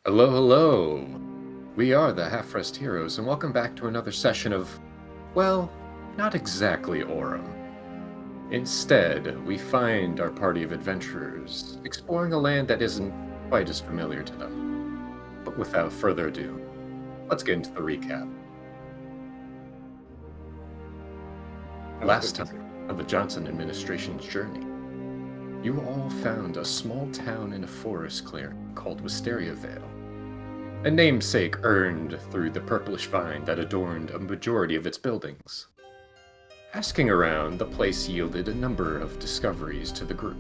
Hello, hello. We are the Half-Rest Heroes, and welcome back to another session of, well, not exactly Auram. Instead, we find our party of adventurers exploring a land that isn't quite as familiar to them. But without further ado, let's get into the recap. Last time of the Johnson administration's journey, you all found a small town in a forest clearing called Wisteria Vale, a namesake earned through the purplish vine that adorned a majority of its buildings. Asking around, the place yielded a number of discoveries to the group.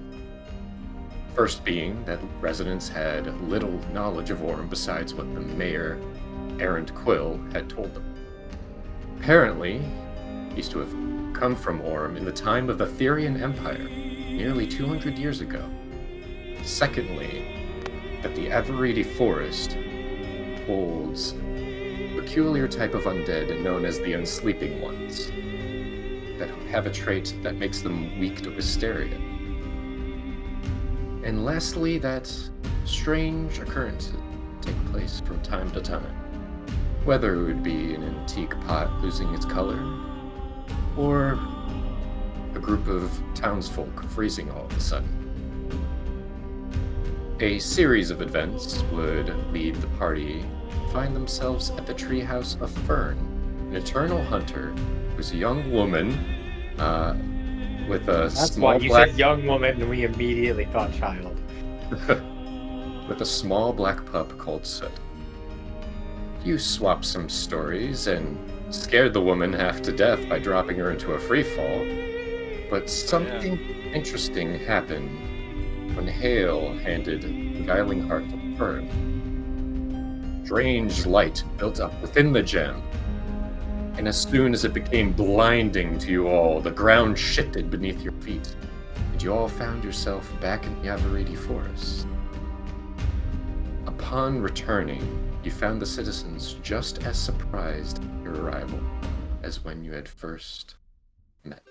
First being that residents had little knowledge of Auram besides what the mayor, Errant Quill, had told them. Apparently, these to have come from Auram in the time of the Therian Empire, nearly 200 years ago. Secondly, that the Avariti Forest holds a peculiar type of undead known as the Unsleeping Ones, that have a trait that makes them weak to hysteria. And lastly, that strange occurrences take place from time to time, whether it would be an antique pot losing its color, or a group of townsfolk freezing all of a sudden. A series of events would lead the party to find themselves at the treehouse of Fern, an eternal hunter who's a young woman with a That's small why you black... said young woman and we immediately thought child. with a small black pup called Soot. You swapped some stories and scared the woman half to death by dropping her into a freefall, but something interesting happened when Hale handed the Guiling Heart to Fern. Strange light built up within the gem, and as soon as it became blinding to you all, the ground shifted beneath your feet, and you all found yourself back in the Avariti Forest. Upon returning, you found the citizens just as surprised at your arrival as when you had first met.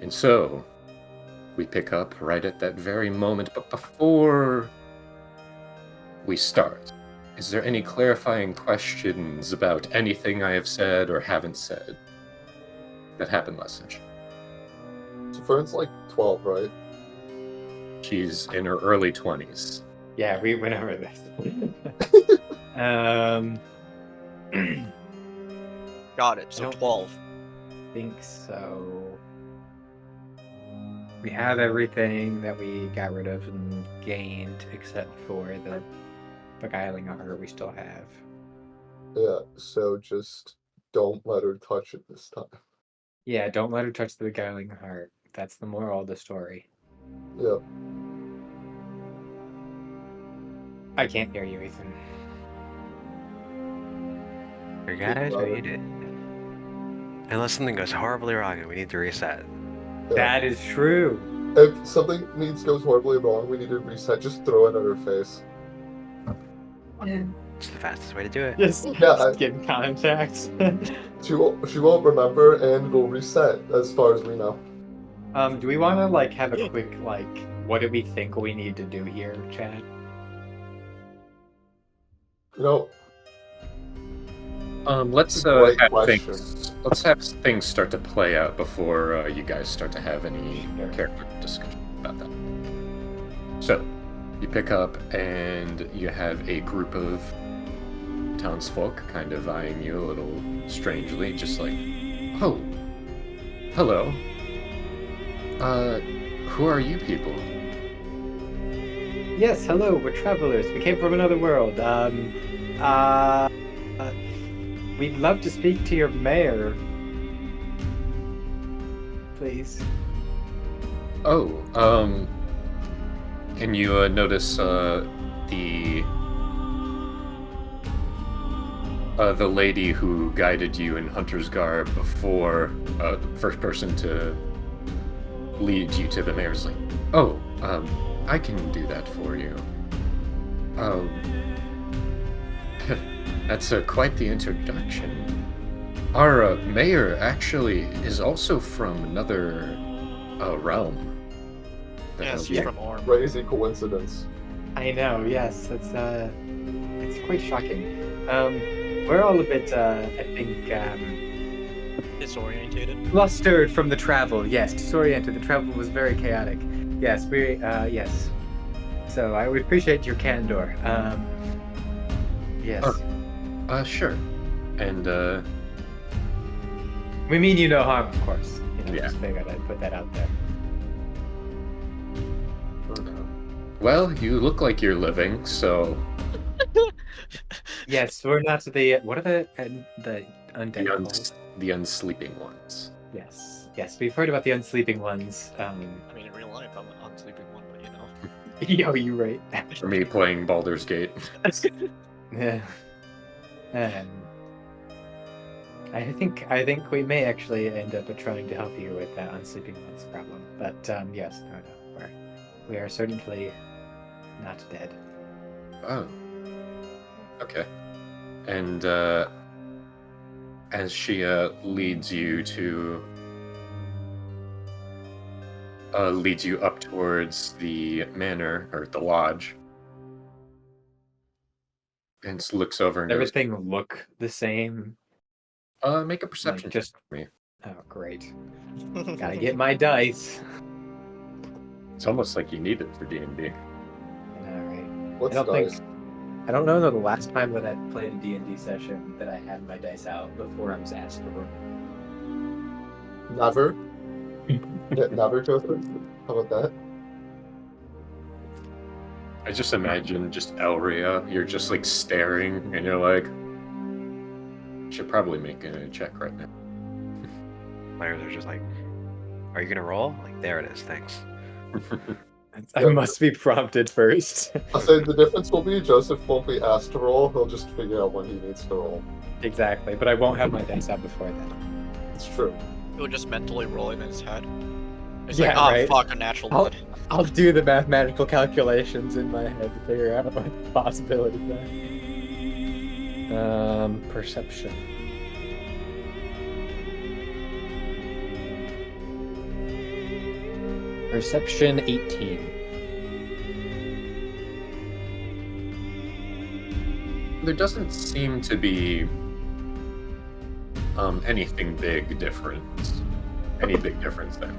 And so, we pick up right at that very moment, but before we start, is there any clarifying questions about anything I have said or haven't said that happened last session? So Fern's like 12, right? She's in her early 20s. Yeah, we went over this. Got it. So I don't 12. think so. We have everything that we got rid of and gained, except for the beguiling heart we still have. Yeah, so just don't let her touch it this time. Yeah, don't let her touch the beguiling heart. That's the moral of the story. Yeah. I can't hear you, Ethan. You guys, we need it. Unless something goes horribly wrong and we need to reset. Yeah. That is true. If something goes horribly wrong, we need to reset. Just throw it at her face. It's the fastest way to do it. Just get in contact. She won't remember, and it'll reset as far as we know. Do we want to have a quick what do we think we need to do here, Chad? You know. Let's Great have question. things start to play out before you guys start to have any character discussion about that. So, you pick up and you have a group of townsfolk kind of eyeing you a little strangely, just like, oh, hello. Who are you people? Yes, hello, we're travelers. We came from another world. We'd love to speak to your mayor. Please. Oh, can you notice the lady who guided you in hunter's garb before, the first person to lead you to the mayor's lane? Oh, I can do that for you. That's quite the introduction. Our mayor actually is also from another realm. Yeah, she's from Auram. Crazy coincidence. I I know. Yes, it's quite shocking. We're all a bit, I think, Disorientated. flustered from the travel. Yes, disoriented. The travel was very chaotic. Yes, yes. So I would appreciate your candor. Yes. Sure. And, We mean you no harm, of course. Yeah. Just figured I'd put that out there. well, you look like you're living, so Yes, we're not the. What are the undead the, called? the unsleeping ones. Yes, yes, we've heard about the unsleeping ones. I mean, in real life, I'm an unsleeping one, but you know. Yo, you right. For me playing Baldur's Gate. Yeah. I think we may actually end up trying to help you with that unsleeping ones problem. But yes, no, we are certainly not dead. Oh. Okay. And as she leads you up towards the manor or the lodge, and looks over and goes, Everything look the same. make a perception Like, just check for me. Oh, great! Gotta get my dice. It's almost like you need it for D&D. All right. What's I don't dice? think. I don't know the last time that I played a D&D session that I had my dice out before I was asked for them. Never. Yeah, never go through. How about that? I just imagine just Elria, you're just like staring and you're like, should probably make a check right now. Players are just like, are you gonna roll? Like, there it is, thanks. I must be prompted first. I'll say the difference will be Joseph won't be asked to roll, he'll just figure out when he needs to roll. Exactly, but I won't have my dice out before then. It's true. He would just mentally roll it in his head. It's Yeah, like, oh right. fuck, a natural I'll- blood. I'll do the mathematical calculations in my head to figure out what the possibilities are. Perception. Perception 18. There doesn't seem to be anything big difference. Any big difference there.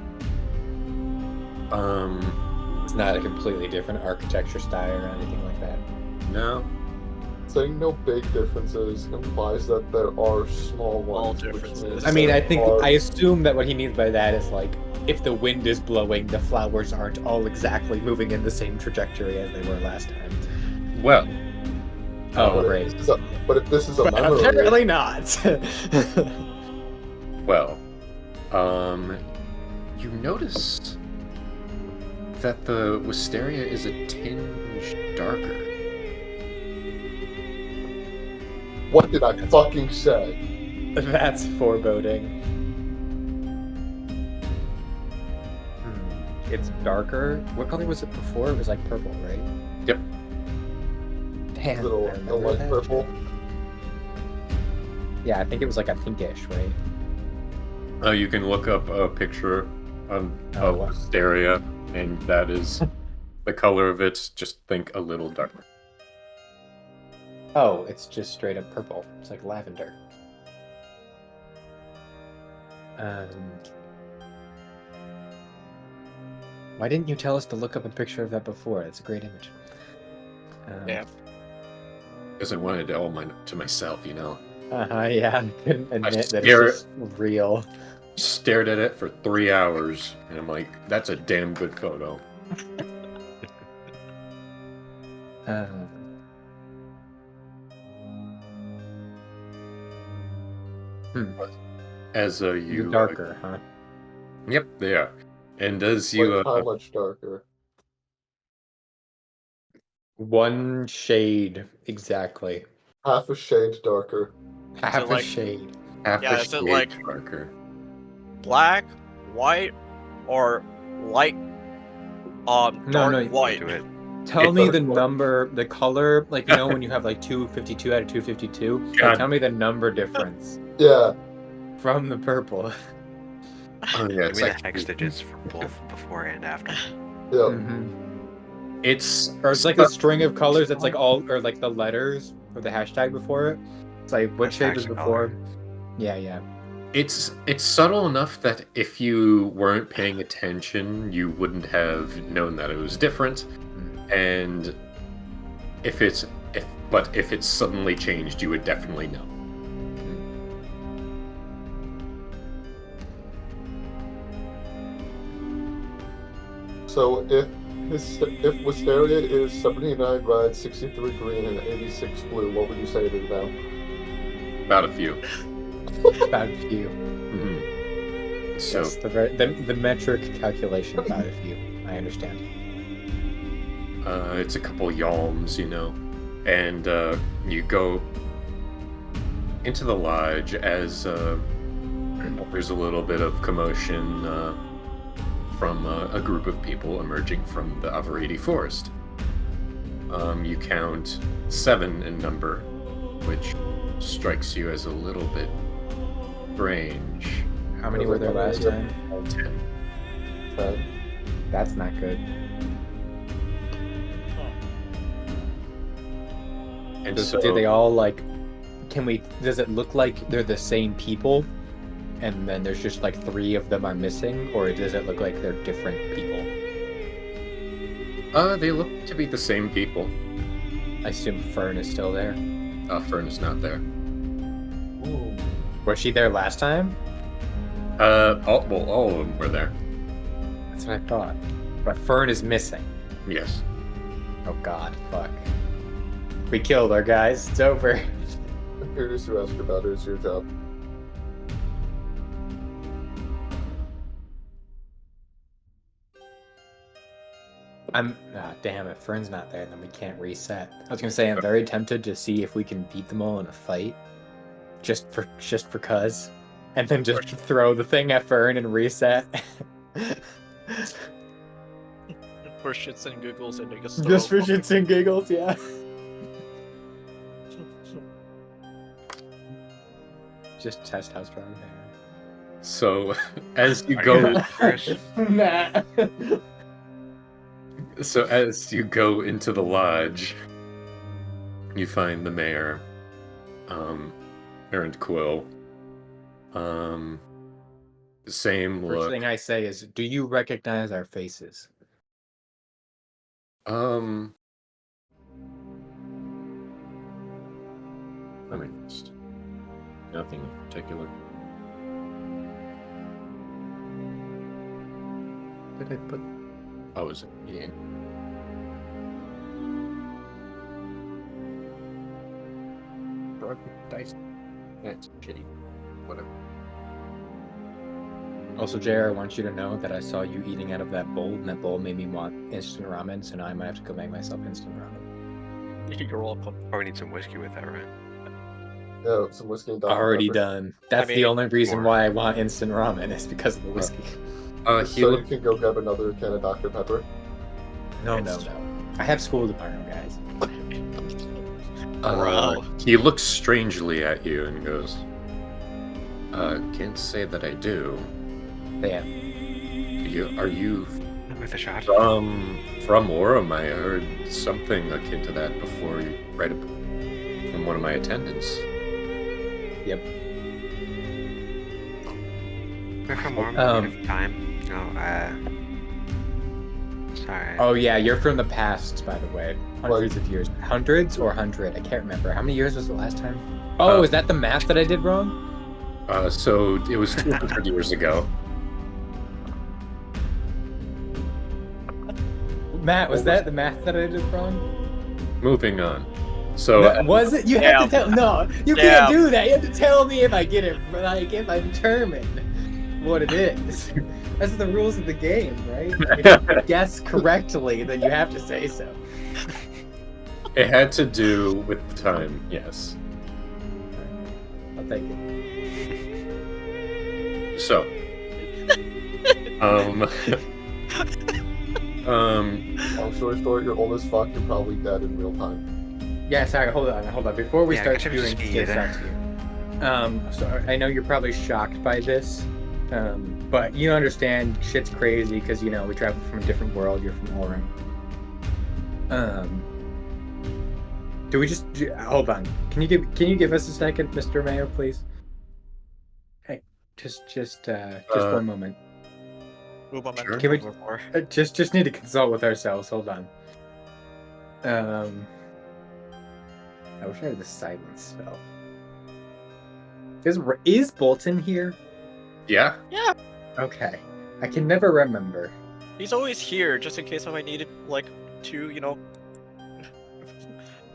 It's not a completely different architecture style or anything like that. No. Saying no big differences implies that there are small ones. which differences. means I mean, there I are- assume that what he means by that is like, if the wind is blowing, the flowers aren't all exactly moving in the same trajectory as they were last time. Well, Oh, but great. if this is a But memory, apparently not. well, you notice that the wisteria is a tinge darker. what did I fucking say? That's foreboding. It's darker. What color was it before? It was like purple, right? Yep. Damn. Little I remember light that. purple. Yeah, I think it was like a pinkish, right? You can look up a picture of wow. wisteria, and that is the color of it. Just think a little darker. Oh, it's just straight up purple. It's like lavender. Why didn't you tell us to look up a picture of that before? It's a great image. Yeah. Because I wanted it all to myself, you know. Yeah, I couldn't admit that stare it's just real. Stared at it for 3 hours, and I'm like, that's a damn good photo. As you darker, huh? Yep, they are. And as you Like, how much darker? One shade exactly. Half a shade darker. Half a like- shade. half Yeah, a is it shade like- darker. Black, white, or light, dark no, white. Do it. Tell me the dark. number, the color, like, you know, when you have like 252 out of 252. Like, God. tell me the number difference Yeah. from the purple. Oh yeah, Give it's me like the hex digits for both before and after. Yeah. Mhm. Or it's like a string of colors that's like all, or like the letters or the hashtag before it. It's like what shape is before. Yeah. It's subtle enough that if you weren't paying attention, you wouldn't have known that it was different. And if it's suddenly changed, you would definitely know. So if Wisteria is 79 red, 63 green, and 86 blue, what would you say it is now? About a few. About a few. Mm-hmm. So Yes, the metric calculation about a few. I understand. it's a couple yalms, and you go into the lodge as there's a little bit of commotion from a group of people emerging from the Avariti forest. You count 7 in number, which strikes you as a little bit strange. How many were there last time? 10. That's not good. And Do they all does it look like they're the same people? And then there's just like 3 of them are missing? Or does it look like they're different people? They look to be the same people. I assume Fern is still there. Fern is not there. Ooh. Was she there last time? All of them were there. That's what I thought. But Fern is missing. Yes. Oh god, fuck. We killed her, guys. It's over. Here's to ask about it. It's your job. Damn it, Fern's not there, then we can't reset. I was gonna say I'm very tempted to see if we can beat them all in a fight. Just for cuz. And then just throw the thing at Fern and reset. For shits and giggles and make us Just for shits and giggles, yeah. Just test how strong they are. So, as you go... Nah. So as you go into the lodge, you find the mayor, Errant Quill. Same First look. thing I say is, do you recognize our faces? I mean, just nothing in particular. Did I put... Oh, is it? Yeah. Dice. That's shitty. Whatever. Also, JR, I want you to know that I saw you eating out of that bowl, and that bowl made me want instant ramen, so now I might have to go make myself instant ramen. You're welcome. Probably need some whiskey with that, right? Yeah, some whiskey and Dr. Already Pepper. done. That's the only reason why I want instant ramen, is because of the whiskey. So you can go grab another can of Dr. Pepper. No. I have school tomorrow, guys. He looks strangely at you and goes, can't say that I do. Damn. Are you With a shot. from Auram? I heard something akin to that before, right from one of my attendants. Yep. We're from Auram. Time. No, sorry. Oh yeah, you're from the past, by the way. Hundreds of years. Hundreds or 100? I can't remember. How many years was it last time? Oh, is that the math that I did wrong? So it was 200 years ago. Matt, was that the math that I did wrong? Moving on. So Was it? You have to tell. No, you can't do that. You have to tell me if I get it. Like if I determine what it is. That's the rules of the game, right? If you guess correctly, then you have to say so. it had to do with time. Yes. I'll take it. So. Long story short, you're old as fuck. You're probably dead in real time. Yeah, sorry. Hold on. Before we start I should doing just get either. back to you. So I know you're probably shocked by this, but you understand shit's crazy because we travel from a different world. You're from Auram. Do we just hold on? Can you give us a second, Mr. Mayor, please? Hey, just one moment. Sure. Can we just need to consult with ourselves? Hold on. I wish I had the silence spell. Is Bolton here? Yeah. Yeah. Okay. I can never remember. He's always here, just in case if I needed, like, to,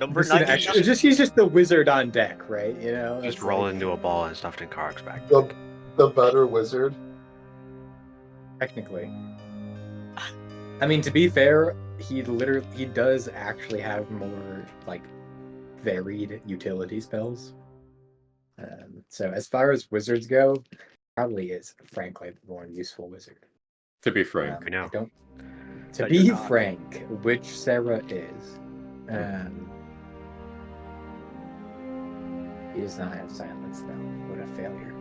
number Listen, 90. actually, he's just the wizard on deck, right? You know, Just it's roll like, into a ball and stuffed in Karg's back. The better wizard. technically. I mean, to be fair, he does actually have more like varied utility spells. So as far as wizards go, probably is frankly the more useful wizard. To be frank. We know. I don't. To But be you're not. frank, which Sarah is, he does not have silence though. What a failure.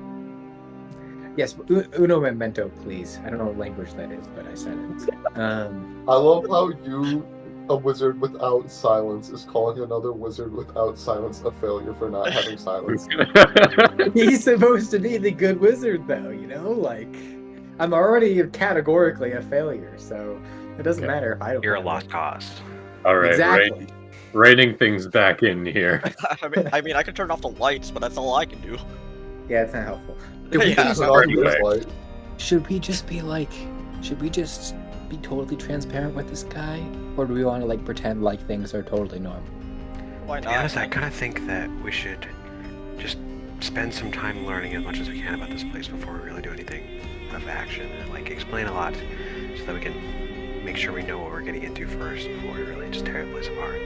Yes, uno memento, please. I don't know what language that is, but I said it. I love how a wizard without silence, is calling another wizard without silence a failure for not having silence. He's supposed to be the good wizard, though. You know, like I'm already categorically a failure, so it doesn't matter if I don't. You're a have lost it. cause. All right, Exactly. reining things back in here. I mean, I can turn off the lights, but that's all I can do. Yeah, it's not helpful. Yeah. Turn off Anyway. this light. Should we just be totally transparent with this guy? Or do we want to like pretend like things are totally normal? Why To not? be honest, I kind of think that we should just spend some time learning as much as we can about this place before we really do anything of action, and like explain a lot so that we can make sure we know what we're getting into first before we really just tear the place apart.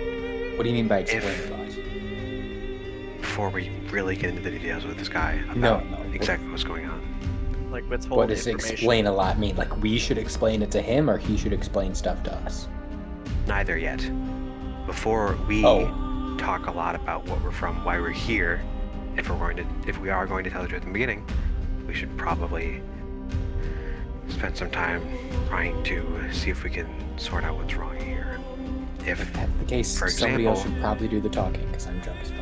What do you mean by If- explain thought? Before we really get into the details with this guy about No. exactly what's going on. Like withhold What does information. explain a lot mean? Like we should explain it to him, or he should explain stuff to us? Neither yet. Before we talk a lot about what we're from, why we're here, if we are going to tell the truth in the beginning, we should probably spend some time trying to see if we can sort out what's wrong here. If If that's the case, For somebody else example- should probably do the talking, because I'm drunk as fuck.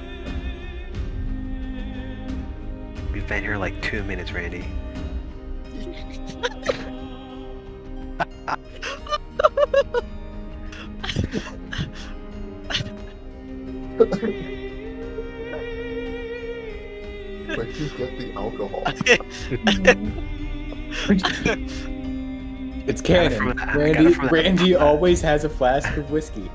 we've been here like 2 minutes, Randy. Where do you get the alcohol? It's Got it canon. from- I got it from- Randy always has a flask of whiskey.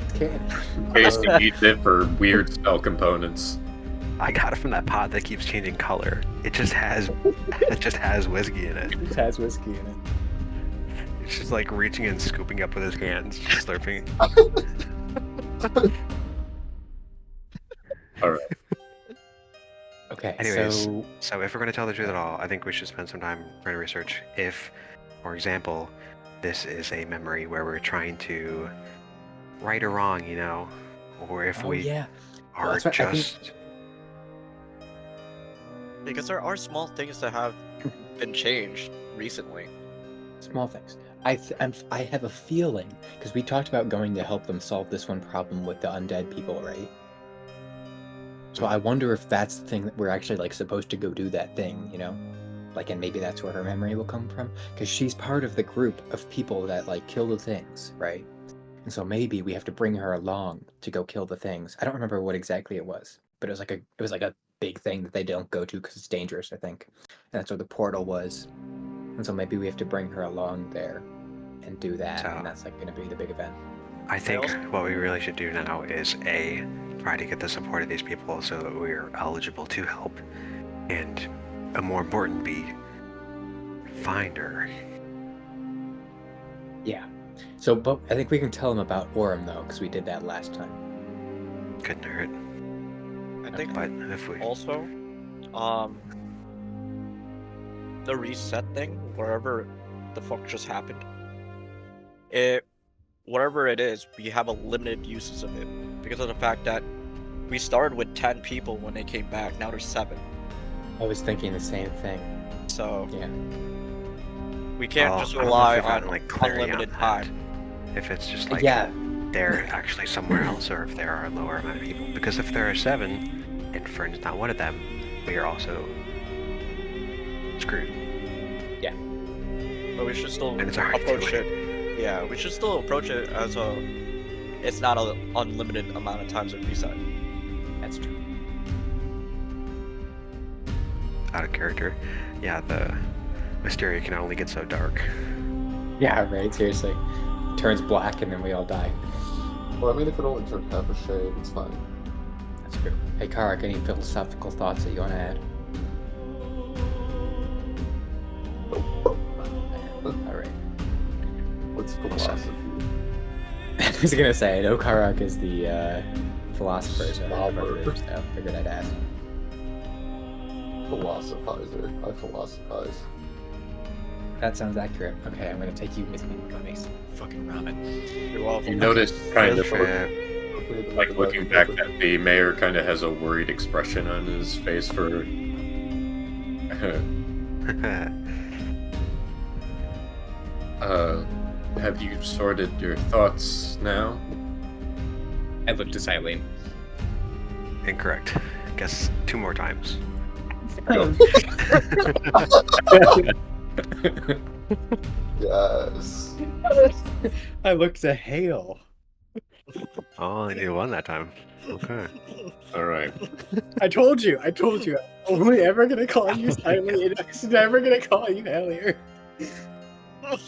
It's canon. In case he needs it for weird spell components. I got it from that pot that keeps changing color. It just has whiskey in it. It has whiskey in it. It's just like reaching and scooping up with his hands, just slurping. All right. Okay, Anyways, so so if we're going to tell the truth at all, I think we should spend some time trying to research if, for example, this is a memory where we're trying to right or wrong, or if we yeah. are that's right, I think- just Because there are small things that have been changed recently. Small things. I have a feeling because we talked about going to help them solve this one problem with the undead people, right? So I wonder if that's the thing that we're actually like supposed to go do that thing, like, and maybe that's where her memory will come from because she's part of the group of people that like kill the things, right? And so maybe we have to bring her along to go kill the things. I don't remember what exactly it was, but it was like a big thing that they don't go to because it's dangerous, I think. And that's where the portal was. And so maybe we have to bring her along there and do that, So- and that's like going to be the big event. I think also- what we really should do now is try to get the support of these people so that we're eligible to help, and more important, find her. Yeah. So, but I think we can tell them about Auram though, because we did that last time. Couldn't hurt. I think But if we also, the reset thing, wherever the fuck just happened, whatever it is, we have a limited uses of it because of the fact that we started with 10 people when they came back. Now there's 7. I was thinking the same thing. So Yeah. we can't Well, just I don't know if rely we've on gotten, like, clarity on unlimited that. time. if it's just like Yeah. they're actually somewhere else, or if there are a lower amount of people. Because if there are 7, and Fern's not one of them, we are also screwed. But we should still And it's already too approach late. it. Yeah, we should still approach it as a. It's not an unlimited amount of times it reset. That's true. Out of character. Yeah, the Mysteria can only get so dark. Yeah, right. Seriously, it turns black and then we all die. Well, I mean, if it only turned half a shade, it's fine. That's true. Hey, Karak, any philosophical thoughts that you want to add? All right. What's philosophy? I was gonna say, I know Karak is the philosopher, so Philosopher. I figured I'd ask. Philosophizer. I philosophize. That sounds accurate. Okay, I'm gonna take you with me. I'm gonna make some fucking ramen. You're welcome. You notice kind of If, like looking back that the mayor kind of has a worried expression on his face for have you sorted your thoughts now? I looked to Silene. Incorrect. Guess 2 more times. Yes. I looked to Hale. Oh, you won that time. Okay. All right. I told you. I'm only ever gonna call you Silene. I'm never gonna call you Hellier. I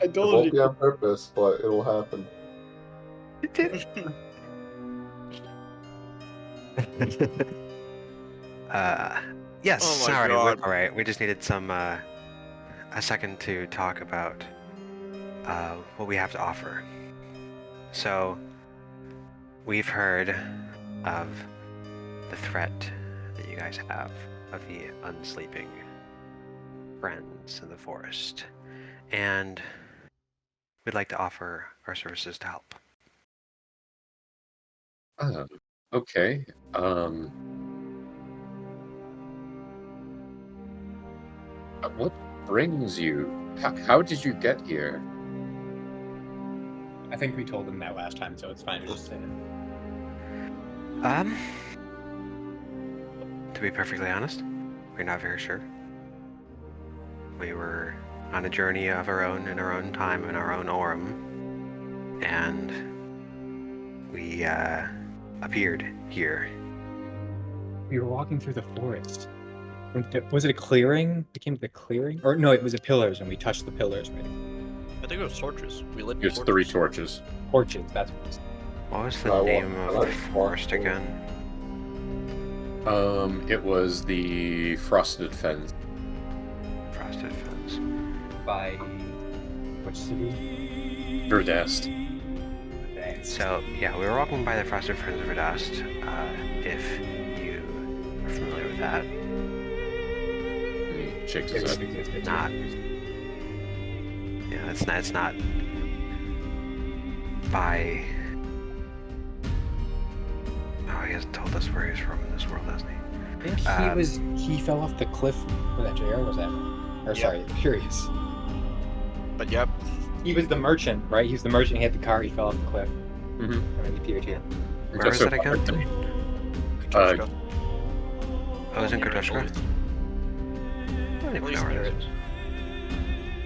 It told won't you. be on purpose, but it'll happen. It did. Yes, Oh my sorry. God. All right, we just needed some a second to talk about what we have to offer. So, we've heard of the threat that you guys have of the unsleeping friends in the forest, and we'd like to offer our services to help. Okay. What brings you? How did you get here? I think we told him that last time, so it's fine to just say it. To be perfectly honest, we're not very sure. We were on a journey of our own in our own time in our own Auram, and we appeared here. We were walking through the forest. Was it a clearing? We came to the clearing? Or no, it was a pillars, and we touched the pillars, right? I think it was torches. We lit There's 3 torches. Torches, that's what it was. What was the I name want- of I the like forest walk again? It was the Frosted Fens. Frosted Fens. By which city? Verdast. So, yeah, we were walking by the Frosted Fens of Verdast. If you are familiar with that. He shakes his head. Not. Yeah, it's not by. Oh, he hasn't told us where he's from in this world, hasn't he? I think he fell off the cliff where that JR was at. Or Yeah. sorry, Curious. But yep. He was the merchant, right? He was the merchant, he had the car, he fell off the cliff. Mm-hmm. And then he appeared here. Where was it again? Katushka. I was in Near Katushka. Italy. I don't At even least know where near it it. is.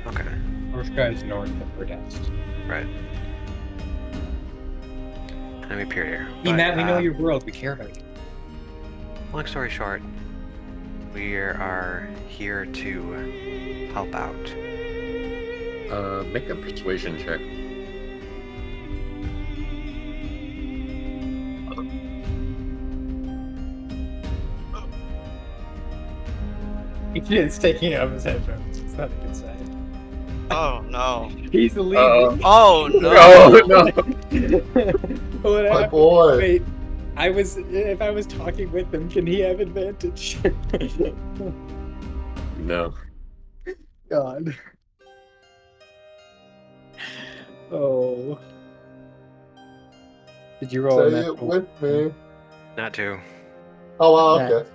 Okay, Orshka is north of Verdast. right. And we appeared here. Hey, but, Matt, we know your world, we care about you. Long story short, we are here to help out. Make a persuasion check. He's taking off his headphones. It's not a good sign. Oh no. He's leaving. Oh no. Oh no! What My happened? boy. Wait, if I was talking with him, can he have advantage? No. God. Oh. Did you roll Say that? it with me. Not to. Oh, wow, Yeah. okay.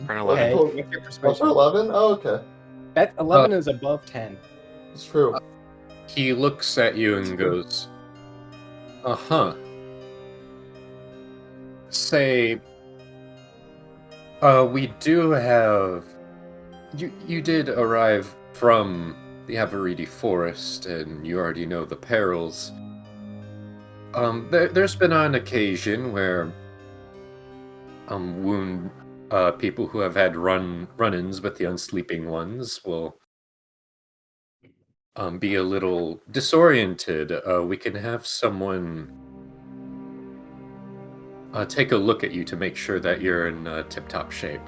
For an Okay, 11. what's your What's persuasion? for 11? Oh, okay. That 11 is above 10. It's true. He looks at you and goes, Uh-huh. Say, we do have... You did arrive from the Avariti Forest, and you already know the perils. There's been an occasion where wound people who have had run-ins with the Unsleeping Ones will be a little disoriented. We can have someone take a look at you to make sure that you're in tip-top shape.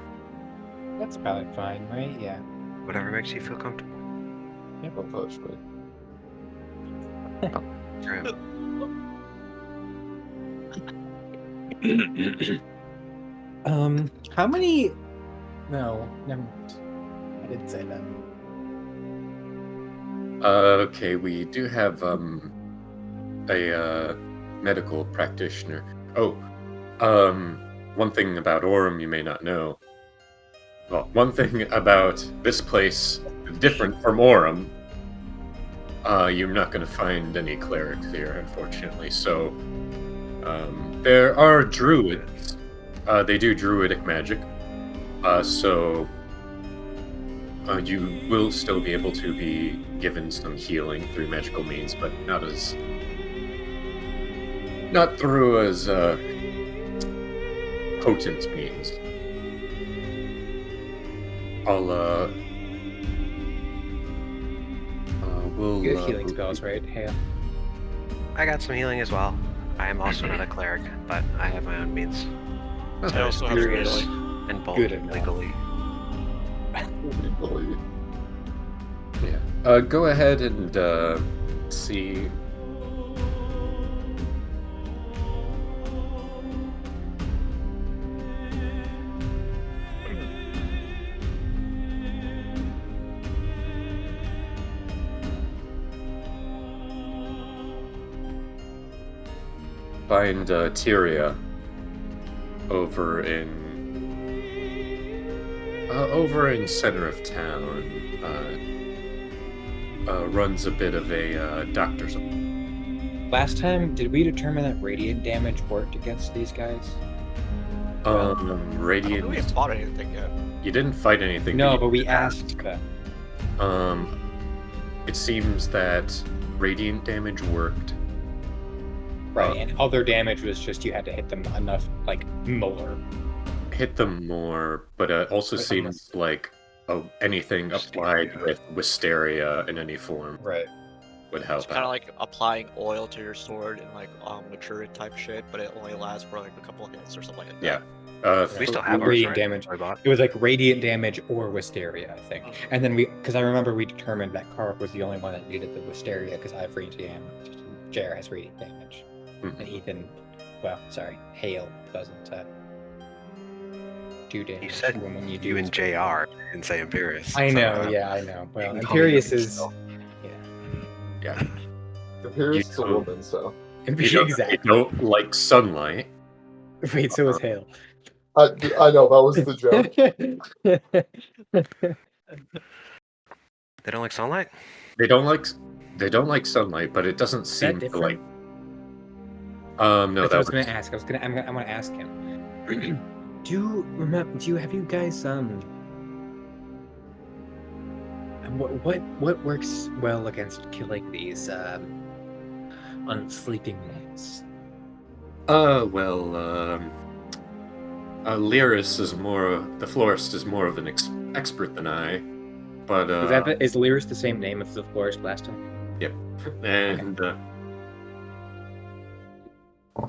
That's probably fine, right? Yeah. Whatever makes you feel comfortable. Don't touch me. True. How many? No, never mind. I didn't say that. Okay, we do have a medical practitioner. Oh, one thing about Auram you may not know. Well, one thing about this place different from Auram. You're not going to find any clerics here, unfortunately. So, there are druids. They do druidic magic. So you will still be able to be given some healing through magical means, but not through as potent means. We'll Good healing spells, right? Hale. I got some healing as well. I am also not a cleric, but I have my own means. I also have Curious healing. and bold Good enough. legally. Yeah. Go ahead and see. Find Tyria over in center of town. Runs a bit of a doctor's. Last time, did we determine that radiant damage worked against these guys? I don't think we Radiant. have fought anything yet. You didn't fight anything. No, you but we did asked them. It seems that radiant damage worked. Right, and other damage was just you had to hit them enough, like, more. Hit them more, but it also But seems like anything applied Wisteria. with wisteria in any form Right. would It's help kind of out. like applying oil to your sword and like mature type shit, but it only lasts for like a couple of hits or something like Yeah. that. We still have ours, Radiant right? damage. I bought. It was like radiant damage or wisteria, I think. Mhm. And then because I remember we determined that Kark was the only one that needed the wisteria because I have radiant damage. Jer has radiant damage. Mhm. And Ethan, Hale doesn't do damage. You said when you do You and JR and say Imperius. I so, know, yeah, I know. Well, can call me Imperius Nick is. still. Yeah. Yeah. Imperius is a You- woman, so. You don't, Exactly. you don't like sunlight. Wait, so is Hale. I know, that was the joke. They don't like sunlight? They don't like sunlight, but it doesn't seem to like. different? No, That's what I that was was gonna ask. I'm gonna ask him. Have you guys what works well against killing these unsleeping ones? Lyris is the florist is more of an expert than I, but Is Lyris the same name as the florist last time?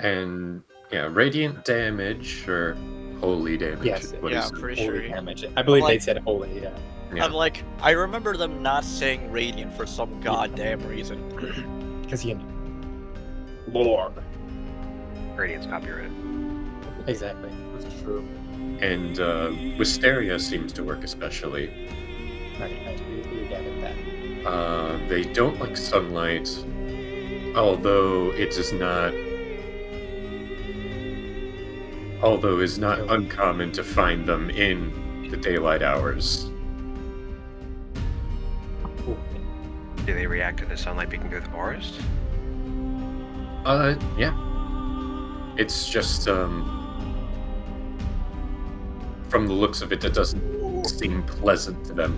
and yeah, radiant damage or holy damage. Yes, what yeah, is I'm it? pretty sure. Holy damage. I believe they Like- said holy. Yeah. Yeah. I'm like, I remember them not saying radiant for some goddamn reason. Because lore. Radiant's copyrighted. Exactly. That's true. And wisteria seems to work especially. Right. We gathered that. They don't like sunlight, although it is not. Although it's not uncommon to find them in the daylight hours. Do they react to the sunlight peeking through the forest? Yeah. It's just, from the looks of it, it doesn't seem pleasant to them.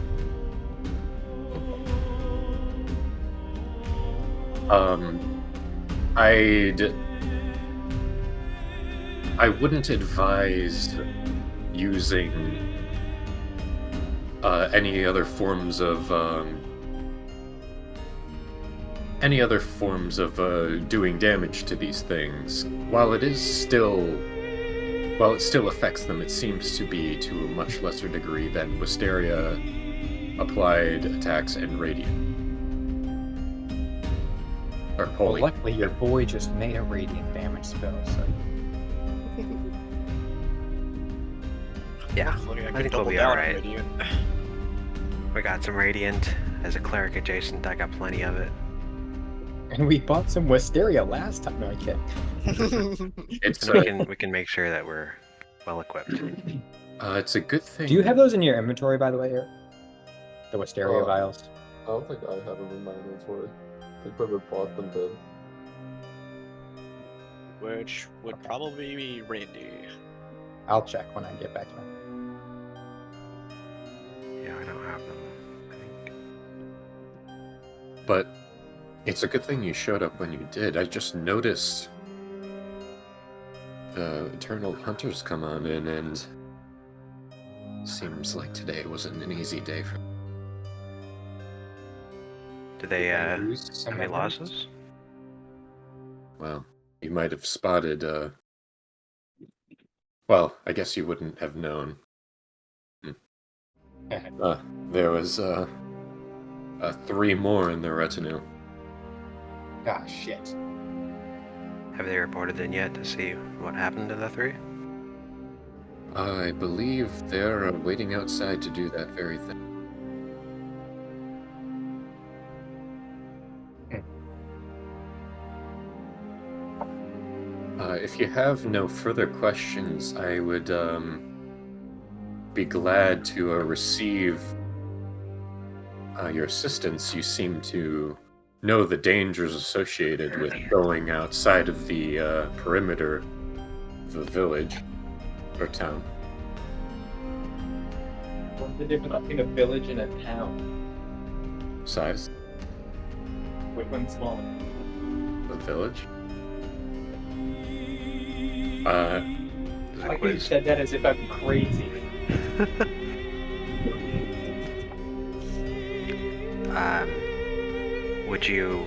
I wouldn't advise using any other forms of doing damage to these things. While it still affects them, it seems to be to a much lesser degree than Wisteria applied attacks and radiant. Or Well, Poly. luckily, your boy just made a radiant damage spell, so Yeah, Looking like I a think we'll double be down alright. Radiant. We got some radiant. As a cleric adjacent, I got plenty of it. and we bought some Wisteria last time. No, I can't. It's And we can make sure that we're well equipped. it's a good thing. Do you have those in your inventory, by the way, Eric? The Wisteria vials? I don't think I have them in my inventory. I think whoever bought them did. Which would probably be Randy. I'll check when I get back to it. Yeah, I don't have them. I think. But it's a good thing you showed up when you did. I just noticed the Eternal Hunters come on in, and seems like today wasn't an easy day for them. Did they have any Someone losses? Well, you might have spotted, well, I guess you wouldn't have known. There was, 3 more in their retinue. Ah, shit. Have they reported in yet to see what happened to the 3? I believe they're waiting outside to do that very thing. If you have no further questions, I would be glad to receive your assistance. You seem to know the dangers associated with going outside of the perimeter of the village or town. What's the difference between a village and a town? Size? Which one's smaller? The village? There's I a think you quiz. said that as if I'm crazy. Would you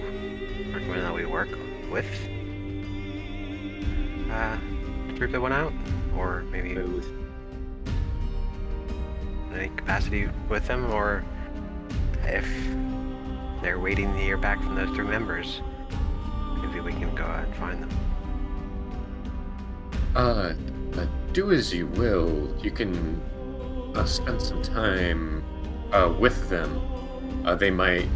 recommend that we work with the group that went out? Or maybe in any capacity with them? Or if they're waiting to hear back from those 3 members, maybe we can go out and find them. Do as you will. You can spend some time with them. They might,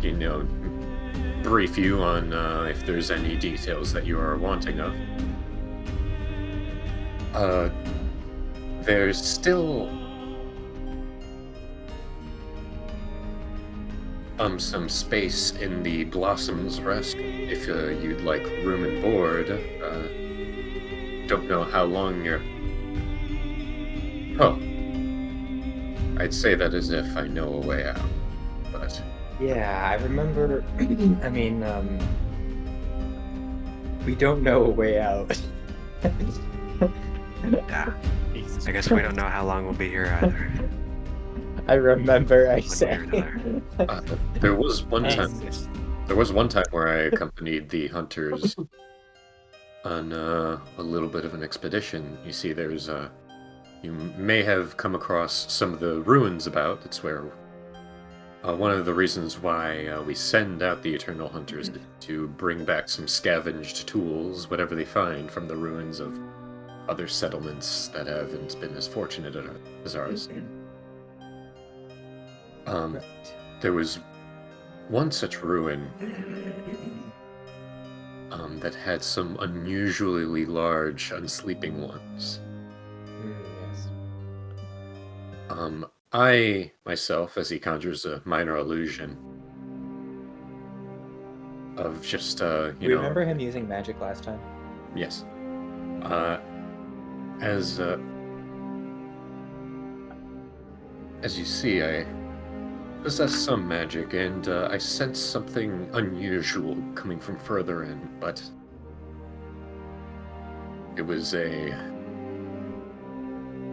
brief you on if there's any details that you are wanting of. There's still some space in the Blossom's Rest if you'd like room and board. Don't know how long you're... Oh. I'd say that as if I know a way out, but... Yeah, I remember. I mean, we don't know a way out. Yeah. I guess we don't know how long we'll be here either. I remember I When said. we were there. There was one time where I accompanied the hunters on a little bit of an expedition. You see, there's you may have come across some of the ruins about. That's where one of the reasons why we send out the Eternal Hunters is to bring back some scavenged tools, whatever they find, from the ruins of other settlements that haven't been as fortunate as ours. There was one such ruin that had some unusually large unsleeping ones. Yes. I, myself, as he conjures a minor illusion, of just Remember him using magic last time? Yes. As you see, I possess some magic, and I sense something unusual coming from further in, but it was a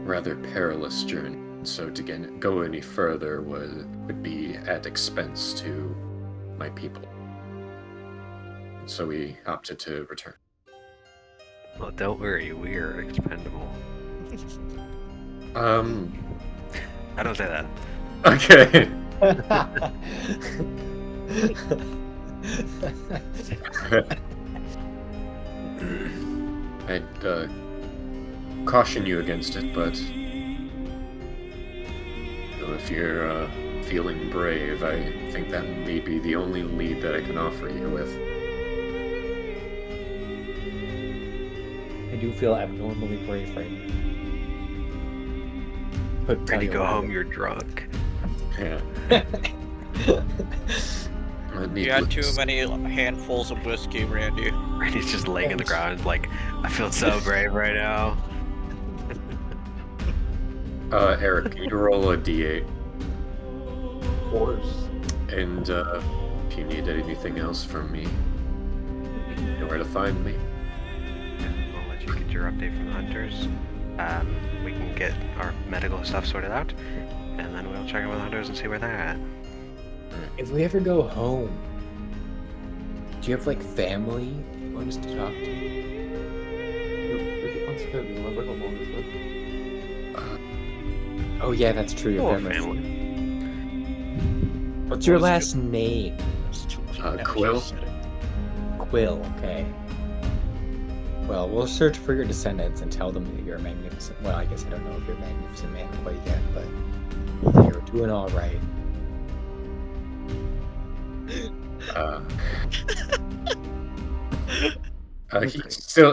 rather perilous journey, so to go any further would be at expense to my people. So we opted to return. Well, don't worry, we're expendable. I don't say that. Okay. I'd caution you against it, but if you're feeling brave, I think that may be the only lead that I can offer you with. I do feel abnormally brave right now. But When you go home, you're drunk. Yeah. You had too many handfuls of whiskey, Randy. Randy's just laying on the ground like, I feel so brave right now. Eric, can you roll a d8? Of course. And if you need anything else from me, you know where to find me. I'll let you get your update from the hunters. We can get our medical stuff sorted out, and then we'll check in with the hunters and see where they're at. If we ever go home, do you have like family you want us to talk to? Once again, remember how long it's been? Oh yeah, that's true. Your Or family. family. What's your last name? Quill. Quill. Okay. Well, we'll search for your descendants and tell them that you're a magnificent. Well, I guess I don't know if you're a magnificent man quite yet, but you're doing all right.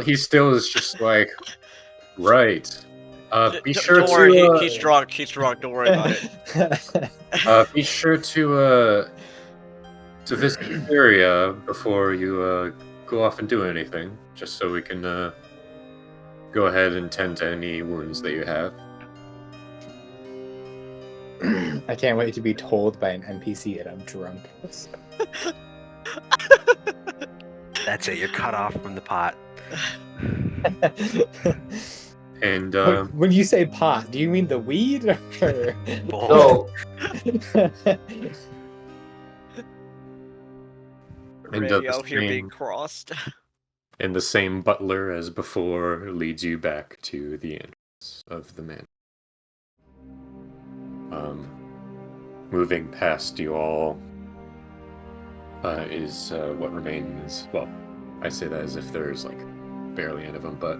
He still is just like, right. Be sure Don't to. worry, he's drunk. He's drunk. Don't worry about it. Be sure to visit the area before you go off and do anything, just so we can go ahead and tend to any wounds that you have. I can't wait to be told by an NPC that I'm drunk. That's it, you're cut off from the pot. And When you say pot, do you mean the weed or? No, Randy out here being crossed. and the same butler as before leads you back to the entrance of the manor. Moving past you all is what remains. Well, I say that as if there's like barely any of them, but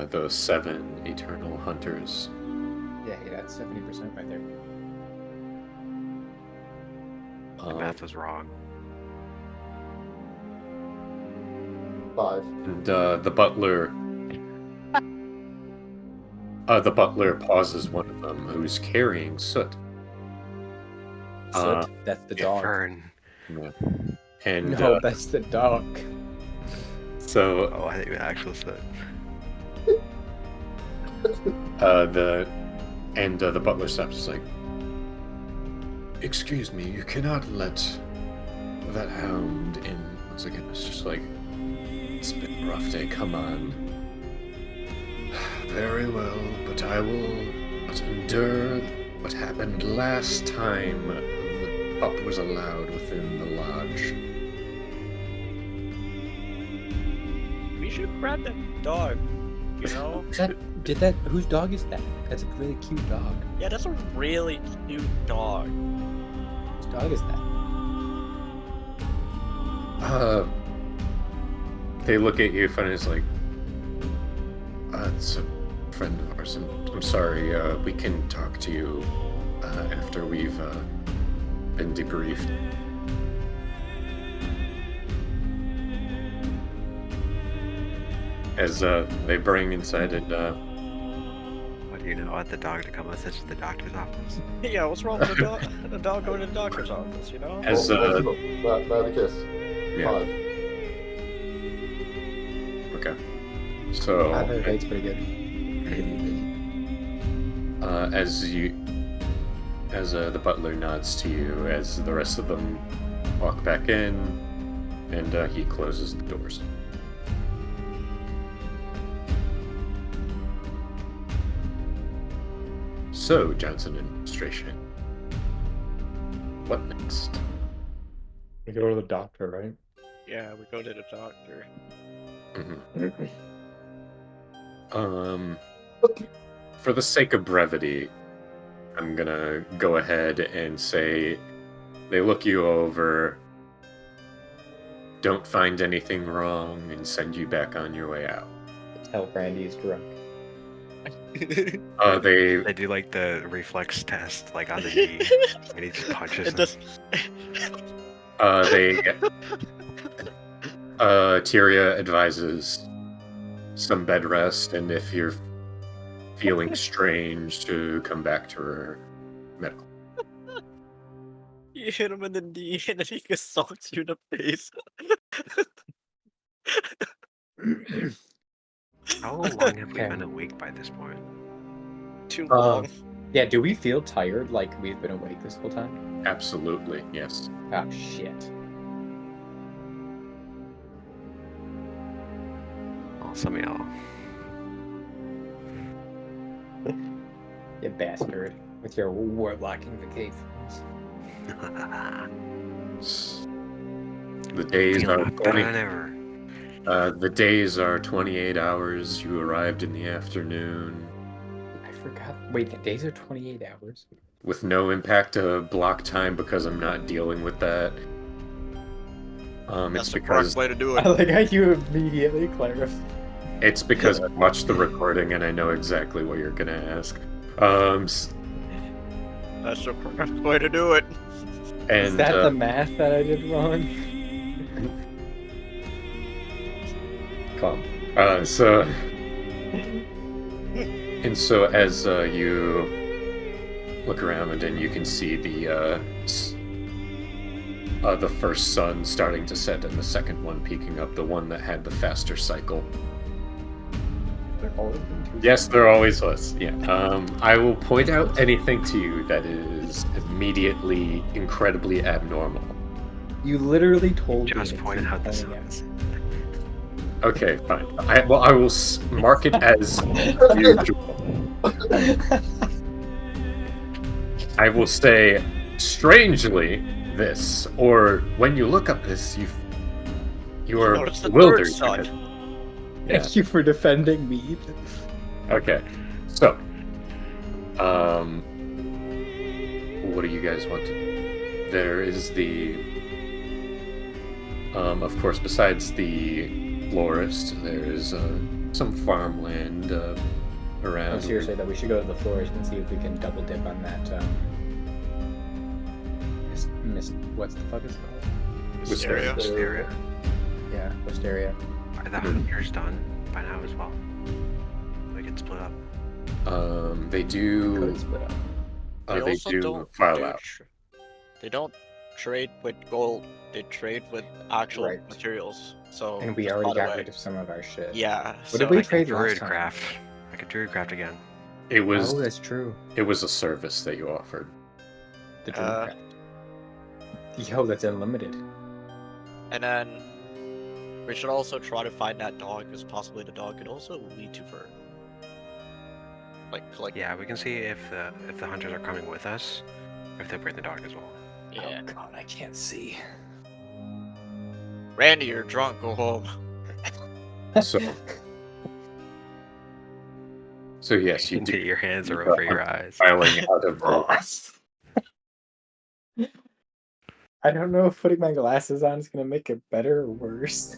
those 7 eternal hunters. Yeah, that's 70% right there. The math was wrong. 5. And the butler pauses one of them who's carrying Soot. Soot? That's the dog. Fern. Yeah. And No, that's the dog. so Oh, I think the actual Soot. the butler stops like, excuse me, you cannot let that hound in. Once again, it's just like, it's been a rough day, come on. Very well, but I will not endure what happened last time the pup was allowed within the lodge. We should grab that dog. You know? Whose dog is that? That's a really cute dog. Yeah, that's a really cute dog. Whose dog is that? They look at you and it's like, it's a friend of ours. I'm sorry, we can talk to you after we've been debriefed. As they bring inside and What do you know? I want the dog to come with us to the doctor's office. Yeah, what's wrong with the dog? The dog going to the doctor's office, you know? as not a kiss. Yeah. 5. Okay. So, It's pretty good. as the butler nods to you, as the rest of them walk back in, and he closes the doors. So, Johnson administration, what next? We go to the doctor, right? Yeah, we go to the doctor. For the sake of brevity, I'm gonna go ahead and say they look you over, don't find anything wrong, and send you back on your way out. Tell Brandy's drunk. They do like the reflex test, like on the knee, and he just punches It him. Tyria advises some bed rest, and if you're feeling strange, to come back to her medical. You hit him in the knee and then he assaults you in the face. How long have we been awake by this point? Too long. Yeah, do we feel tired like we've been awake this whole time? Absolutely, yes. Oh, shit. Oh, some of y'all. You bastard. With your warlock invocations. The days are Feeling better than ever. The days are 28 hours. You arrived in the afternoon. I forgot. Wait, the days are 28 hours? With no impact to block time because I'm not dealing with that. That's It's the correct because way to do I it. like how you immediately clarify. it's because I watched the recording and I know exactly what you're gonna ask. That's the correct way to do it. And Is that the math that I did wrong? calm. So as you look around and you can see the first sun starting to set and the second one peeking up, the one that had the faster cycle. Yes, there always was. Yeah. I will point out anything to you that is immediately incredibly abnormal. You literally told me. Just to pointed keep out the pointing out. signs. Okay, fine. I will mark it as usual. I will say, strangely, this, or when you look up this, you are Notice the bewildered. third sun. Yeah. Thank you for defending me. Okay. So, what do you guys want to do? There is of course, besides the florist, there's some farmland around. Oh, seriously, that we should go to the florist and see if we can double dip on that. What's the fuck is it called? Wisteria. Wisteria. Yeah, Wisteria. Are the hunters done by now as well? We can split up. They do. Could split up. They They also do don't file do out. they don't trade with gold. They trade with actual Right. materials. So And we just already by the got way- rid of some of our shit. Yeah. What so did we I can trade last time? druidcraft. I can druidcraft again. It was Oh, that's true. it was a service that you offered. The Dreamcraft. Yo, that's unlimited. And then we should also try to find that dog, because possibly the dog could also lead to fur. Like Yeah, we can see if the hunters are coming with us, or if they bring the dog as well. yeah. Oh god, I can't see. Randy, you're drunk. Go home. So yes, you do Your hands are over your eyes. filing out of the I don't know if putting my glasses on is gonna make it better or worse.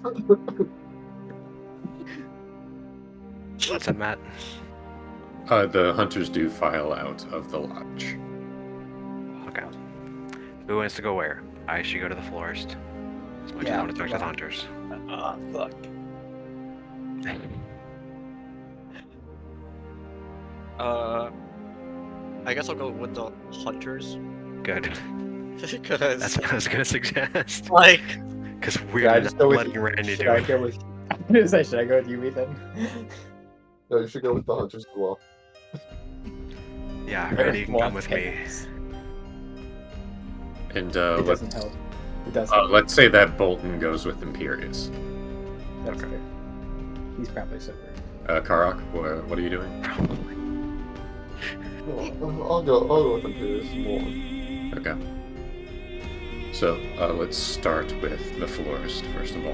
What's that, Matt? The hunters do file out of the lodge. Okay. Who wants to go where? I should go to the florist. As much as I want to talk to the hunters. Oh, fuck. I guess I'll go with the hunters. Good. Because That's what I was gonna suggest. like Because Should we're I not just go with letting Randy Should do I it. go with? I'm gonna say, should I go with you, Ethan? No, you should go with the hunters as well. Yeah, Randy, you can come with me. Chaos. And It let's doesn't help. It does help. let's say that Bolton goes with Imperius. That's okay. fair. He's probably sober. Karok, what are you doing? I'll go with Imperius more. Okay. So let's start with the florist first of all.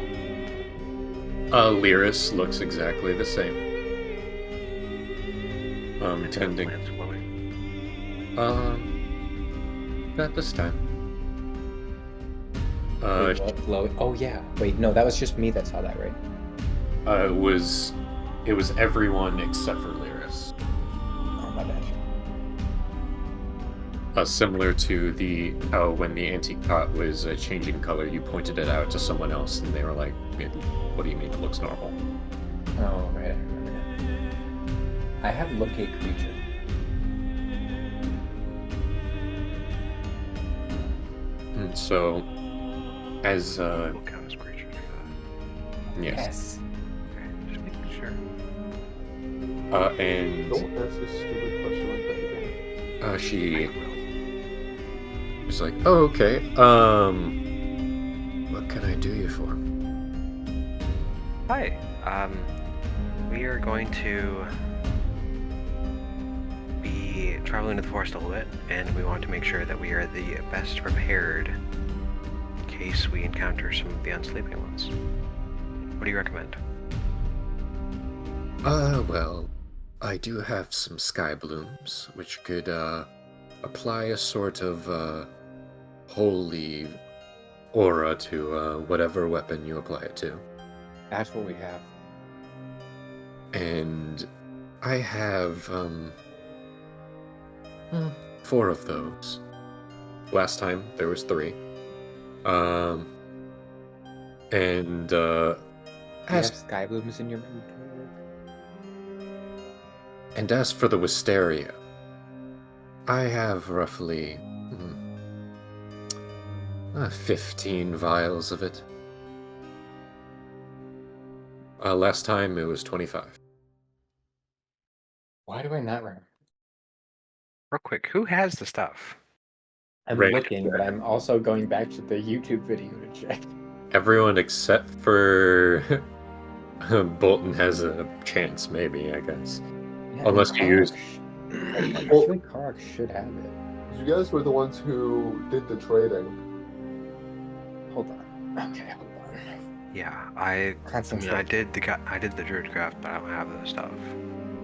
Lyris looks exactly the same. Tending. Plants glowing. Not this time. Wait, what? Glowing? Oh yeah. Wait, no, that was just me that saw that, right? It was everyone except for Lyris. Oh my bad. Similar to the when the antique pot was changing color, you pointed it out to someone else, and they were like, "What do you mean? It looks normal." Oh right, I remember that. I have locate creature. And so, as What kind of creature do that? yes, Okay, just making sure. and Don't ask a stupid question like that again. she was like, "Oh, okay. What can I do you for?" Hi. We are going to be traveling to the forest a little bit, and we want to make sure that we are the best prepared in case we encounter some of the unsleeping ones. What do you recommend? Well, I do have some sky blooms, which could apply a sort of holy aura to whatever weapon you apply it to. That's what we have. And I have 4 of those. Last time there was 3. And Do you have as sky blooms in your inventory? as for the wisteria, I have roughly 15 vials of it. Last time it was 25. Why do I not remember? Real quick, who has the stuff? I'm Right. looking, but I'm also going back to the YouTube video to check. Everyone except for Bolton has a chance, maybe, I guess. Yeah, Unless you use- I feel like Karok should have it. You guys were the ones who did the trading. Hold on. Okay, hold on. Yeah, I Concentrate. did the Druidcraft, but I don't have the stuff.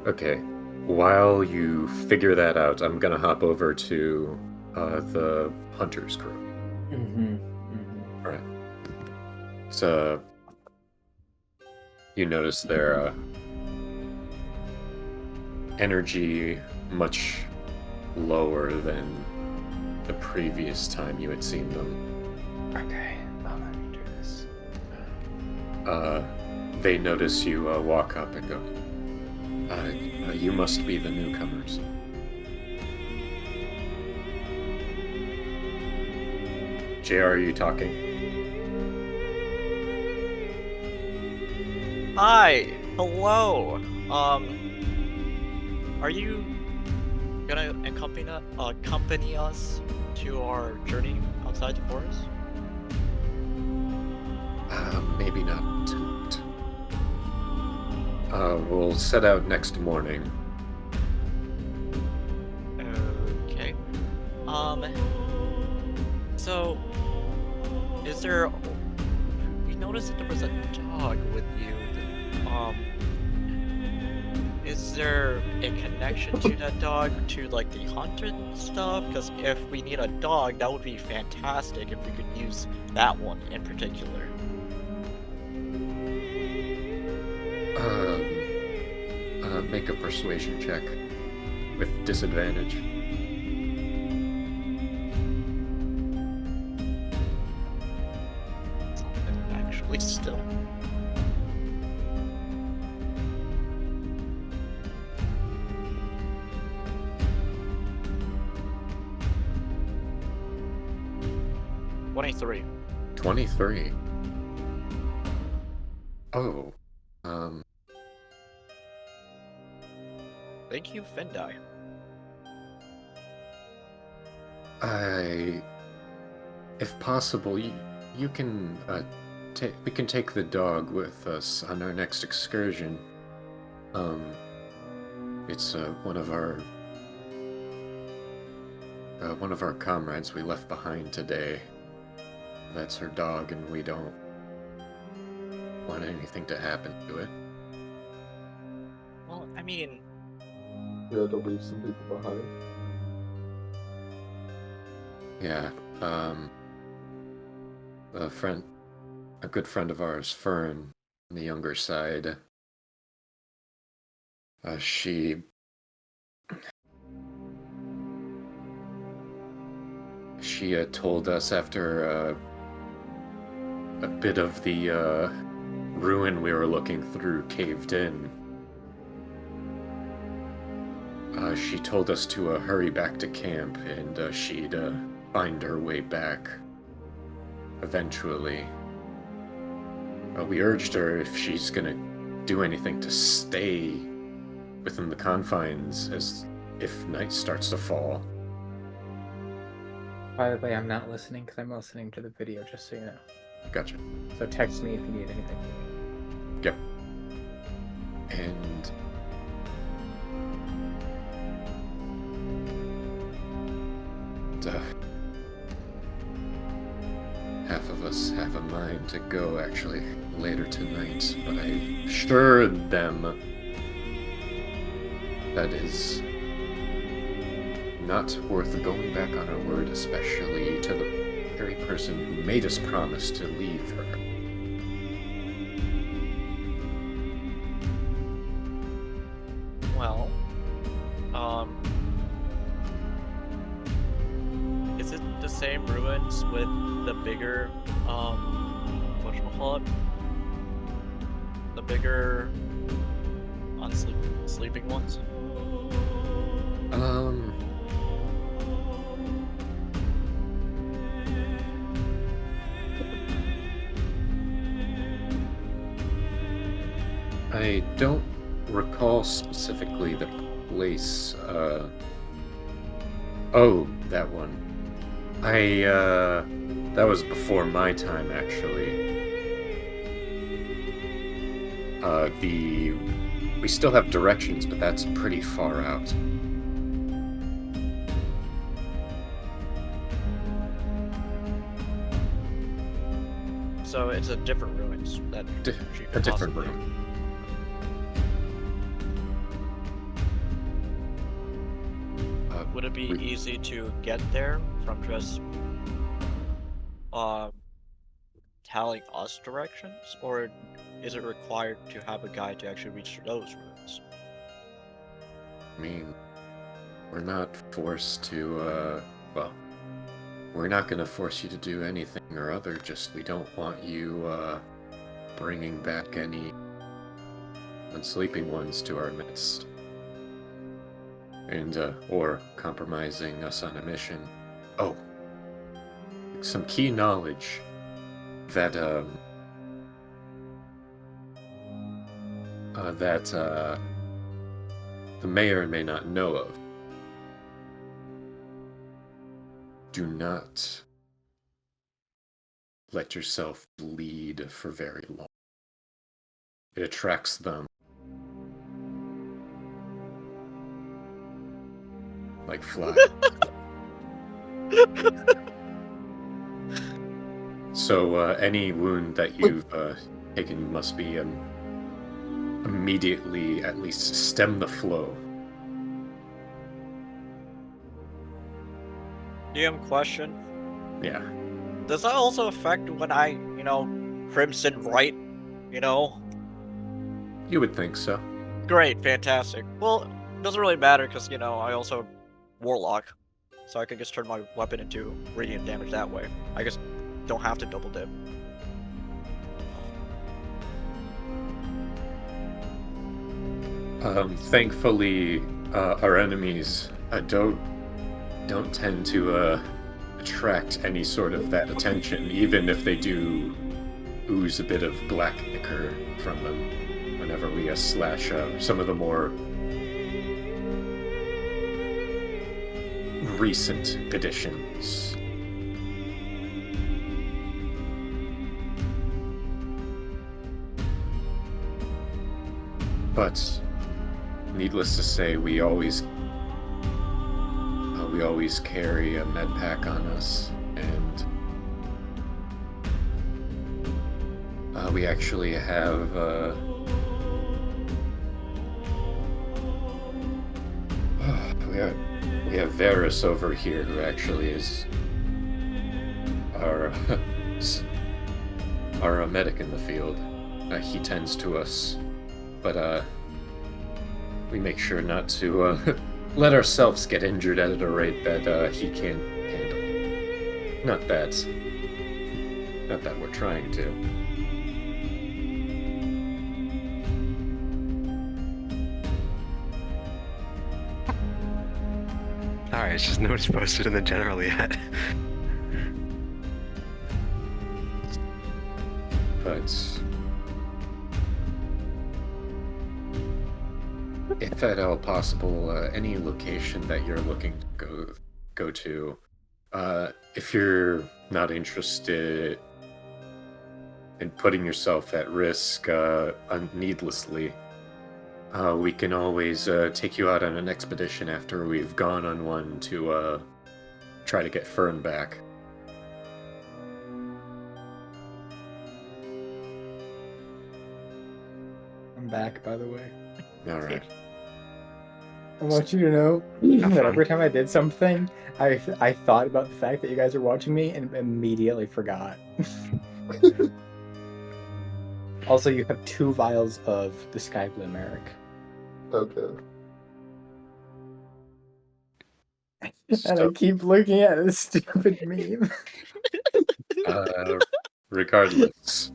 Okay. While you figure that out, I'm gonna hop over to the Hunter's crew. Alright. So, you notice their energy much lower than the previous time you had seen them. Okay, I'm gonna do this. They notice you walk up and go, you must be the newcomers. JR, are you talking? Hi, hello. Are you gonna accompany us to our journey outside the forest? Maybe not tonight. We'll set out next morning. Okay. So, is there? We noticed that there was a dog with you. Is there a connection to that dog to like the hunter stuff? Because if we need a dog, that would be fantastic if we could use that one in particular. Make a persuasion check with disadvantage. Actually, still. $23. 23. Oh, Thank you, Fendai. if possible, you can we can take the dog with us on our next excursion. It's one of our comrades we left behind today. That's her dog, and we don't want anything to happen to it. Well, I mean, You had to leave some people behind. Yeah, a good friend of ours, Fern, on the younger side, she told us after a bit of the ruin we were looking through caved in. She told us to hurry back to camp, and she'd find her way back eventually. We urged her if she's gonna do anything to stay within the confines as if night starts to fall. By the way, I'm not listening because I'm listening to the video, just so you know. Gotcha. So text me if you need anything. Yep. And half of us have a mind to go actually later tonight, but I assured them that is not worth going back on our word, especially to the very person who made us promise to leave her. well, is it the same ruins with the bigger, whatchamacallit? The bigger sleeping ones? I don't recall specifically the place. Oh, that one. That was before my time, actually. We still have directions, but that's pretty far out. So it's a different ruins that she A could different possibly- room. Would it be we- easy to get there from just telling us directions, or is it required to have a guide to actually reach those ruins? I mean, we're not forced to, well, we're not gonna force you to do anything or other, just we don't want you, bringing back any unsleeping ones to our midst. And, or compromising us on a mission. Oh, some key knowledge that, the mayor may not know of. Do not let yourself bleed for very long. It attracts them. Like flies. So any wound that you've taken must be immediately at least stem the flow. DM question. Yeah. Does that also affect when I, Crimson Right? You would think so. Great, fantastic. Well, it doesn't really matter because, I also Warlock. So I can just turn my weapon into radiant damage that way. I just don't have to double dip. Thankfully, our enemies don't tend to attract any sort of that attention, even if they do ooze a bit of black ichor from them whenever we slash some of the more recent editions. But needless to say, we always carry a med pack on us, and we actually have we have Varus over here, who actually is our our medic in the field. He tends to us, but we make sure not to let ourselves get injured at a rate that he can't handle. Not that we're trying to. Alright, it's just notice posted in the general yet. But if at all possible, any location that you're looking to go to, if you're not interested in putting yourself at risk needlessly, we can always take you out on an expedition after we've gone on one to try to get Fern back. I'm back, by the way. All right. I want you to know that every time I did something, I thought about the fact that you guys are watching me and immediately forgot. Also, you have 2 vials of the Sky Blue Merrick. Okay. And I keep looking at this stupid meme. Regardless,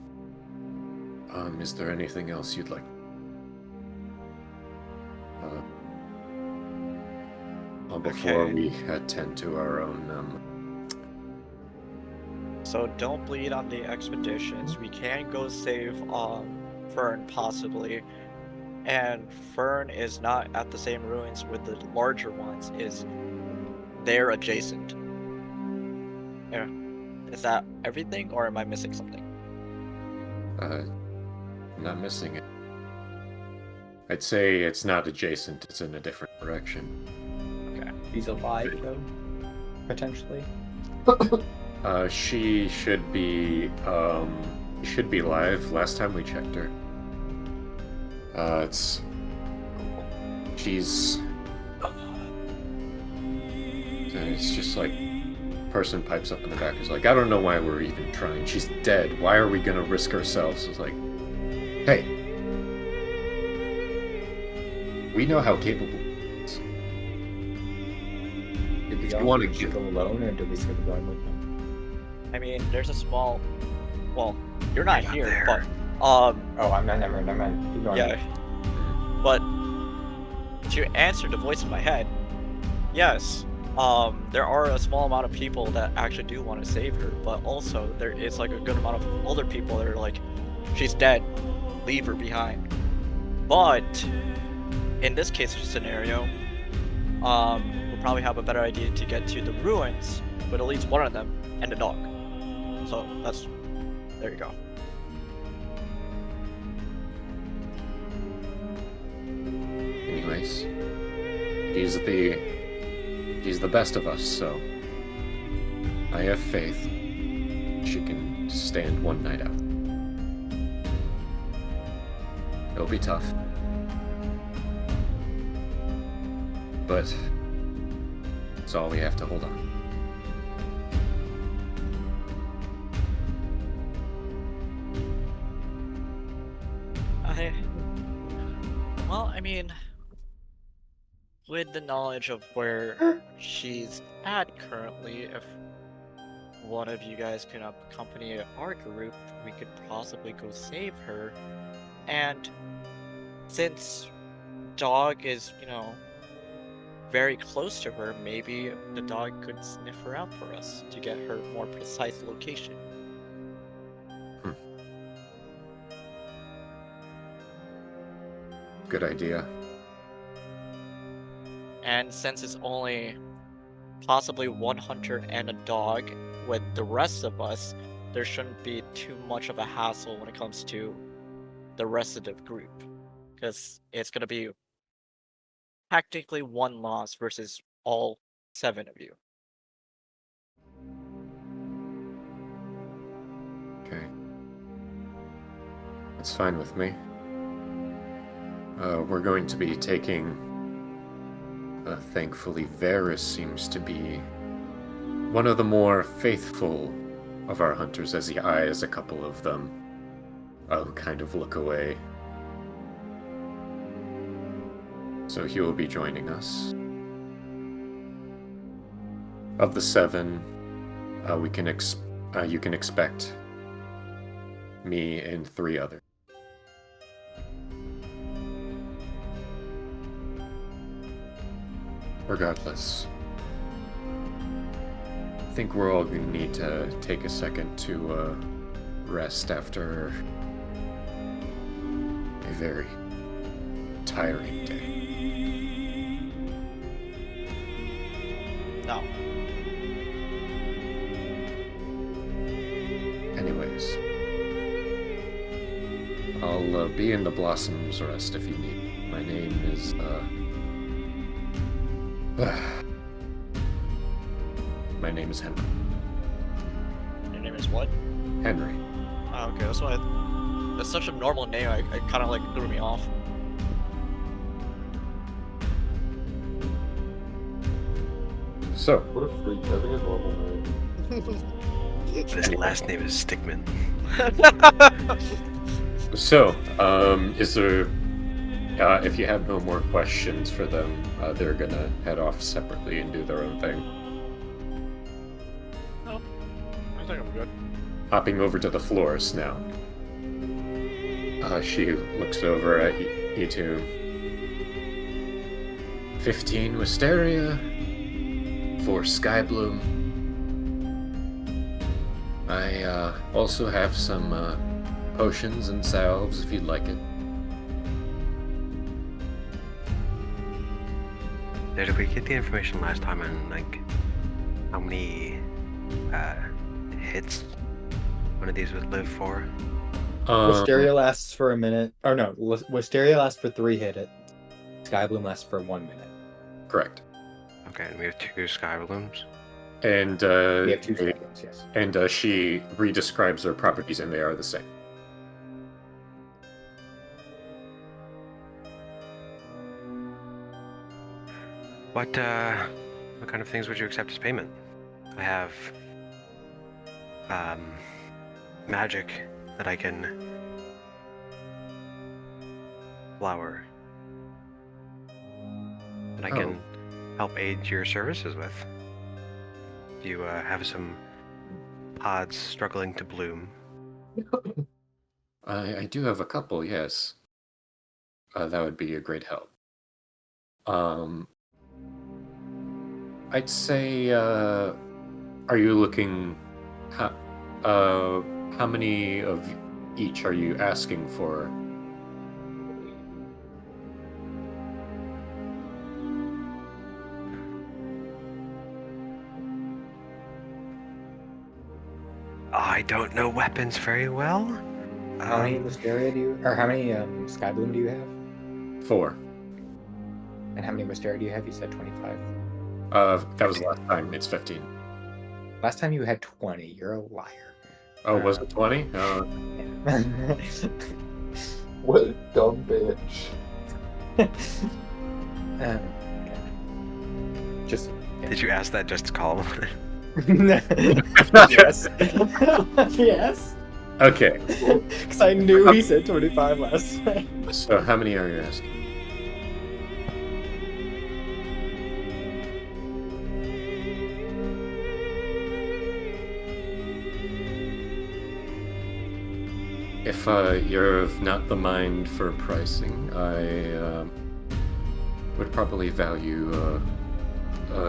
is there anything else you'd like? Before Okay. we attend to our own. So don't bleed on the expeditions. We can go save Fern possibly, and Fern is not at the same ruins with the larger ones. They're adjacent. Yeah. Is that everything, or am I missing something? I'm not missing it. I'd say it's not adjacent. It's in a different direction. He's alive, though. Potentially. She should be live. Last time we checked her. It's just like, person pipes up in the back is like, I don't know why we're even trying. She's dead. Why are we gonna risk ourselves? It's like, hey, we know how capable he is. If you want to go alone, or do we skip going with them? I mean, there's a small. Well, you're not Hang on here, there. but Oh, I'm not. Never mind. Keep going. yeah. But to answer the voice in my head, yes. There are a small amount of people that actually do want to save her, but also there is like a good amount of older people that are like, she's dead, leave her behind. But in this case scenario, we'll probably have a better idea to get to the ruins with at least one of them and the dog. So there you go. Anyways, he's the best of us, so I have faith she can stand one night out. It'll be tough, but it's all we have to hold on. Well, I mean, with the knowledge of where she's at currently, if one of you guys can accompany our group, we could possibly go save her. And since dog is, very close to her, maybe the dog could sniff her out for us to get her more precise location. good idea. And since it's only possibly one hunter and a dog with the rest of us, there shouldn't be too much of a hassle when it comes to the rest of the group. Because it's going to be technically one loss versus all 7 of you. Okay. That's fine with me. We're going to be taking... thankfully, Varys seems to be one of the more faithful of our hunters, as he eyes a couple of them. I'll kind of look away. So he will be joining us. Of the 7, you can expect me and 3 others. Regardless, I think we're all going to need to take a second to rest after a very tiring day. No. Anyways, I'll be in the Blossoms Rest if you need. My name is, my name is Henry. Your name is what? Henry. Oh, okay, that's why. That's such a normal name. I kind of like threw me off. So, What a freak having a normal name. His last name is Stickman. is there, if you have no more questions for them, they're gonna head off separately and do their own thing. No, I think I'm good. Hopping over to the florist now. She looks over at you two. 15 Wisteria, 4 Skybloom. I also have some potions and salves if you'd like it. Did we get the information last time on like how many hits one of these would live for? Wisteria lasts for a minute. Oh no, Wisteria lasts for 3 hit. Skybloom lasts for 1 minute. Correct. Okay, and we have 2 sky balloons. And We have 2 Skyblooms, yes. and she redescribes their properties, and they are the same. What kind of things would you accept as payment? I have magic that I can flower that I can help aid your services with. You have some pods struggling to bloom. I do have a couple, yes. That would be a great help. I'd say, are you looking, how many of each are you asking for? I don't know weapons very well. How many Wisteria do you, or how many Skybloom do you have? 4. And how many Wisteria do you have? You said 25. That was last time. It's 15. Last time you had 20. You're a liar. Oh, was it 20? What a dumb bitch. Okay. Just. Did you ask that just to call him? Yes. Yes. Okay. Because I knew he said 25 last time. So how many are you asking? If you're of not the mind for pricing, I would probably value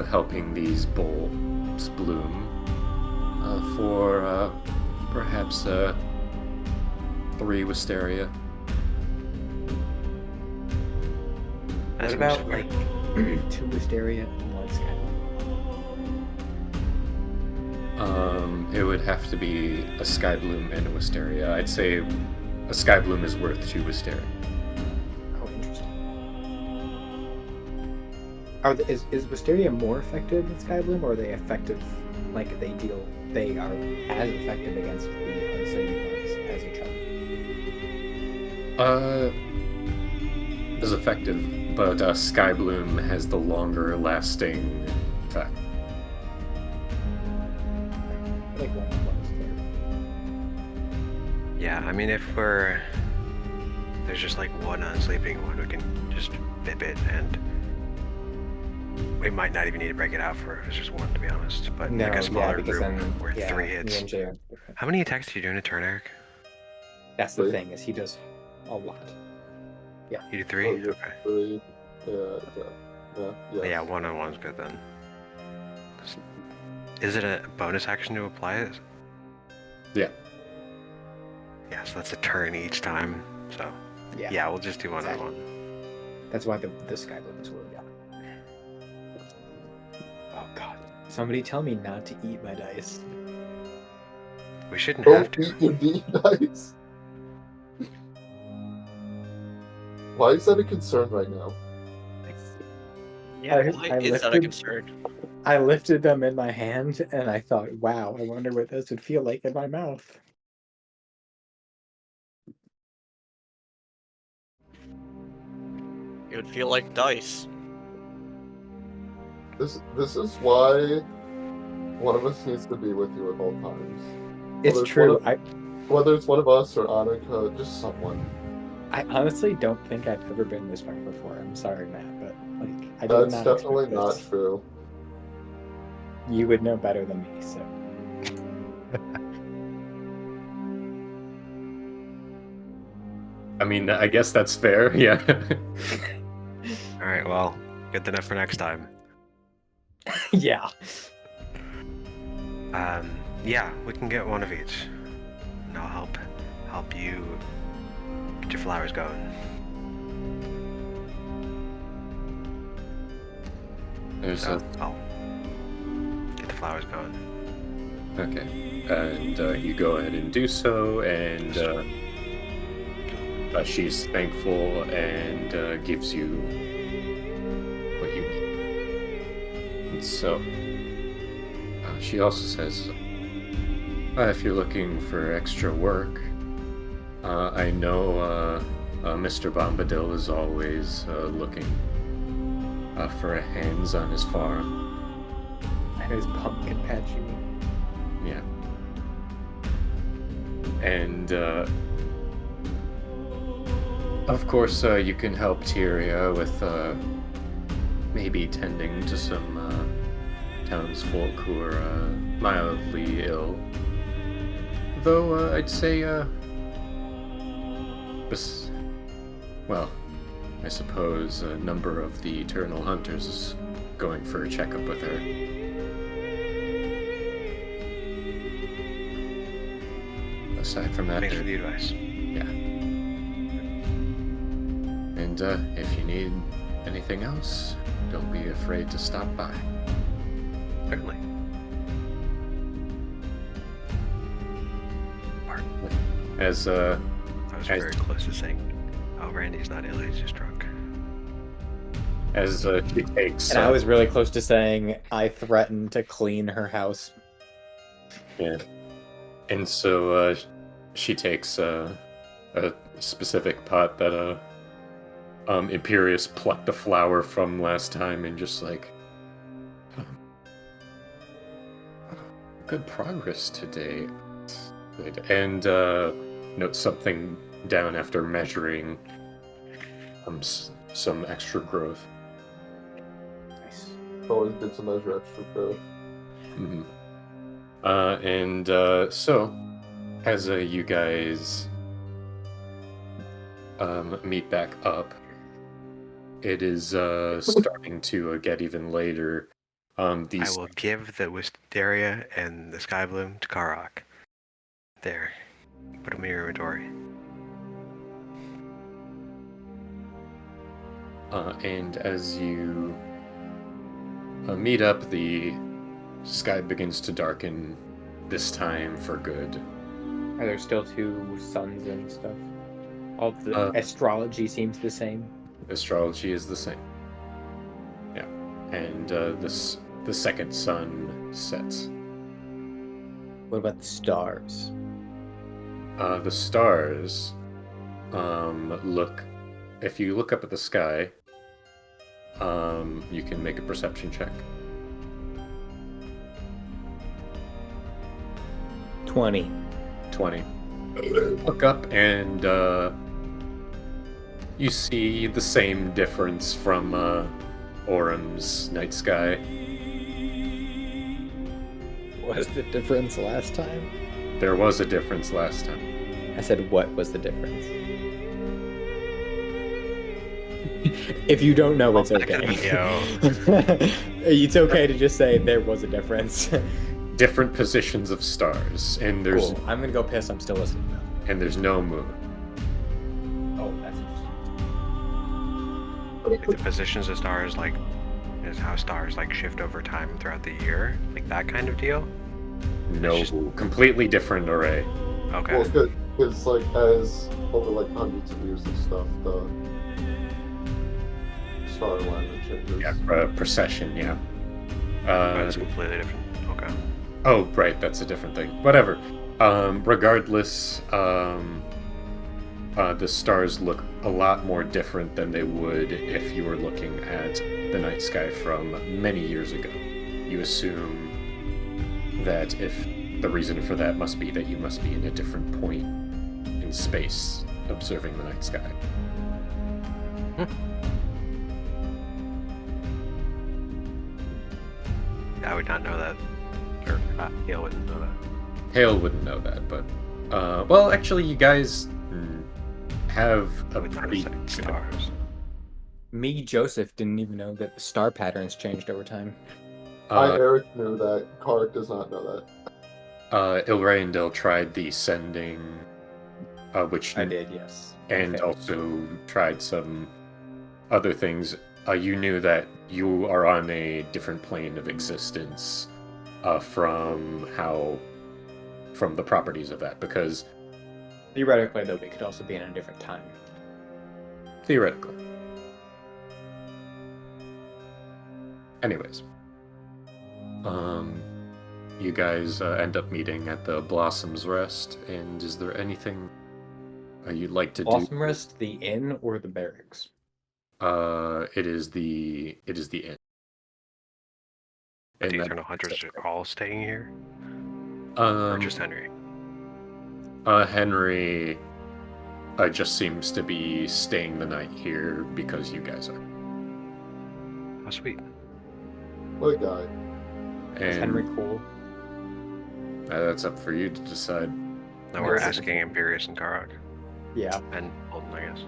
helping these bulbs bloom for perhaps 3 Wisteria. What seems about fair. like? Two Wisteria and one Skybloom. It would have to be a Skybloom and a Wisteria. I'd say a Skybloom is worth 2 Wisteria. Oh, interesting. Is Wisteria more effective than Skybloom, or are they effective? Like they are as effective against the unsaved ones as each other. Is effective, but Skybloom has the longer lasting effect. I like one is fair. Yeah, I mean, if there's just like one unsleeping one who can just bip it, and we might not even need to break it out for if it's just one, to be honest. But No, like a smaller because group then where 3 me hits. and Jay are- How many attacks do you do in a turn, Eric? That's the 3. thing, is he does a lot. You do 3? Oh, yeah. Okay. 3. Yeah. Yeah, 1-on-1's good then. Is it a bonus action to apply it? Yeah. Yeah, so that's a turn each time. So yeah, we'll just do 1-on-1. That's why the Skybloom is really good. Oh god. Somebody tell me not to eat my dice. We shouldn't have Don't to. eat your D-dice. Why is that a concern right now? Yeah, I why is that a lifted- concern? I lifted them in my hand and I thought, wow, I wonder what this would feel like in my mouth. It would feel like dice. This is why one of us needs to be with you at all times. It's Well, true. Whether it's one of us or Annika, just someone. I honestly don't think I've ever been this way before. I'm sorry, Matt, but like I did That's not definitely expect not this. true. You would know better than me, so I mean, I guess that's fair, yeah. Alright, well, good enough for next time. yeah. Yeah, we can get one of each. And I'll help you get your flowers going. There's So I'll get the flowers going. okay, and you go ahead and do so, and she's thankful and gives you what you need. And so she also says, if you're looking for extra work, I know Mr. Bombadil is always looking for hands on his farm. And his pumpkin patch, you mean? Yeah. And of course, you can help Tyria with maybe tending to some townsfolk who are mildly ill. Though I'd say, well, I suppose a number of the Eternal Hunters is going for a checkup with her. Aside from that, Thanks for the advice. yeah. And if you need anything else, don't be afraid to stop by. Certainly. As I was very close to saying, oh, Randy's not ill, he's just drunk. she takes, And I was really close to saying I threatened to clean her house. yeah. And so she takes a specific pot that Imperius plucked the flower from last time, and just like, good progress today. Good. And notes something down after measuring some extra growth. Nice. Always good to measure extra growth. Mm-hmm. And so, as you guys meet back up, it is starting to get even later. I will give the Wisteria and the Skybloom to Karok. There. Put them in your inventory. And as you meet up, the sky begins to darken, this time for good. Are there still 2 suns and stuff? All the astrology seems the same. Astrology is the same. Yeah. And the second sun sets. What about the stars? The stars look... If you look up at the sky, you can make a perception check. 20. 20. Look up and you see the same difference from Auram's night sky. What was the difference last time? There was a difference last time. I said, what was the difference? If you don't know, it's Back to the okay. video. It's okay to just say there was a difference. Different positions of stars, and there's Cool. I'm gonna go piss. I'm still listening though. and there's no moon. Oh, that's Like the positions of stars, like, is how stars like shift over time throughout the year, like that kind of deal. No, just- completely different array. Okay. Well, it's good because like as over like hundreds of years and stuff, the star alignment changes. Yeah, precession. Yeah. That's completely different. Okay. Oh, right, that's a different thing. Whatever. Regardless, the stars look a lot more different than they would if you were looking at the night sky from many years ago. You assume that if the reason for that must be that you must be in a different point in space observing the night sky. I would not know that. Or Hale wouldn't know that. Hale wouldn't know that, but well, actually, you guys have I a would not pretty have said stars. Me, Joseph, didn't even know that the star patterns changed over time. Eric knew that. Kark does not know that. Ilraindel tried the sending, which I did, yes. and Okay. also tried some other things. You knew that you are on a different plane of existence from the properties of that, because Theoretically, though, we could also be in a different time. theoretically. Anyways, you guys end up meeting at the Blossom's Rest, and is there anything you'd like to Blossom Rest, the inn, or the barracks? do? It is the inn. The And that- Eternal Hunters are all staying here? Or just Henry? Henry just seems to be staying the night here because you guys are. How sweet. What a guy. Is And Henry cool? that's up for you to decide. Now we're Yes. asking Imperius and Karok. Yeah. And Bolton, I guess.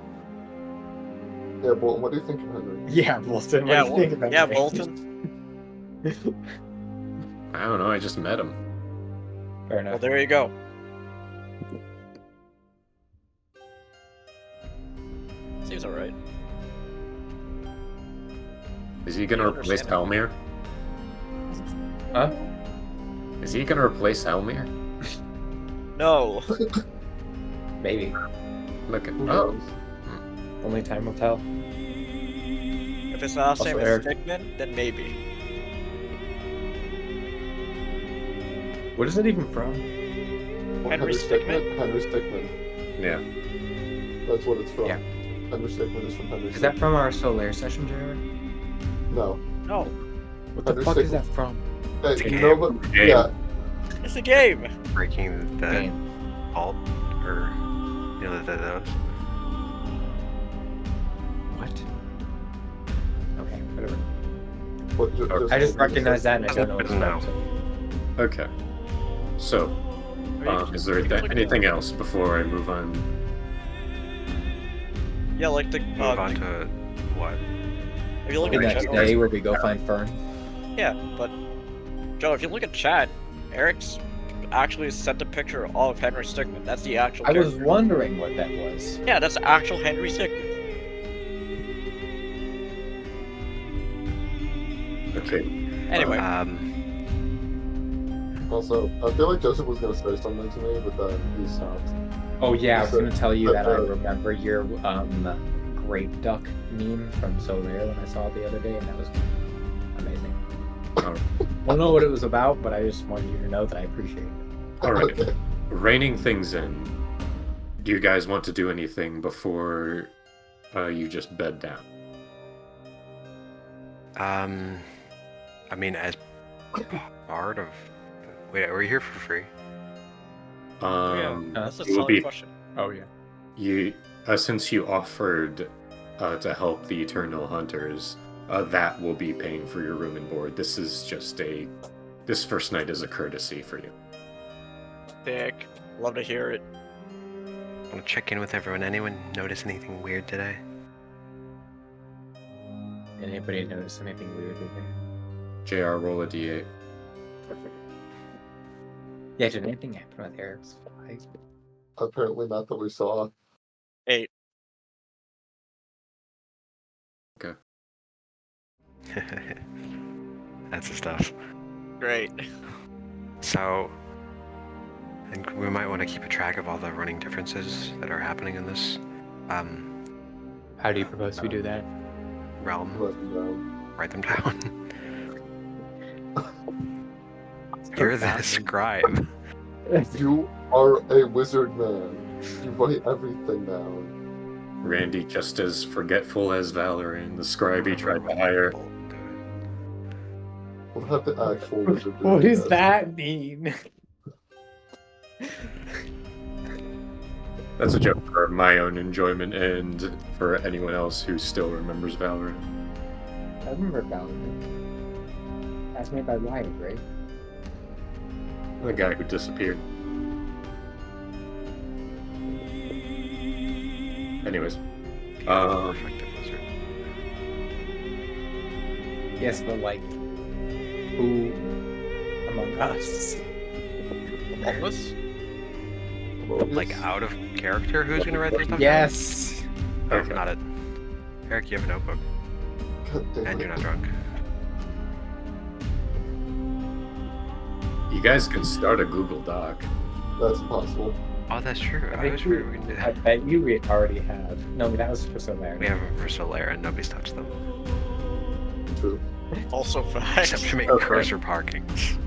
Yeah, Bolton, what do you think of Henry? Yeah, Bolton. Yeah, What do you think about yeah, me? Bolton. I don't know, I just met him. Fair Well, enough. there you go. Seems alright. Is he gonna You replace understand. Helmir? Huh? Is he gonna replace Helmir? No. Maybe. Look at Who oh, knows? Only time will tell. If it's not the Also, same as Eric- Stickman, then maybe. What is it even from? Henry Stickmin? Henry Stickmin. yeah. That's what it's from. Yeah. Henry Stickmin is from Henry Is that Stickmin. from our Solaire session, JR? No. No. What the Henry fuck is Stickmin. that from? Hey, It's a you game. know what? Game. Yeah. It's a game. Breaking the Game. vault, or those. What? Okay, whatever. What, Okay. I just recognize that and I don't know what it's No. from. So. Okay. So, is there anything else before I move on? Yeah, like the. Move on to what? If you look The at next chat, day where we go find Fern. yeah, but Joe, if you look at chat, Eric's actually sent a picture of Henry Stickmin. That's the actual. I was character. wondering what that was. Yeah, that's the actual Henry Stickmin. Okay. Anyway, Also, I feel like Joseph was gonna say something to me, but then he stopped. Oh yeah, I was So- gonna tell you that I but, remember your grape duck meme from Solaire when I saw it the other day, and that was amazing. Alright. I don't know what it was about, but I just wanted you to know that I appreciate it. All right. Okay. Reining things in. Do you guys want to do anything before you just bed down? I mean, as part of. Wait, are we here for free? that's a it will solid be question. Oh yeah. you since you offered to help the Eternal Hunters. That will be paying for your room and board. This is just this first night is a courtesy for you. Dick, love to hear it. I'll check in with everyone. Anyone notice anything weird today? Anybody notice anything weird in there? JR, roll a d8. Yeah, did anything happen with Eric's fly? Apparently not that we saw. 8. That's the stuff. Great. So, and we might want to keep a track of all the running differences that are happening in this How do you propose we do that? realm. Let me know. Write them down. You're the scribe. You are a wizard man. You write everything down. Randy, just as forgetful as Valorant, the scribe he tried to hire. We'll have the actual wizard. do What it, does guys. that mean? That's a joke for my own enjoyment and for anyone else who still remembers Valorant. I remember Valorant. That's made by Riot, right? The guy who disappeared. Anyways, Effective wizard. Yes, but like, who among us? Among Us? Like out of character, who's gonna write their stuff? Yes. down? Okay. Oh, not it. Eric, you have a notebook, God damn and it. you're not drunk. you guys can start a Google Doc. That's impossible. Oh, that's true. I think was sure we can do I that. bet you we already have. No, that was for Solaire. We have them for Solaire, and nobody's touched them. True. Also Except facts. to make Okay. cursor parkings.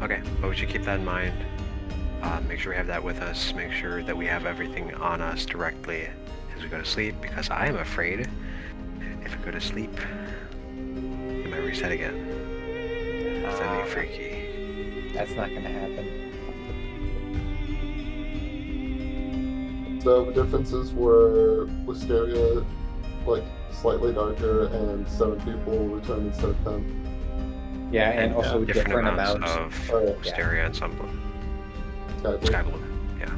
Okay, but we should keep that in mind. Make sure we have that with us. Make sure that we have everything on us directly as we go to sleep, because I am afraid if we go to sleep, it might reset again. That'd be freaky. That's not gonna happen. So the differences were Wisteria, like slightly darker, and 7 people returned instead of 10. Yeah, and also different amounts amounts. of Oh, yeah. Wisteria and some Sky Sky Blue. Yeah.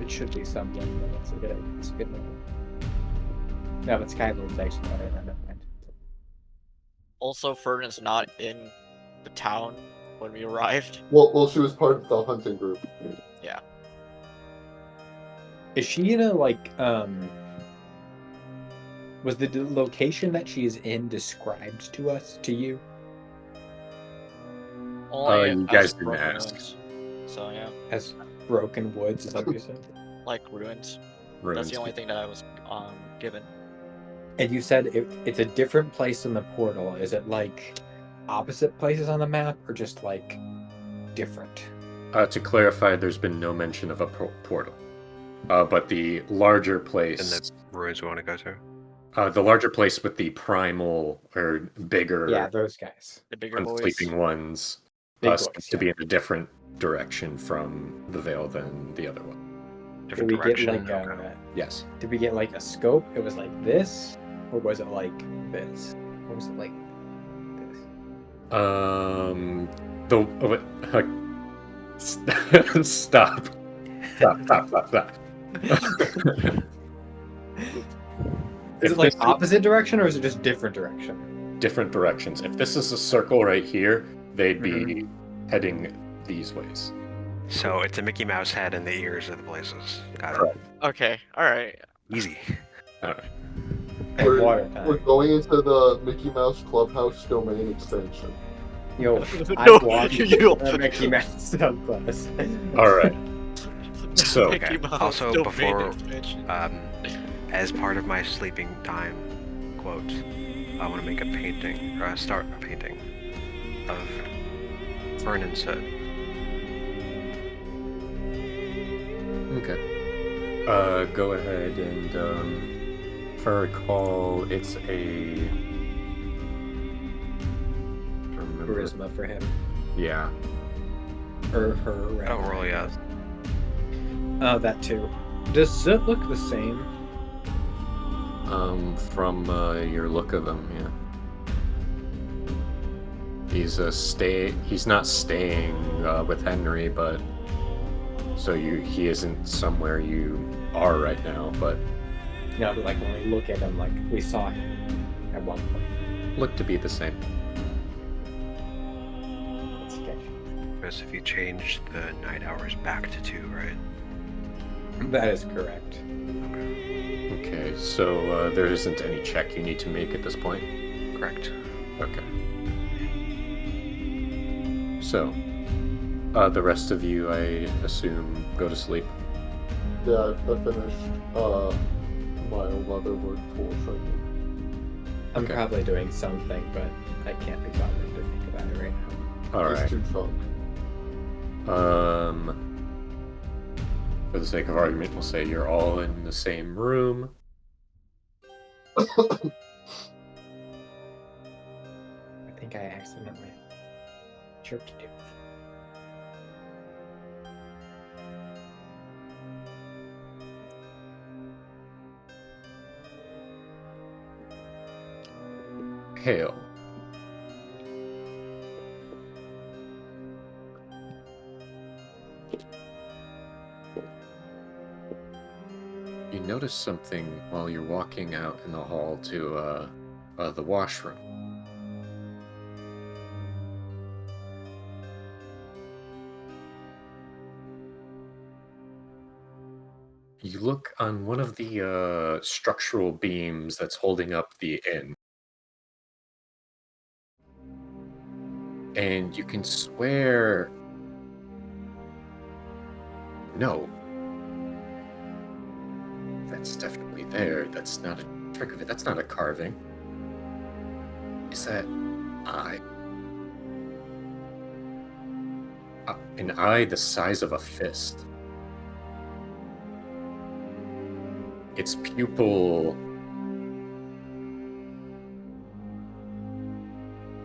It should be something, but it's a good one. No, but Sky Blue is actually better than that. Also, Ferdinand's not in the town when we arrived. Well, she was part of the hunting group. Is she in a like was the location that she is in described to us to you? Only you as guys didn't broken ask. ruins. So yeah, As broken woods, is that what you said? like ruins. Ruins. That's the only thing that I was given. And you said it's a different place in the portal. Is it like opposite places on the map, or just like different? To clarify, there's been no mention of a portal. But the larger And place, the ruins we want to go to. the larger place with the primal or bigger Yeah, those guys. The bigger boys. unsleeping ones, Big seems boys, to be yeah. in a different direction from the Veil than the other one. Different Did we get direction. like okay. Yes. did we get like a scope? It was like this, or was it like this? Or was it like this? Stop. Is it like opposite direction, or is it just different direction? Different directions. If this is a circle right here, they'd be heading these ways. So it's a Mickey Mouse head and the ears of the places. Got it. Correct. Okay, alright. Easy. Alright. And water We're time. going into the Mickey Mouse Clubhouse domain extension. Yo, No, I've watched you- Mickey Mouse subclass. Alright. So- Mickey Okay, Mouse also, domain before- expansion. As part of my sleeping time, quote, I want to make a painting, or start a painting of Fern and Soot. Okay. Go ahead and, if I recall, it's a... remember. Charisma for him. Yeah. Or her, right? Oh, roll, yeah. Oh, that too. Does Zoot look the same? From your look of him, yeah. He's not staying with Henry, but so he isn't somewhere you are right now, but No, but like when we look at him, like we saw him at one point. look to be the same. That's sketchy. Because if you change the night hours back to 2, right? That is correct. Okay, so there isn't any check you need to make at this point. Correct. Okay. So, the rest of you, I assume, go to sleep. Yeah, I finished my leatherwork tool training. I'm Okay. probably doing something, but I can't be bothered to think about it right now. All It's right. too chunk. For the sake of argument, we'll say you're all in the same room. I think I accidentally chirped you. Hail. You notice something while you're walking out in the hall to the washroom. You look on one of the structural beams that's holding up the inn. And you can swear... No. That's definitely there. That's not a trick of it. That's not a carving. Is that eye? An eye the size of a fist. Its pupil...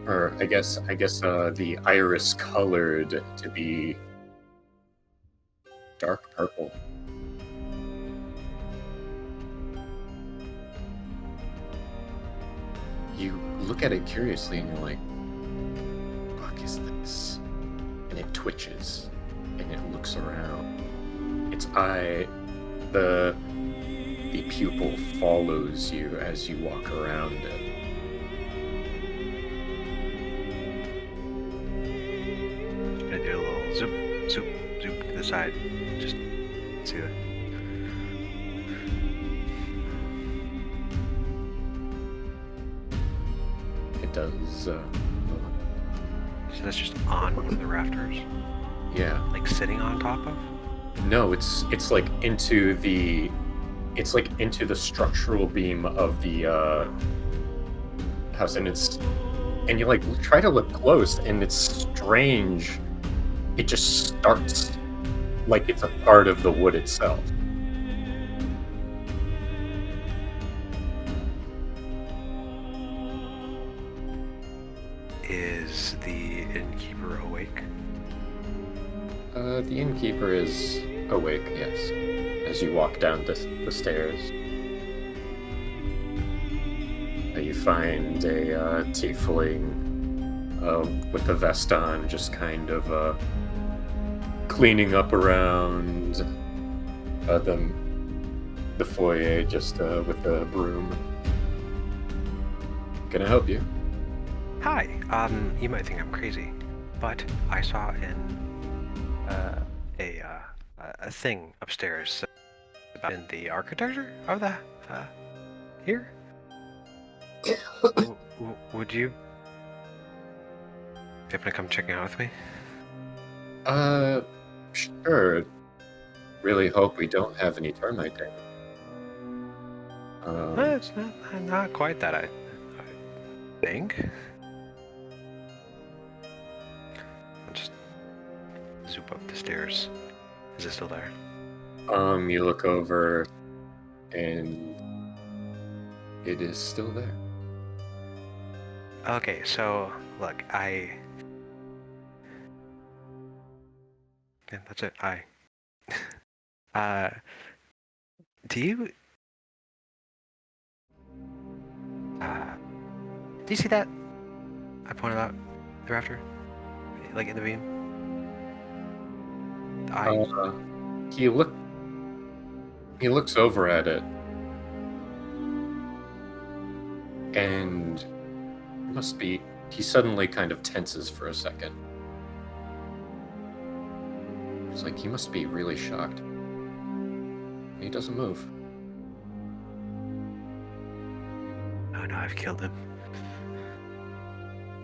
Or I guess the iris colored to be dark purple. You look at it curiously and you're like, fuck is this? And it twitches and it looks around. Its eye, the pupil follows you as you walk around it. Gonna do a little zoop, zoop, zoop to the side. Just see that. It does, So that's just on one of the rafters, yeah. like sitting on top of. No, it's like into the structural beam of the house, and you like try to look close, and it's strange. It just starts like it's a part of the wood itself. Is the innkeeper awake? The innkeeper is awake, yes, as you walk down the stairs. You find a tiefling with a vest on, just kind of cleaning up around the foyer, just with a broom. Can I help you? Hi. You might think I'm crazy, but I saw a thing upstairs about the architecture of the here. Would you be able to come checking out with me? Sure. Really hope we don't have any termite damage. It's not quite that, I think. I'll just zoop up the stairs. Is it still there? You look over, and it is still there. Okay, so look, yeah, that's it. Do you see that? I pointed out the rafter, like in the beam. He looks over at it, and he suddenly kind of tenses for a second. It's like he must be really shocked. He doesn't move. Oh no, I've killed him.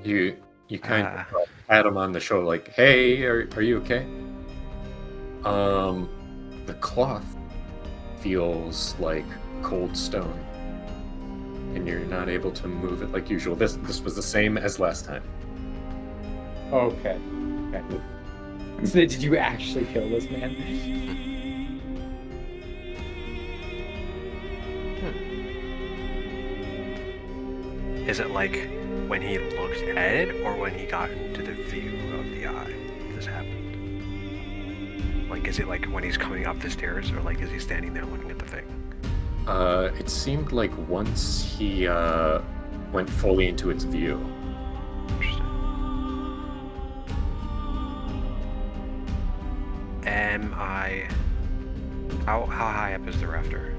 You kind of pat him on the shoulder, like, "Hey, are you okay?" The cloth feels like cold stone, and you're not able to move it like usual. This was the same as last time. Okay. So did you actually kill this man? Is it like when he looked at it, or when he got into the view of the eye this happened? Like, is it like when he's coming up the stairs, or like is he standing there looking at the thing? It seemed like once he went fully into its view. Interesting. How high up is the rafter?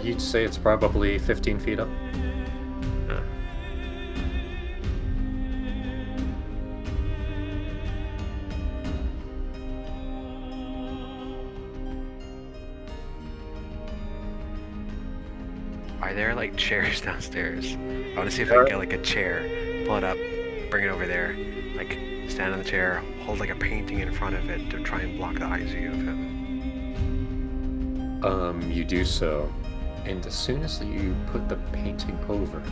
You'd say it's probably 15 feet up. Are there like chairs downstairs? I want to see if I can get like a chair, pull it up, bring it over there, like stand on the chair, hold like a painting in front of it to try and block the eye view of him. You do so, and as soon as you put the painting over,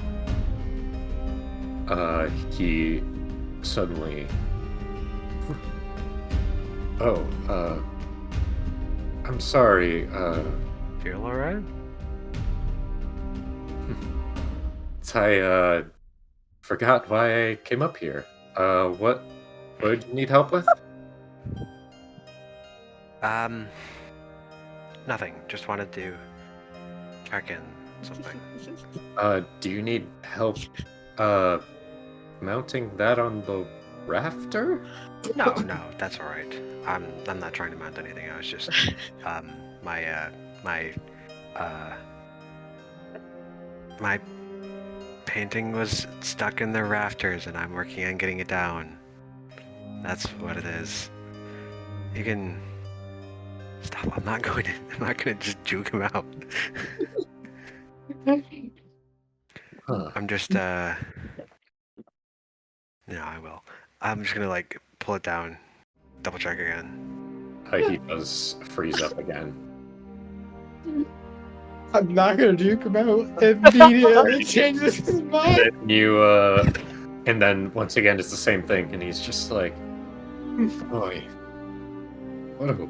he suddenly... I'm sorry, Feel alright? I forgot why I came up here. What did you need help with? Nothing. Just wanted to check in something. Do you need help, mounting that on the rafter? No, that's alright. I'm not trying to mount anything. I was just, my painting was stuck in the rafters, and I'm working on getting it down. That's what it is. You can stop. I'm not gonna just juke him out. I'm just no, I will. I'm just gonna like pull it down, double check again. He does freeze up again. I'm not gonna juke him out. Immediately changes his mind. And then once again it's the same thing, and he's just like, "Boy, what a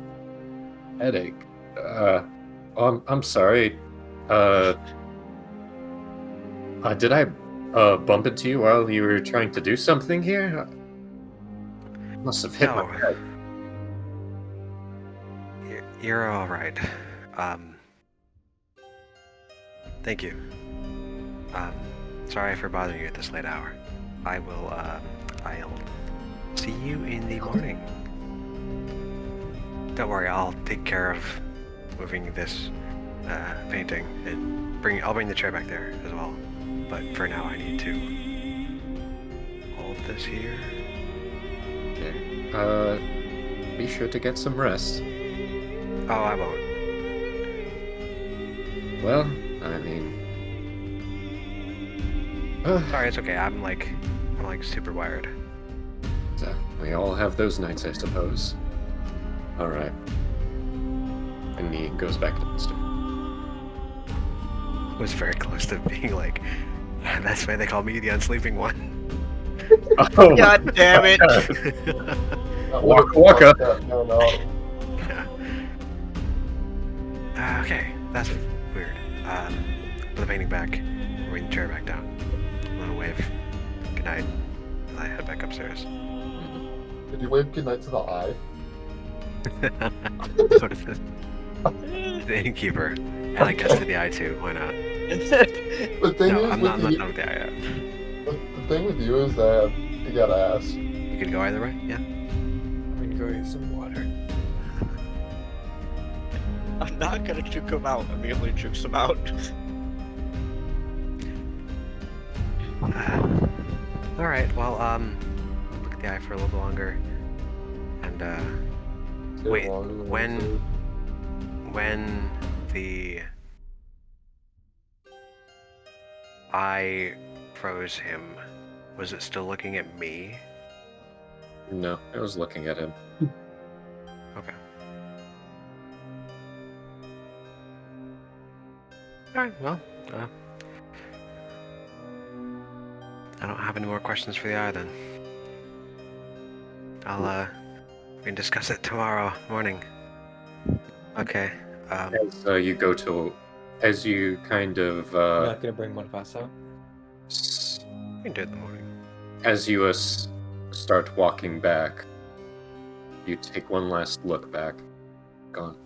headache." I'm sorry. Did I bump into you while you were trying to do something here? Must have hit my head. You're all right. Thank you. Sorry for bothering you at this late hour. I'll see you in the morning. Don't worry, I'll take care of moving this painting. I'll bring the chair back there as well. But for now, I need to hold this here. Be sure to get some rest. Oh, I won't. Well, I mean... Sorry, it's okay. I'm like super wired. So, we all have those nights, I suppose. Alright. And he goes back to the store. Was very close to being like, that's why they call me the unsleeping one. Oh, God damn it! Waka. No. Okay, that's weird. Put the painting back, bring the chair back down. I'm gonna wave good night, and I head back upstairs. Did you wave goodnight to the eye? What is this? The innkeeper. And I cuts to the eye too, why not? The thing No, is I'm with not you, done with the eye yet. the thing with you is that you gotta ask. You could go either way, yeah? I'm gonna go get some water. I'm not gonna juke him out. Immediately jukes him out. Alright, well, look at the eye for a little bit longer. And, Stay wait, longer than when- you said. when the eye froze him, was it still looking at me? No, I was looking at him. Okay. Alright, well, I don't have any more questions for the eye then. We can discuss it tomorrow morning. Okay, As you go to... As you kind of... You're not gonna bring one of us out? we can do it in the morning. As you start walking back, you take one last look back. Gone.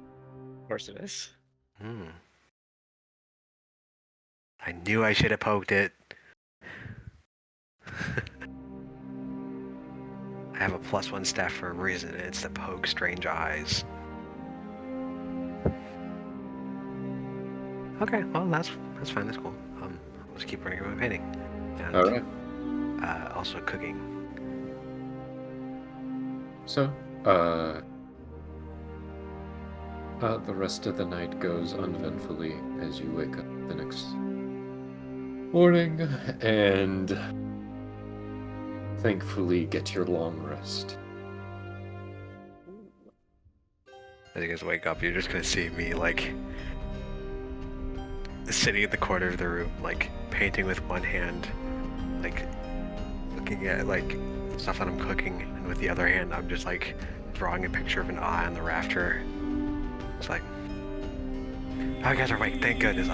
Of course it is. I knew I should have poked it. I have a +1 staff for a reason, and it's to poke strange eyes. Okay, well that's fine, that's cool. Let's keep running my painting. And Alright. Also cooking. So, the rest of the night goes uneventfully as you wake up the next morning and thankfully get your long rest. As you guys wake up, you're just gonna see me like sitting in the corner of the room, like painting with one hand, like looking at like stuff that I'm cooking, and with the other hand I'm just like drawing a picture of an eye on the rafter. It's like, oh, you guys are awake, thank goodness.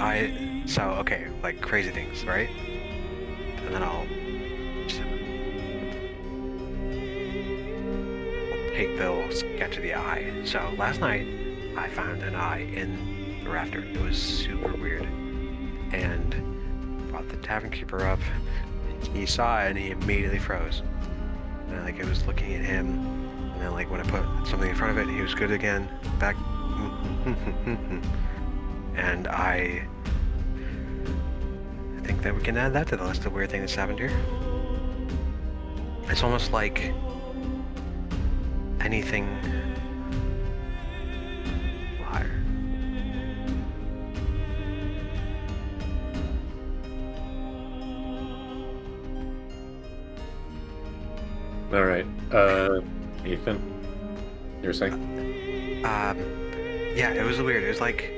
So okay, like crazy things, right? And then I'll take the sketch of the eye. So last night I found an eye in the rafter. It was super weird. And brought the tavern keeper up. He saw it and he immediately froze. And like I was looking at him, and then like when I put something in front of it, he was good again. Back. And I think that we can add that to the list of weird things that's happened here. It's almost like anything higher. Alright, Ethan, you were saying? Yeah, it was weird. It was like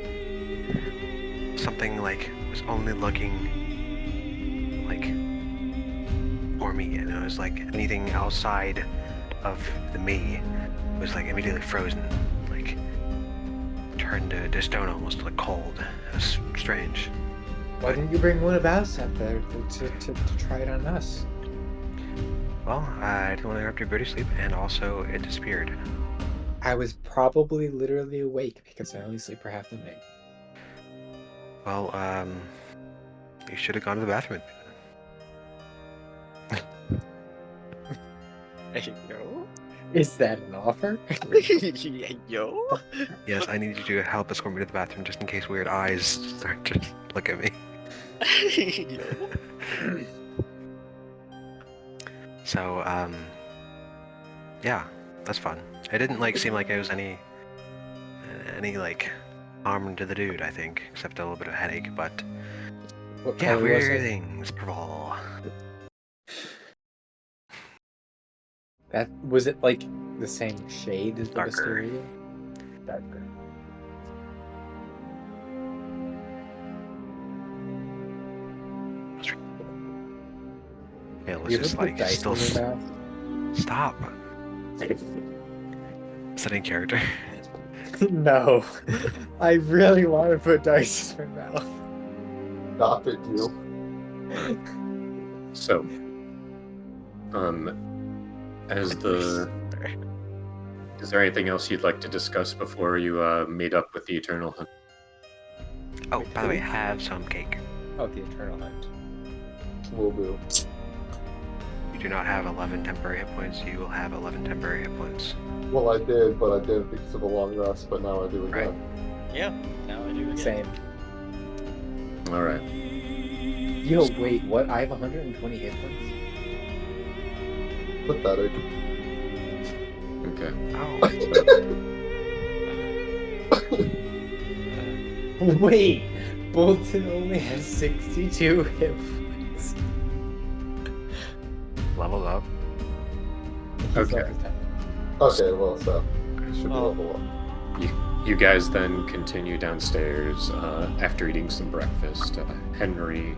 something like was only looking like for me, and it was like anything outside of the me was like immediately frozen, like turned to stone, almost like cold. It was strange. Why didn't you bring one of us up there to try it on us? Well, I didn't want to interrupt your beauty sleep, and also it disappeared. I was probably literally awake because I only sleep for half the night. Well, you should have gone to the bathroom. Hey, yo. Is that an offer? Yo. Yes, I need you to help escort me to the bathroom just in case weird eyes start to look at me. Yo. So, yeah, That's fun. It didn't like seem like it was any like harm to the dude. I think, except a little bit of headache. But What yeah, color was weird it? things, Praval. That was it like the same shade as the Darker. Wisteria? Darker. It was You just ever put like dice still. in your mouth? Stop. Setting character. No. I really want to put dice in my mouth. Stop it, you. So, as the is there anything else you'd like to discuss before you meet up with the Eternal Hunt? Oh, by the way, have some cake. Oh, the Eternal Hunt. Will do. You do not have 11 temporary hit points. You will have 11 temporary hit points. Well, I did, but I didn't because of the long rest, but now I do again. Right. Yeah, now I do again. Same. All right. Yo, wait, what? I have 120 hit points? Pathetic. Okay. Oh. Wait, Bolton only has 62 hit points. Level up. He's Okay. level 10. Okay, well, so should be Oh. level up. You guys then continue downstairs after eating some breakfast. Henry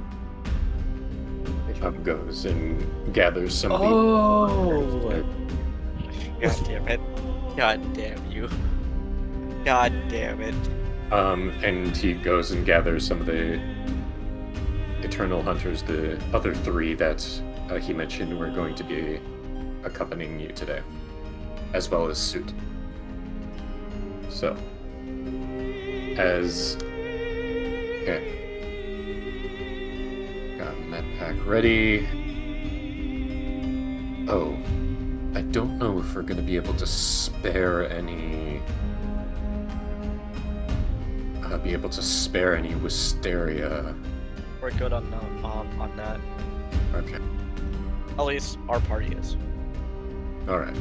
goes and gathers some Oh! God damn it. God damn you. God damn it. and he goes and gathers some of the Eternal Hunters, the other three that he mentioned were going to be accompanying you today, as well as Suit. So, okay. Got med pack ready. Oh, I don't know if we're gonna be able to spare any. Wisteria. We're good on that. Okay. At least our party is. All right.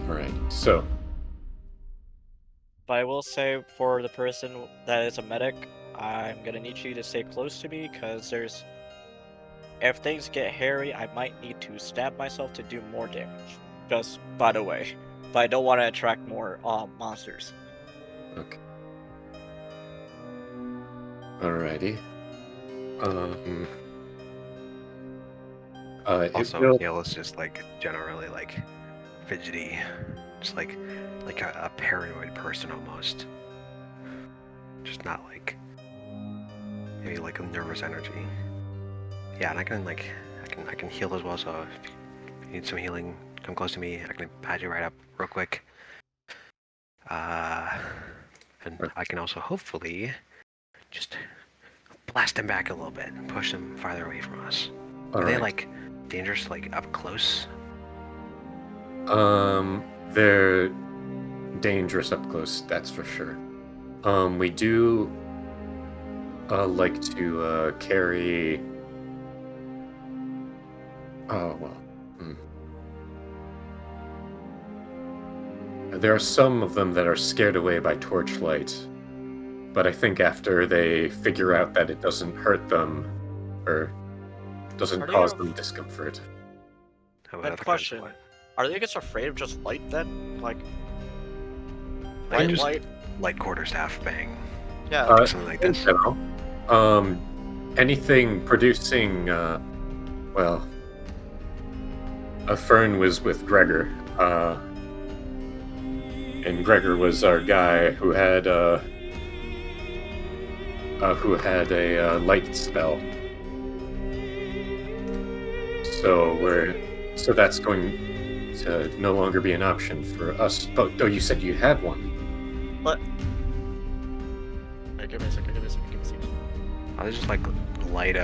All right. So, But I will say for the person that is a medic, I'm gonna need you to stay close to me because if things get hairy, I might need to stab myself to do more damage. Just by the way. But I don't want to attract more monsters. okay. Alrighty. Also, Yale is just like generally like fidgety, just like a paranoid person almost. Just not like maybe like a nervous energy. Yeah, and I can heal as well. So if you need some healing, come close to me. I can pad you right up real quick. And I can also hopefully just blast him back a little bit and push him farther away from us. Are they like dangerous, like up close? They're dangerous up close, that's for sure. We do like to carry. Oh well. There are some of them that are scared away by torchlight, but I think after they figure out that it doesn't hurt them or doesn't cause them discomfort. How Bad about question. Are they just afraid of just light then? Like Like white just light? light quarterstaff bang, Yeah. something like In this. general, anything producing, well, Fern was with Gregor, and Gregor was our guy who had a light spell. So that's going to no longer be an option for us. Oh, you said you had one. What? Wait, give me a second. I'll just like light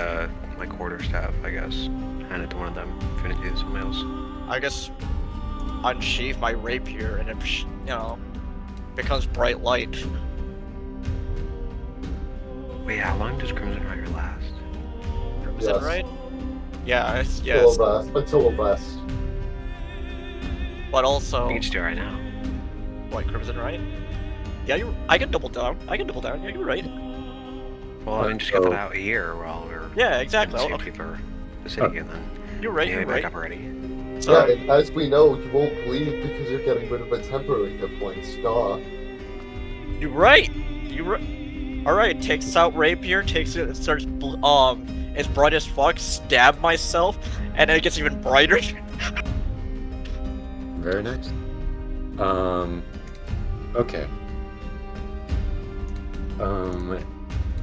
my quarterstaff, I guess. Hand it to one of them. If you need to do something else. I guess unsheath my rapier and it, becomes bright light. Wait, how long does Crimson Rider last? Is that Yes. right? Yeah, yes. Until a rest. But also, We can just do it right now. what, Crimson right? Yeah, I can double down. Yeah, you're right. Well, I mean, just get that out here while we're. Yeah, exactly. See if Okay. people are the city, and then You're right. yeah, You're back right. up already. So, Yeah, and as we know, you won't bleed because you're getting rid of a temporary hit point. Scar. you're right. You're right. All right. Takes out rapier. Takes it. Starts. It's bright as fuck. Stab myself, and then it gets even brighter. Very nice. Okay.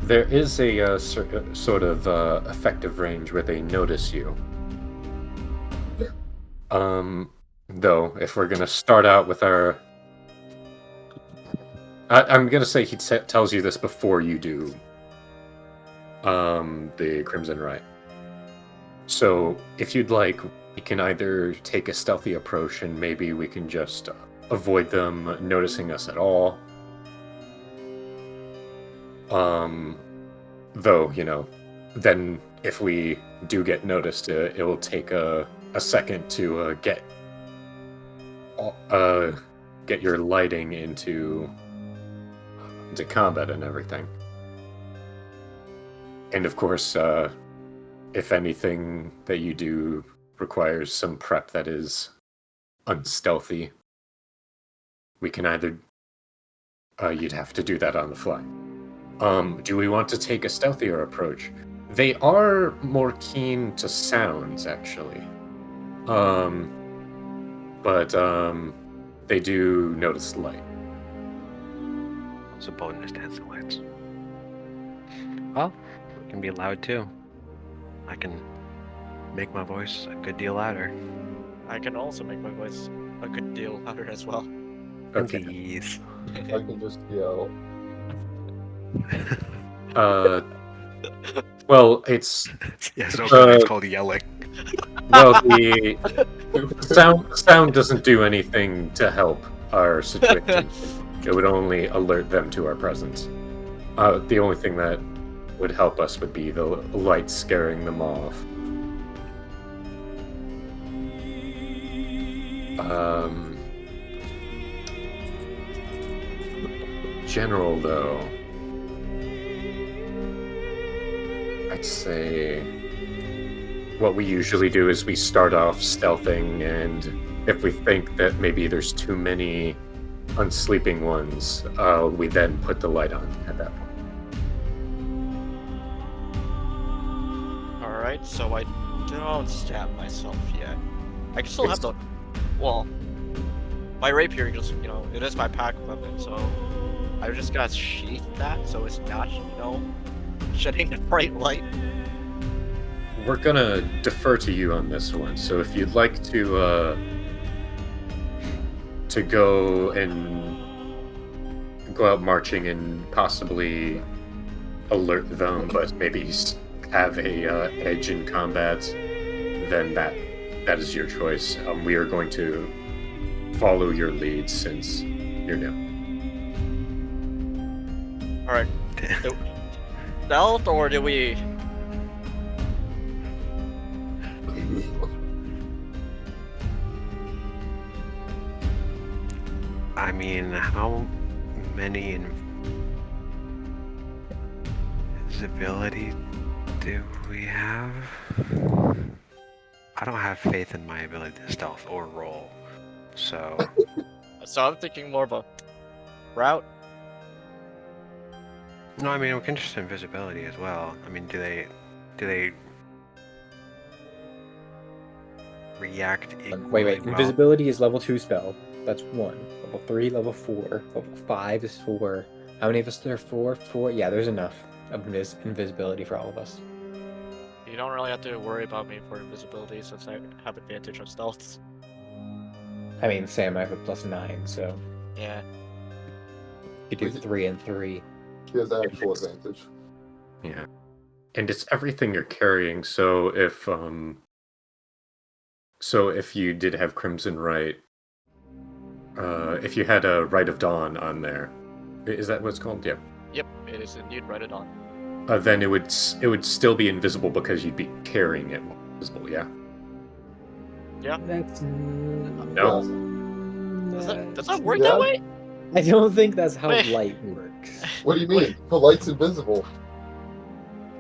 There is a sort of effective range where they notice you. Though, if we're gonna start out with our... I'm gonna say he tells you this before you do the Crimson Rite. So, if you'd like, we can either take a stealthy approach and maybe we can just avoid them noticing us at all. Though, you know, then if we do get noticed, it will take a second to get your lighting into combat and everything. And of course, if anything that you do requires some prep that is unstealthy, we can either... you'd have to do that on the fly. Do we want to take a stealthier approach? They are more keen to sounds, actually. But they do notice light. So bonus to the lights. Well, it can be loud too. I can make my voice a good deal louder. I can also make my voice a good deal louder as well. Okay. Please. I can just yell. Well, it's... Yeah, so it's called yelling. Well, the sound doesn't do anything to help our situation. It would only alert them to our presence. The only thing that would help us would be the light scaring them off. General, though, I'd say what we usually do is we start off stealthing, and if we think that maybe there's too many unsleeping ones, we then put the light on at that point. Alright, so I don't stab myself yet. I can still have the... Well, my rapier just, you know, it is my pack weapon, so I just gotta sheath that so it's not, you know, shedding the bright light. We're gonna defer to you on this one, so if you'd like to go out marching and possibly alert them, but maybe have a edge in combat, then that is your choice. We are going to follow your lead since you're new. Alright. Stealth, or do we... I mean, how many invisibility do we have? I don't have faith in my ability to stealth or roll, so... So I'm thinking more of a route. No, I mean, we can just invisibility as well. I mean, do they react equally Wait. well? Invisibility is level 2 spell. That's 1. Level 3, level 4. Level 5 is 4. How many of us there are? 4? 4? Yeah, there's enough of invisibility for all of us. You don't really have to worry about me for invisibility since I have advantage on stealth. I mean, Sam, I have a +9, so Yeah. you could do 3 and 3. He has actual advantage. Yeah, and it's everything you're carrying. So if you did have Crimson Rite, if you had a Rite of Dawn on there, is that what it's called? Yeah. Yep, it is indeed right it on. Then it would still be invisible because you'd be carrying it while invisible. Yeah. Yeah. That's No. Does that work Yeah. that way? I don't think that's how Wait. light works. What do you mean? The light's invisible.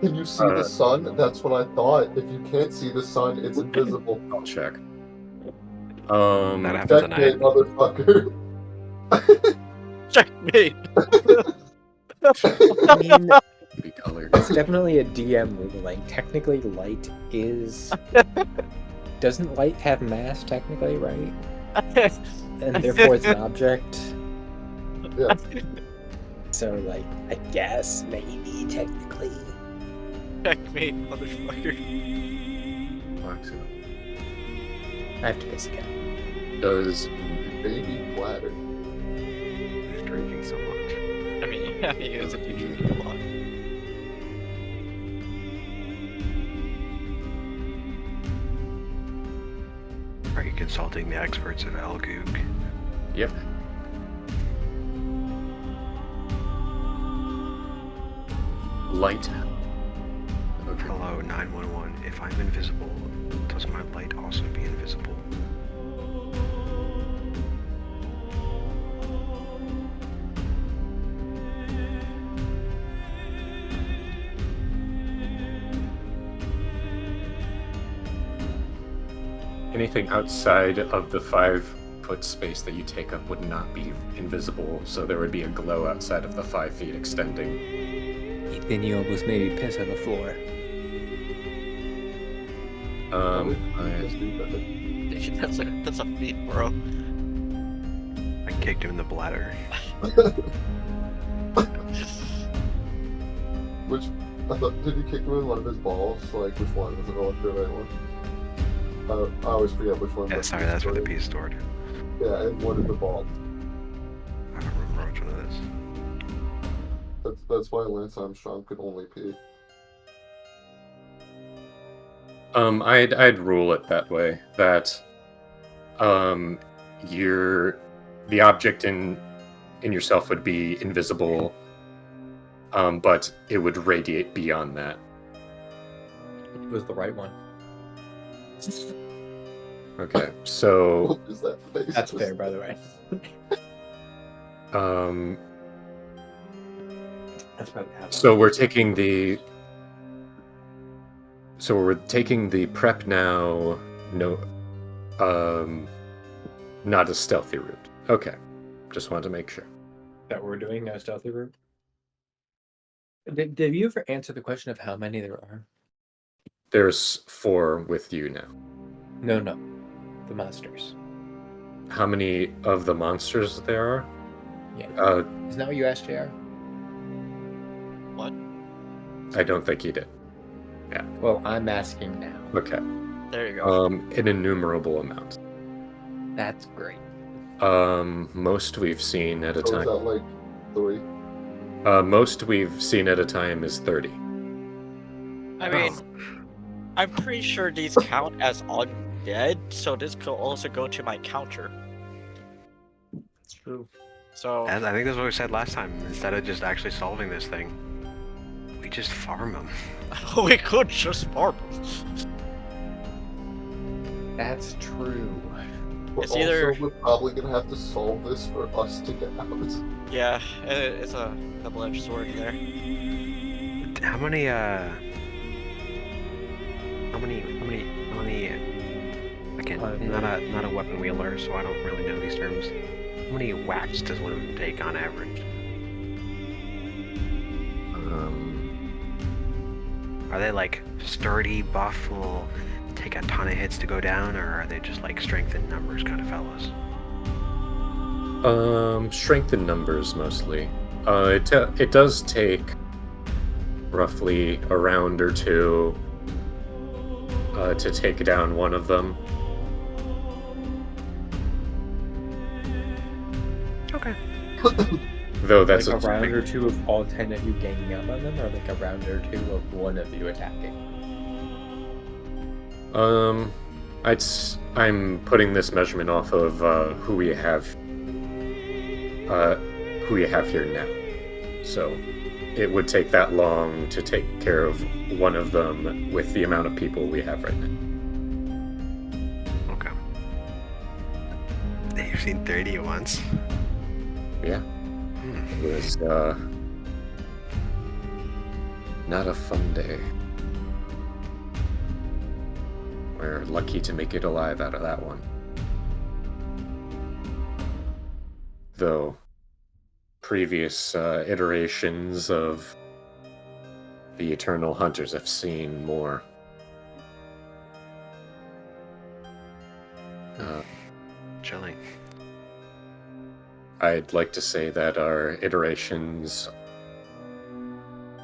Can you see the sun? That's what I thought. If you can't see the sun, it's invisible. I'll check. That happens at Checkmate, night. motherfucker. Checkmate. I mean, be colored. it's definitely a DM ruling. Technically, light is. Doesn't light have mass, technically, right? And therefore it's an object. Yeah. So, like, I guess, maybe, technically. Checkmate, motherfucker. I have to piss again. Does Baby bladder. He's drinking so much. I mean, yeah, he is if you drink a lot. Are you consulting the experts of Elgoog? Yep. Light. Okay. Hello, 911. If I'm invisible, does my light also be invisible? Anything outside of the 5-foot space that you take up would not be invisible, so there would be a glow outside of the 5 feet extending. Then you almost made me piss on the floor. That's a feat, bro. I kicked him in the bladder. Which, I thought, did he kick him in one of his balls? Like, which one? Was it the left or the right one? I always forget which one. Yeah, sorry, that's where the piece stored. Yeah, and one of the ball. I don't remember which one it is. That's why Lance Armstrong could only pee. I'd rule it that way, that the object in yourself would be invisible, but it would radiate beyond that. It was the right one. Okay, so What is that face? That's fair, by the way. That's probably how. so we're taking the prep now. No, not a stealthy route. Okay, just wanted to make sure. That we're doing no stealthy route. Did you ever answer the question of how many there are? There's 4 with you now. No, the monsters. How many of the monsters there are? Yeah. Uh, Isn't that what you asked, JR? What? I don't think he did. Well, I'm asking now. Okay. There you go. An innumerable amount. That's great. Most we've seen at a So is time. that like 3? Most we've seen at a time is 30. I mean, I'm pretty sure these count as undead, so this could also go to my counter. That's true. So And I think that's what we said last time. Instead of just actually solving this thing, we just farm them. we could just farm. That's true. We're It's either- we're probably gonna have to solve this for us to get out. Yeah, it's a double-edged sword there. How many again, not a weapon wielder, so I don't really know these terms. How many whacks does one of them take on average? Are they like sturdy, buff, will take a ton of hits to go down, or are they just like strength in numbers kind of fellows? Strength in numbers mostly. It does take roughly a round or 2 to take down one of them. Okay. Though that's like a round or 2 of all 10 of you ganging up on them, or like a round or 2 of one of you attacking? I'm putting this measurement off of who we have here now. So it would take that long to take care of one of them with the amount of people we have right now. Okay. You've seen 30 at once? Yeah. It was not a fun day. We're lucky to make it alive out of that one. Though previous iterations of the Eternal Hunters have seen more. Chilling. I'd like to say that our iterations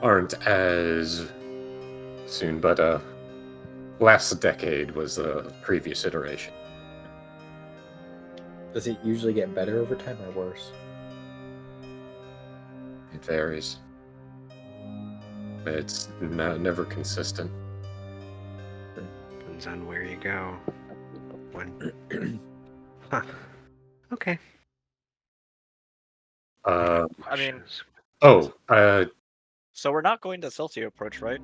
aren't as soon, but last decade was the previous iteration. Does it usually get better over time or worse? It varies. It's never consistent. Depends on where you go. When. Huh. Okay. I mean, so we're not going the stealthy approach, right?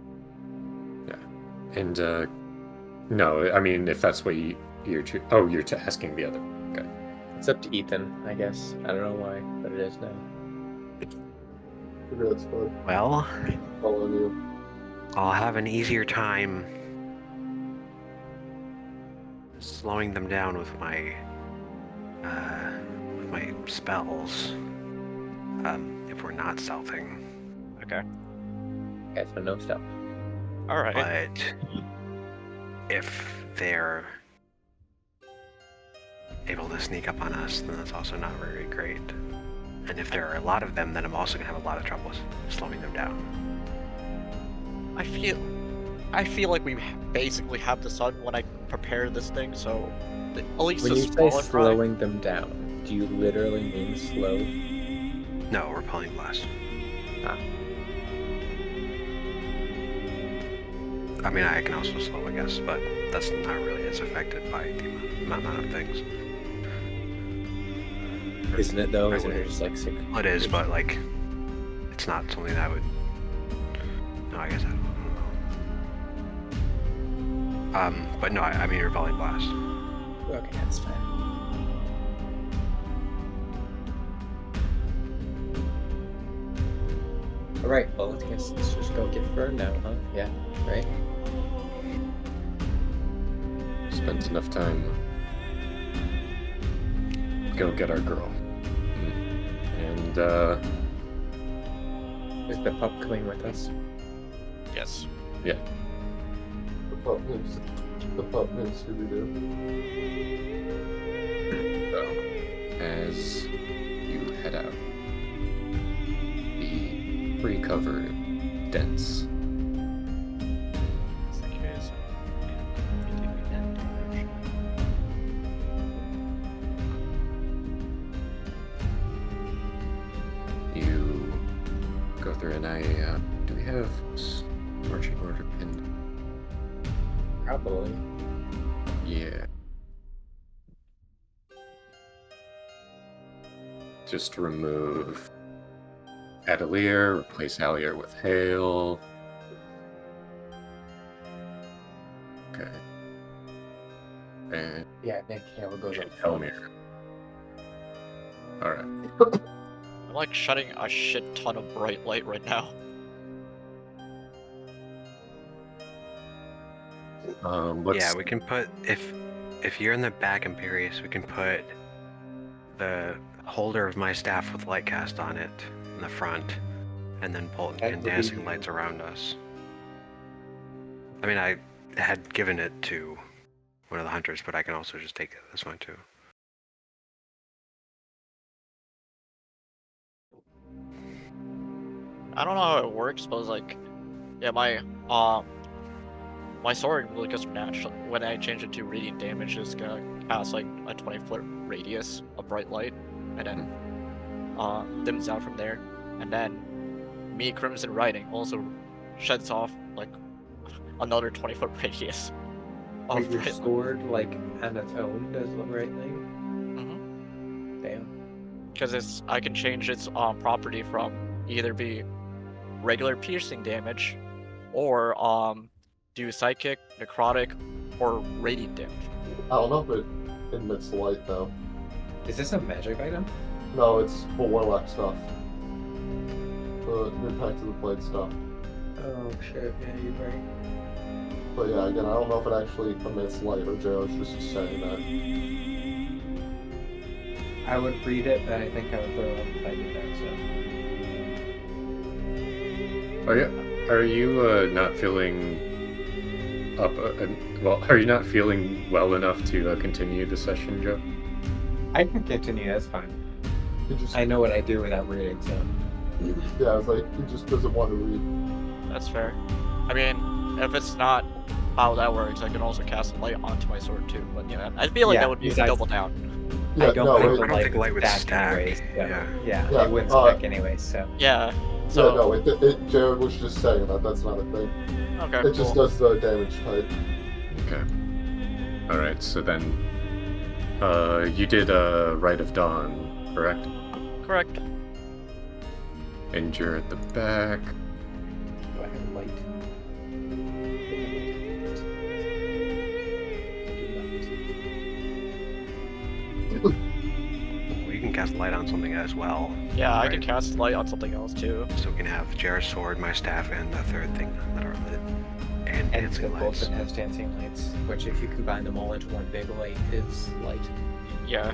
And no, I mean, if that's what you're asking the other. Okay. It's up to Ethan, I guess. I don't know why, but it is now. That's fine. Well, Following you. I'll have an easier time slowing them down with my spells. If we're not stealthing. Okay. Okay, so no stealth. All right. But if they're able to sneak up on us, then that's also not very great. And if there are a lot of them, then I'm also gonna have a lot of trouble slowing them down. I feel like we basically have this on when I prepare this thing, so at least When a you say smaller slowing them down, do you literally mean slow? No, repelling blast. Ah. I mean, I can also slow, I guess, but that's not really as affected by the amount of things. Isn't it though? I Isn't it would- just like sick? Well, it is, but like, it's not something that I would. No, I guess I don't know. But no, I mean repelling blast. Okay, that's fine. Alright, well, let's just go get Fern now, huh? Yeah, right? Spent enough time. Go get our girl. And Is the pup coming with us? Yes. The pup names Scooby-Doo. as you head out, the tree-covered, dense you go through, and do we have marching order pinned? Probably. Yeah. Just remove Adelier, replace Allier with Hale. Okay. And Yeah, I think Hale goes up. Elmir. Alright. I'm like shutting a shit ton of bright light right now. Yeah, we can put if you're in the back, Imperius, we can put the holder of my staff with light cast on it in the front, and then bolt That would incandescent be- lights around us. I mean, I had given it to one of the hunters, but I can also just take this one too. I don't know how it works, but it's like, yeah, my sword really gets matched when I change it to radiant damage. It's gonna cast like a 20-foot radius of bright light, and then dims out from there. And then me, Crimson Riding, also sheds off like another 20-foot radius of Wait, your bright light. sword, like, on its own does the right thing? Mhm. Damn. Because I can change its property from either be regular piercing damage, or do psychic, necrotic, or radiant damage. I don't know if it emits light though. Is this a magic item? No, it's for warlock stuff. The Impact of the Blade stuff. Oh shit, yeah, you're right. But yeah, again, I don't know if it actually emits light or Jared's just saying that. I would read it, but I think I would throw up if I did that, so. Are you not feeling up? Are you not feeling well enough to continue the session, Joe? I can continue, that's fine. Just, I know what I do without reading, so. yeah, it's like he just doesn't want to read. That's fair. I mean, if it's not how that works, I can also cast light onto my sword too. But yeah, I feel like Yeah, that would be besides- double down. Yeah, I don't no, think it, the I don't think light would stack stack. anyways, so. Yeah. Yeah, Yeah, it wouldn't stack anyway, so. Yeah. yeah, So no, Jared was just saying that. That's not a thing. okay. It just cool. does the damage type. Okay. All right. So then, you did Rite of Dawn, correct? Correct. And you're at the back. Do I have light? Well, you can cast light on something as well. Yeah, I Right. can cast light on something else too. So we can have Jared's sword, my staff, and the third thing that are lit. And And dancing the both lights. that has dancing lights, which if you combine them all into one big light is light. Yeah,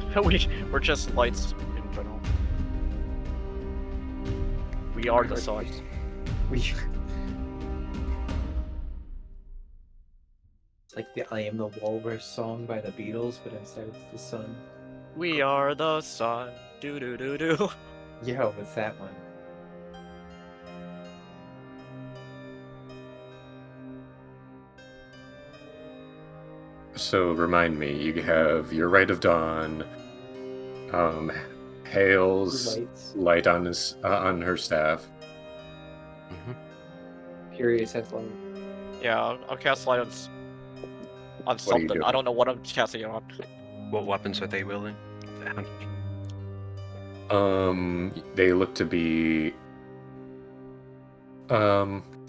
we're just lights in general. We are the sun. We. It's like the "I Am the Walrus" song by the Beatles, but instead it's the sun. We are the sun. Do do do do. Yo, what's that one? So remind me, you have your Rite of Dawn, Hale's Lights. light on his on her staff. Furious has light. Yeah, I'll cast light on What are you something. doing? I don't know what I'm casting it on. What weapons are they wielding? They look to be,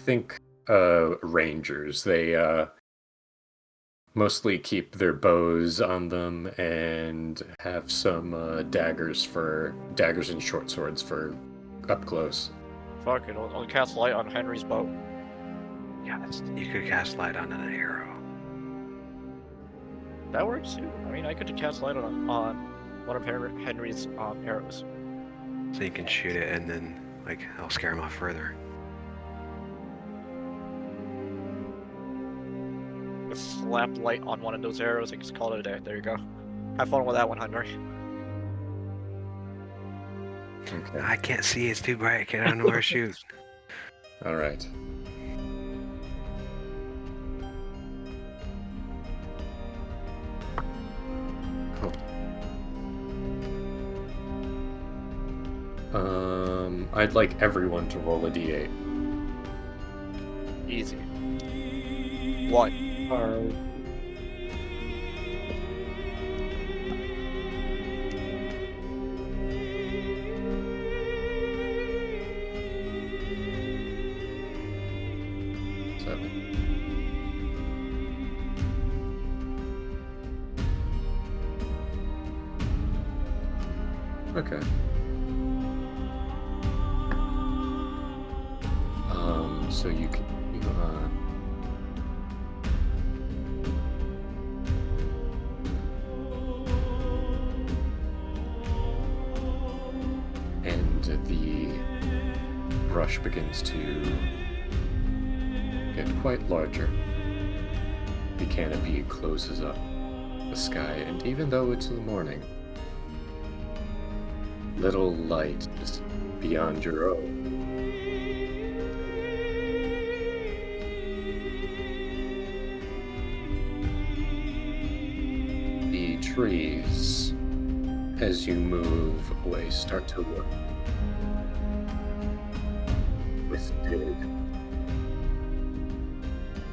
think, rangers. They, mostly keep their bows on them and have some, daggers and short swords for up close. Fuck it, I'll cast light on Henry's bow. Yeah, you could cast light on an arrow. That works too. I mean, I could cast light on one of Henry's arrows. So you can shoot it and then, like, I'll scare him off further. Just slap light on one of those arrows and just call it a day. There you go. Have fun with that one, Henry. Okay. I can't see, it's too bright, I don't know where to shoot. All right. I'd like everyone to roll a d8. Easy. 1. Hard. Seven. Okay. So you can and the brush begins to get quite larger. The canopy closes up the sky, and even though it's in the morning, little light is beyond your own. The trees, as you move away, start to look twisted,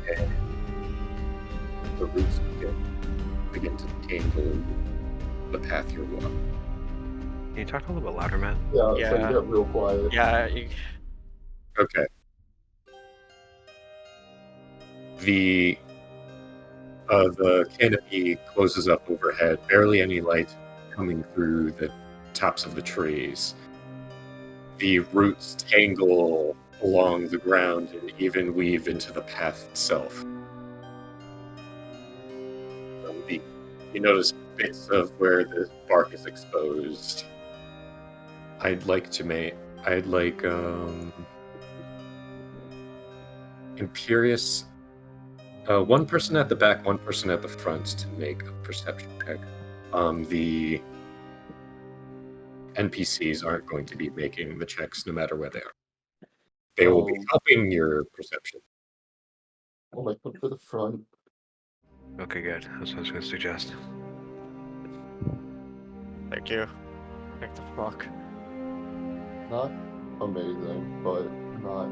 and the roots begin to tangle the path you're walking. Can you talk a little bit louder, Matt? Yeah, so Yeah. you get real quiet. Yeah, Okay. The canopy closes up overhead, barely any light coming through the tops of the trees. The roots tangle along the ground and even weave into the path itself. You notice bits of where the bark is exposed. I'd like Imperious. One person at the back, one person at the front to make a perception check. The NPCs aren't going to be making the checks no matter where they are. They will be helping your perception. I'll make one for the front. Okay, good. That's what I was going to suggest. Thank you. Thank the fuck. Not amazing, but not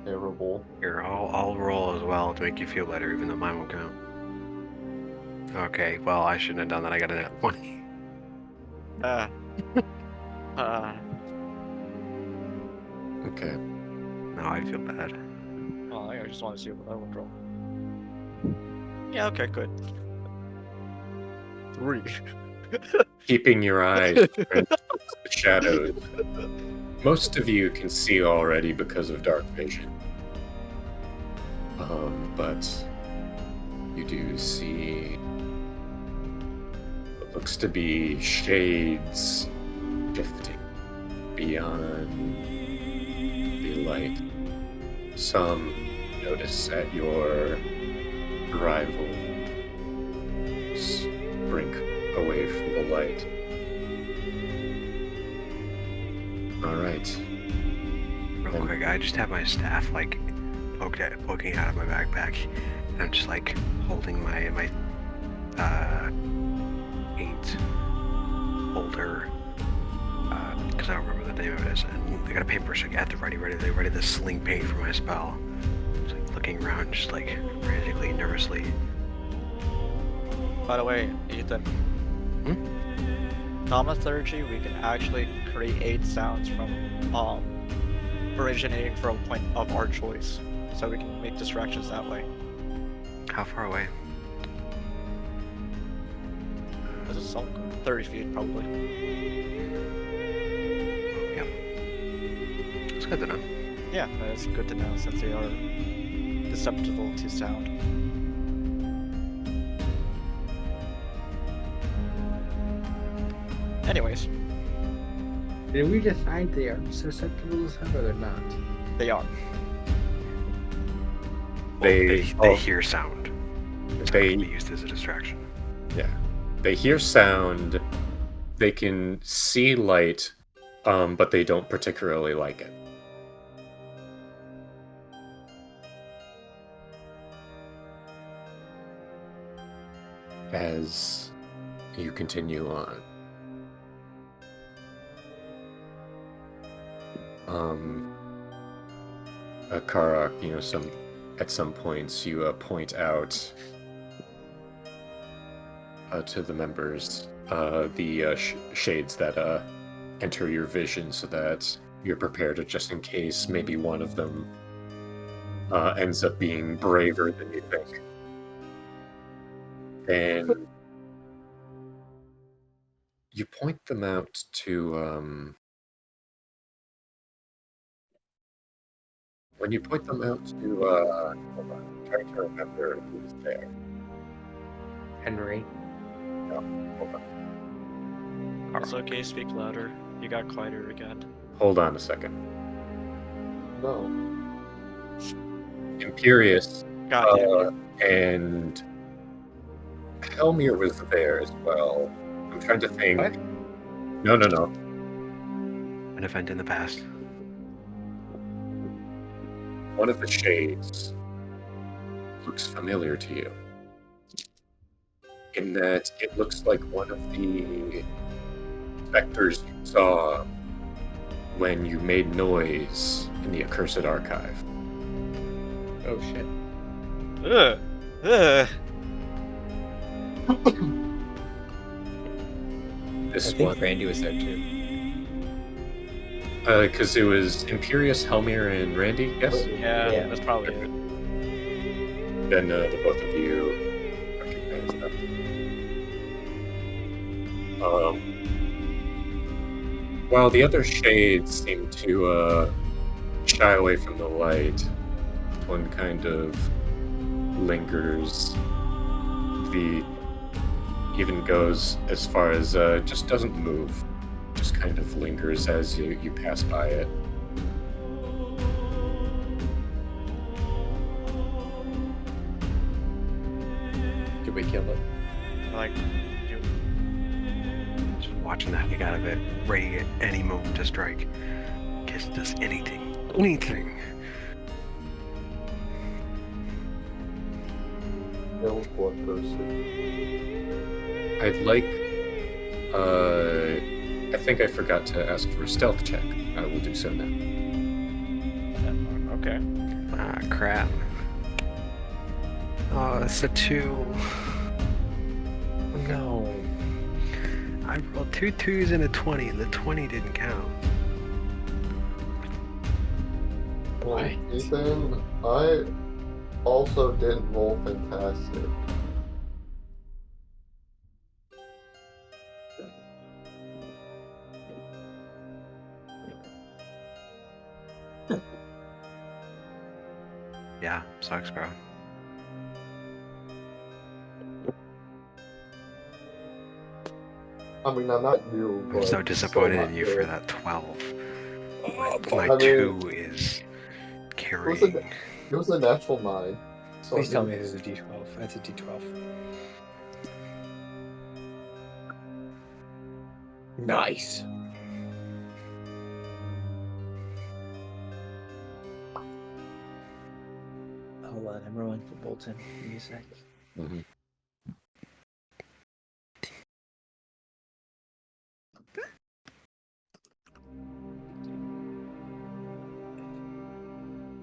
terrible. Here, I'll roll as well to make you feel better, even though mine won't count. Okay, well, I shouldn't have done that. I got a net 20. Okay. No, I feel bad. Oh, I just want to see what I would roll. Yeah, okay, good. 3. Keeping your eyes in the shadows. Most of you can see already because of dark vision. But you do see what looks to be shades shifting beyond the light. Some notice at your arrival sprink away from the light. Alright. Real quick, I just have my staff, like, poking out of my backpack. And I'm just, like, holding my paint holder. Because I don't remember the name of it is. And I got a paintbrush like, at the ready to sling paint for my spell. Just, like, looking around, just, like, frantically, nervously. By the way, Ethan. Thaumaturgy, we can actually create sounds from originating from a point of our choice, so we can make distractions that way. How far away? This is some 30 feet probably. Yeah. It's good to know. Yeah, it's good to know since they are susceptible to sound. Anyways, Did we decide they are susceptible to sound or they're not? they are. They hear sound. It's They- going to be used as a distraction. Yeah. They hear sound, they can see light, but they don't particularly like it. As you continue on. Karak, at some points you point out to the members the shades that enter your vision, so that you're prepared just in case maybe one of them ends up being braver than you think. And you point them out to when you point them out to hold on, I'm trying to remember who's there. Henry. No, hold on. It's okay, speak louder. You got quieter again. Hold on a second. No. Imperious God damn it. and Helmir was there as well. I'm trying to think. What? No. An event in the past. One of the shades looks familiar to you. In that it looks like one of the specters you saw when you made noise in the Accursed Archive. Oh shit. Ugh. Ugh. This I think one, Randy was there too. because it was Imperious, Helmir, and Randy, yes? Yeah, that's probably it. Then the both of you recognize them. While the other shades seem to shy away from the light, one kind of lingers. The even goes as far as just doesn't move, just kind of lingers as you pass by it. Did we kill it? Like, you, Just watching that thing out of it, ready at any moment to strike. Guess does anything. Anything. Hell's bloodthirsty. I'd like. I think I forgot to ask for a stealth check. I will do so now. okay. Ah, crap. Oh, that's a 2. No. I rolled 2 2s and a 20, and the 20 didn't count. Why? Ethan, I also didn't roll fantastic. Yeah, sucks, bro. I mean, I'm not you, I'm but so disappointed still in not you for good. that 12. I My mean, 2 is carrying. It was a natural 9. So Please I tell mean, me this is a D12. That's a D12. Nice. Hold on, I'm rolling for Bolton. Give me a sec. Mhm.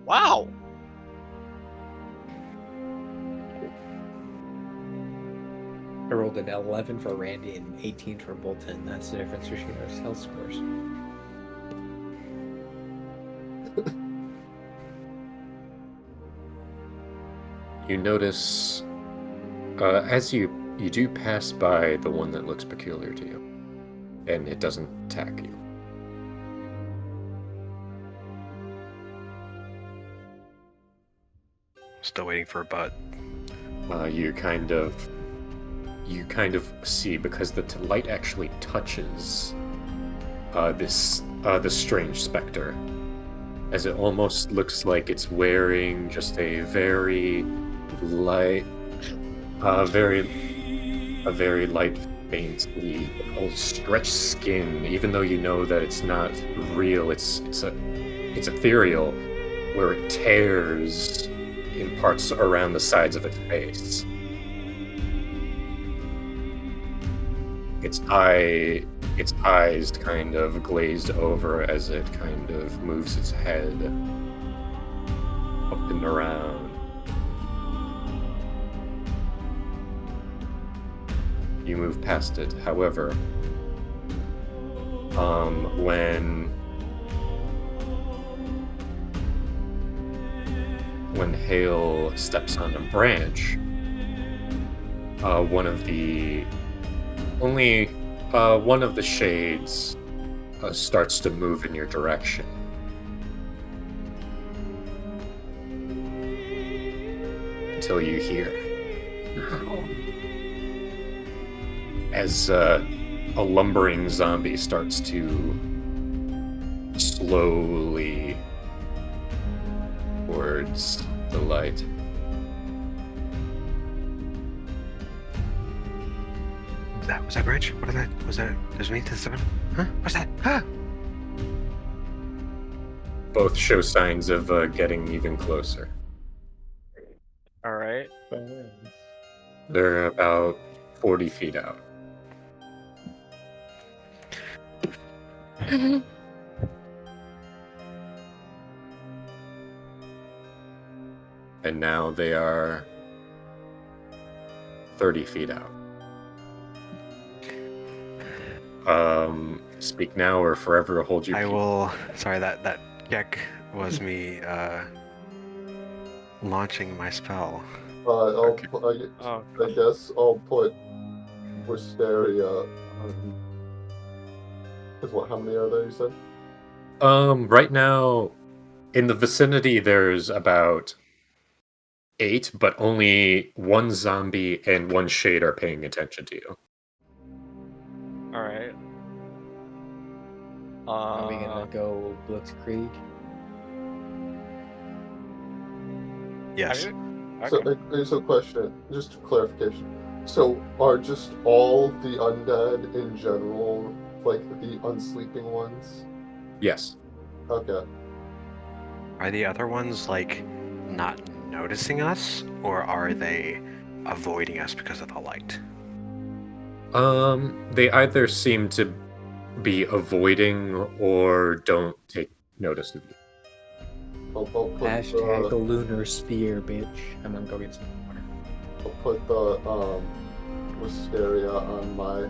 Wow. I rolled an 11 for Randy and 18 for Bolton. That's the difference between our health scores. You notice as you do pass by the one that looks peculiar to you, and it doesn't attack you. Still waiting for a butt. You kind of see, because the light actually touches this strange specter, as it almost looks like it's wearing just a very light, a very light, faintly stretched skin. Even though you know that it's not real, it's ethereal, where it tears in parts around the sides of its face. Its eyes kind of glazed over as it kind of moves its head up and around. You move past it. However, when Hale steps on a branch, one of the shades starts to move in your direction. Until you hear, as a lumbering zombie starts to slowly towards the light. Was that bridge? What is that? Was that? There's me to 7? Huh? What's that? Huh? Both show signs of getting even closer. All right. They're about 40 feet out. And now they are 30 feet out. Speak now or forever hold your I peace. will. Sorry, that check was me launching my spell. I Oh. guess I'll put Wisteria Because what? How many are there? You said. Right now, in the vicinity, there's about 8, but only 1 zombie and 1 shade are paying attention to you. Alright. Are we gonna go blitzkrieg? Yes. So question, just clarification. So are just all the undead in general like the unsleeping ones? Yes. Okay. Are the other ones like not noticing us, or are they avoiding us because of the light? They either seem to be avoiding or don't take notice of you. I'll put Hashtag the lunar spear, bitch. I'm gonna go get some water. I'll put the Wisteria on my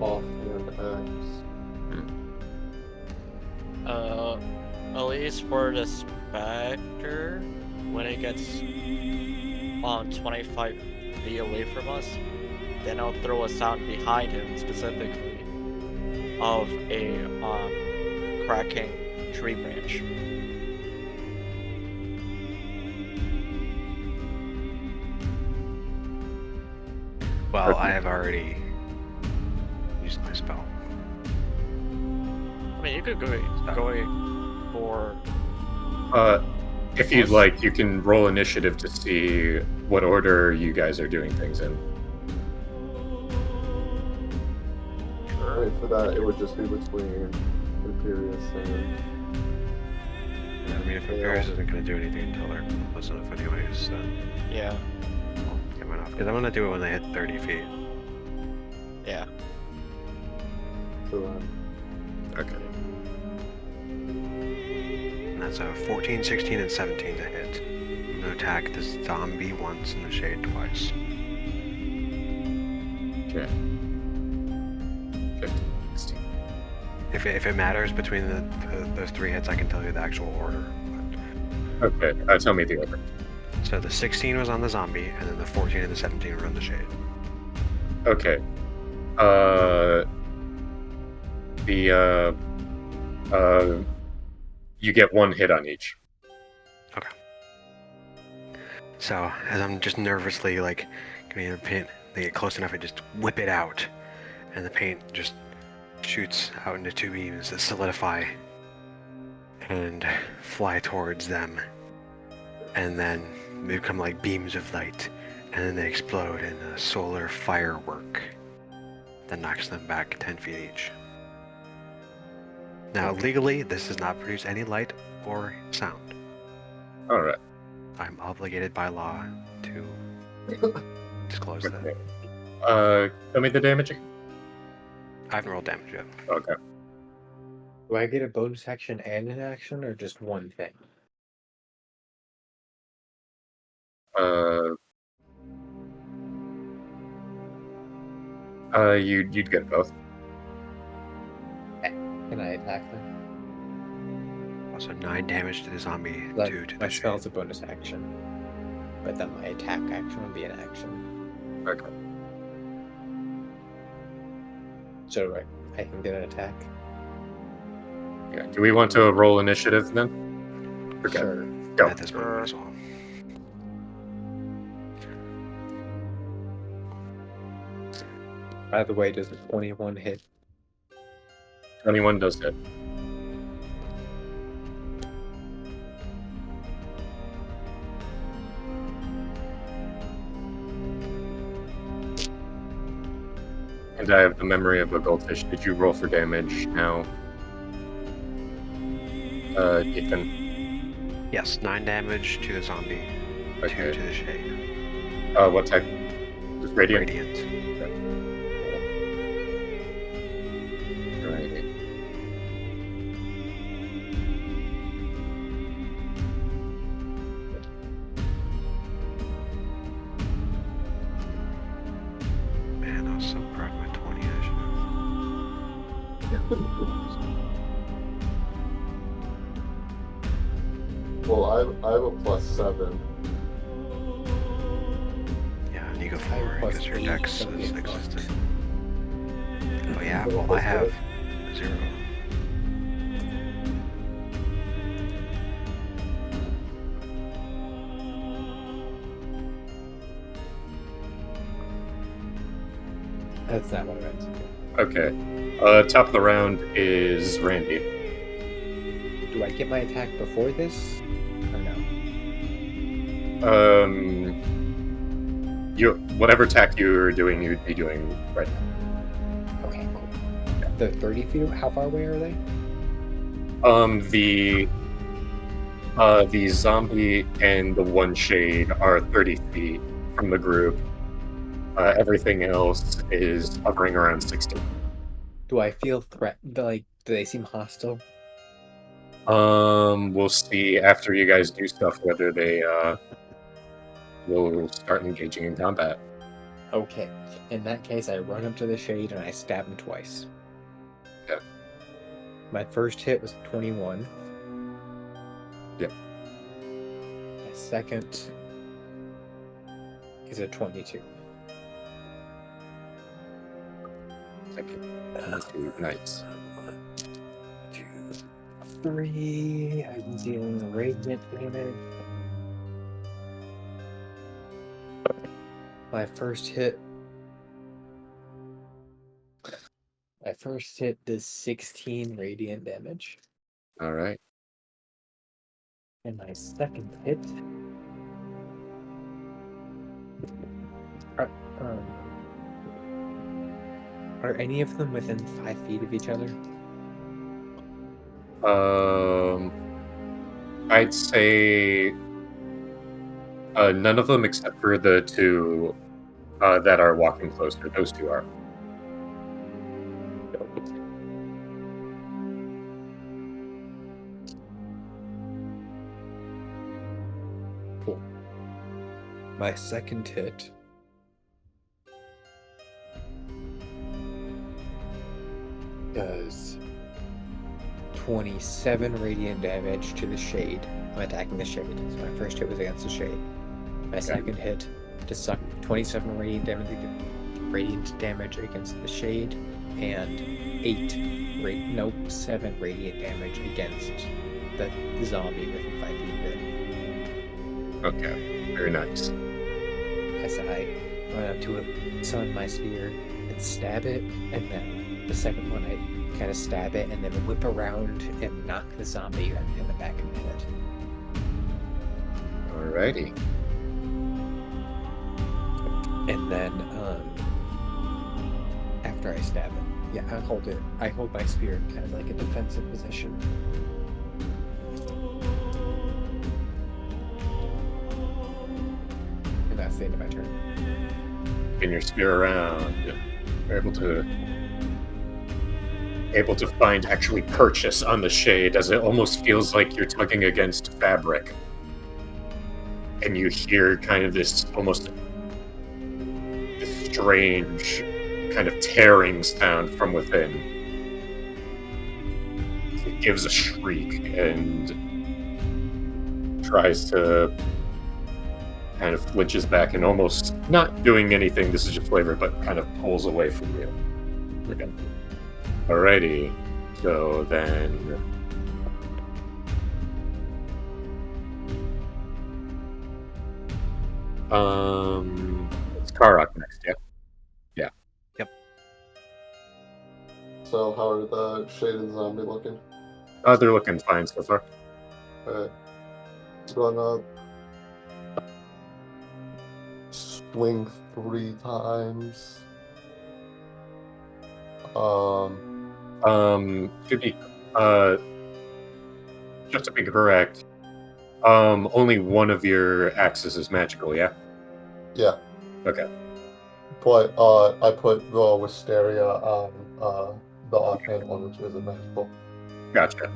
offhand X. At least for the Spectre, when it gets 25 feet away from us, then I'll throw a sound behind him specifically of a cracking tree branch. Well, I have already used my spell. I mean, you could go for. If you'd like, you can roll initiative to see what order you guys are doing things in. I mean, for that, it would just be between Imperius and. I mean, if Imperius isn't going to do anything until they're close enough anyways, then Yeah. I'll get mine off. Because I'm going to do it when they hit 30 feet. Yeah. So then. Okay. And that's a 14, 16, and 17 to hit. I'm going to attack this zombie once and the shade twice. Okay. 15, 16. If it matters between those 3 hits, I can tell you the actual order. Okay, tell me the order. So the 16 was on the zombie, and then the 14 and the 17 were on the shade. Okay. You get 1 hit on each. Okay. So, as I'm just nervously, like, getting the paint, they get close enough, I just whip it out, and the paint just shoots out into 2 beams that solidify and fly towards them. And then they become like beams of light, and then they explode in a solar firework that knocks them back 10 feet each. Now, legally, this does not produce any light or sound. Alright. I'm obligated by law to disclose that. Tell me the damage. I haven't rolled damage yet. Okay. Do I get a bonus action and an action, or just one thing? You'd get both. Can I attack them? Also 9 damage to the zombie, Like, 2 to my the spell's shade. a bonus action, but then my attack action would be an action. Okay. So I can get an attack. Yeah. Do we want to roll initiative then? Okay. Sure. Go. At this moment as well. By the way, does a 21 hit? 21 does hit. And I have the memory of a goldfish. Did you roll for damage now? Ethan? Yes, 9 damage to the zombie, 2 Okay. to the shade. What type? Just radiant? Radiant. Right. Man, I was so proud of my 20 initiative. Well, I have a +7. Yeah, and you go I have forward plus because your 8, dex so is it's existent. Oh yeah, well I have 0. That's not what I meant. Okay. Top of the round is Randy. Do I get my attack before this? Or no? Whatever attack you're doing, you'd be doing right now. Okay, cool. They're 30 feet. How far away are they? The zombie and the one shade are 30 feet from the group. Everything else is hovering around 60. Do I feel do they seem hostile? We'll see after you guys do stuff whether they will start engaging in combat. Okay. In that case, I run up to the shade and I stab him twice. Okay. My first hit was 21. Yep. My second is a 22. Nice. 1, 2, 3. I'm dealing radiant damage. My first hit does 16 radiant damage. All right. And my second hit are any of them within 5 feet of each other? I'd say none of them except for the two that are walking closer. Those two are. Cool. My second hit does 27 radiant damage to the shade. I'm attacking the shade. So my first hit was against the shade. My second hit to suck 27 radiant damage against the shade, and 7 radiant damage against the zombie within 5 feet of it. Okay, very nice. As I run up to it, summon my spear, and stab it, and then the second one I kind of stab it, and then whip around and knock the zombie in the back of the head. Alrighty. And then, after I stab it, yeah, I hold my spear in kind of like a defensive position. And that's the end of my turn. Spin your spear around. You're able to find actually purchase on the shade, as it almost feels like you're tugging against fabric. And you hear kind of this strange kind of tearing sound from within. It gives a shriek and tries to kind of flinches back and almost not doing anything, this is just flavor, but kind of pulls away from you. Okay. Alrighty, so then it's Karok next, yeah? So how are the shade and zombie looking? They're looking fine so far. Alright. Run up. Swing 3 times. Should be, just to be correct, only one of your axes is magical, yeah? Yeah. Okay. But I put the Wisteria on the offhand one, which isn't magical. Gotcha.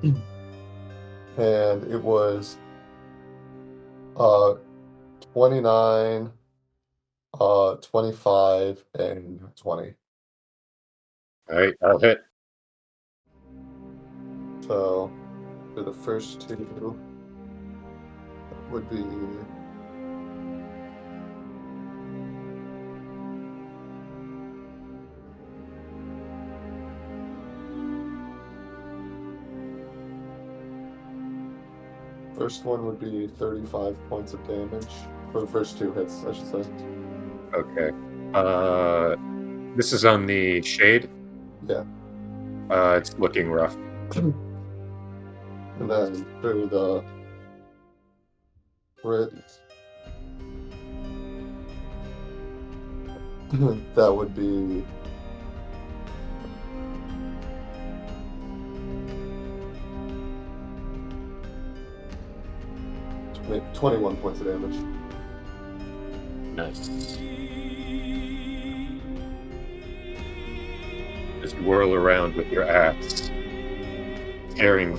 And it was 29, 25, and 20. Alright, I'll hit. So for the first 2 would be 8 First one would be 35 points of damage for the first 2 hits, I should say. Okay. This is on the shade? Yeah. It's looking rough. And then through the crit, that would be 21 points of damage. Nice. Just whirl around with your axe, tearing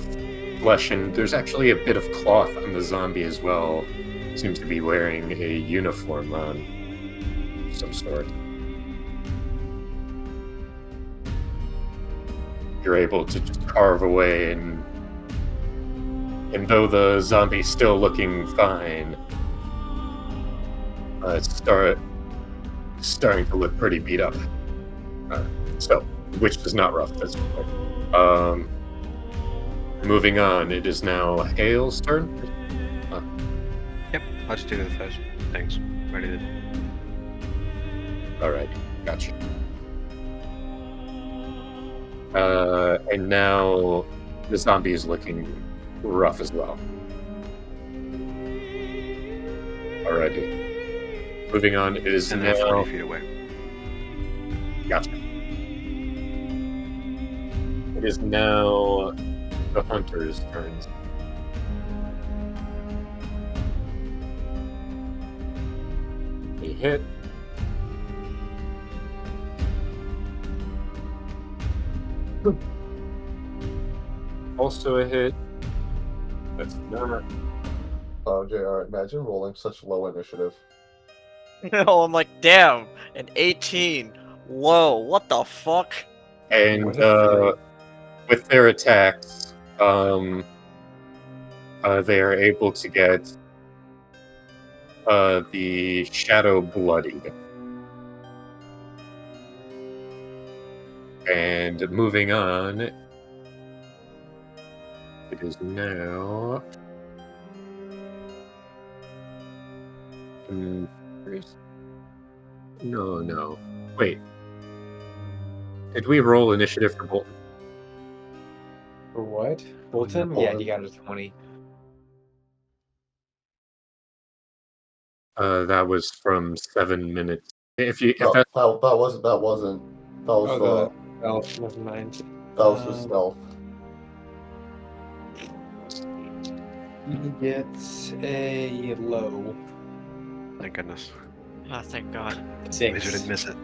flesh, and there's actually a bit of cloth on the zombie as well. Seems to be wearing a uniform on some sort. You're able to just carve away, and though the zombie's still looking fine, it's starting to look pretty beat up. Which is not rough. That's moving on. It is now Hale's turn. Yep, I'll just do the first things. Ready to. All right, gotcha. And now the zombie is looking rough as well. Alrighty. Moving on, it is And now... they're 40 feet away. Gotcha. It is now the hunter's turns. A hit. Also a hit. That's not... Oh, JR, imagine rolling such low initiative. No, I'm like, damn, an 18. Whoa, what the fuck? And What a with their attacks, they are able to get the shadow bloodied. And moving on, it is now... No. Wait. Did we roll initiative for Bolton? For what? Bolton? Bolton. Yeah, he got a 20. That was from 7 minutes. If that That wasn't. That was Oh, never mind. that was for stealth. He gets a low. Thank goodness. Oh, thank God. Wizard 6. didn't miss it.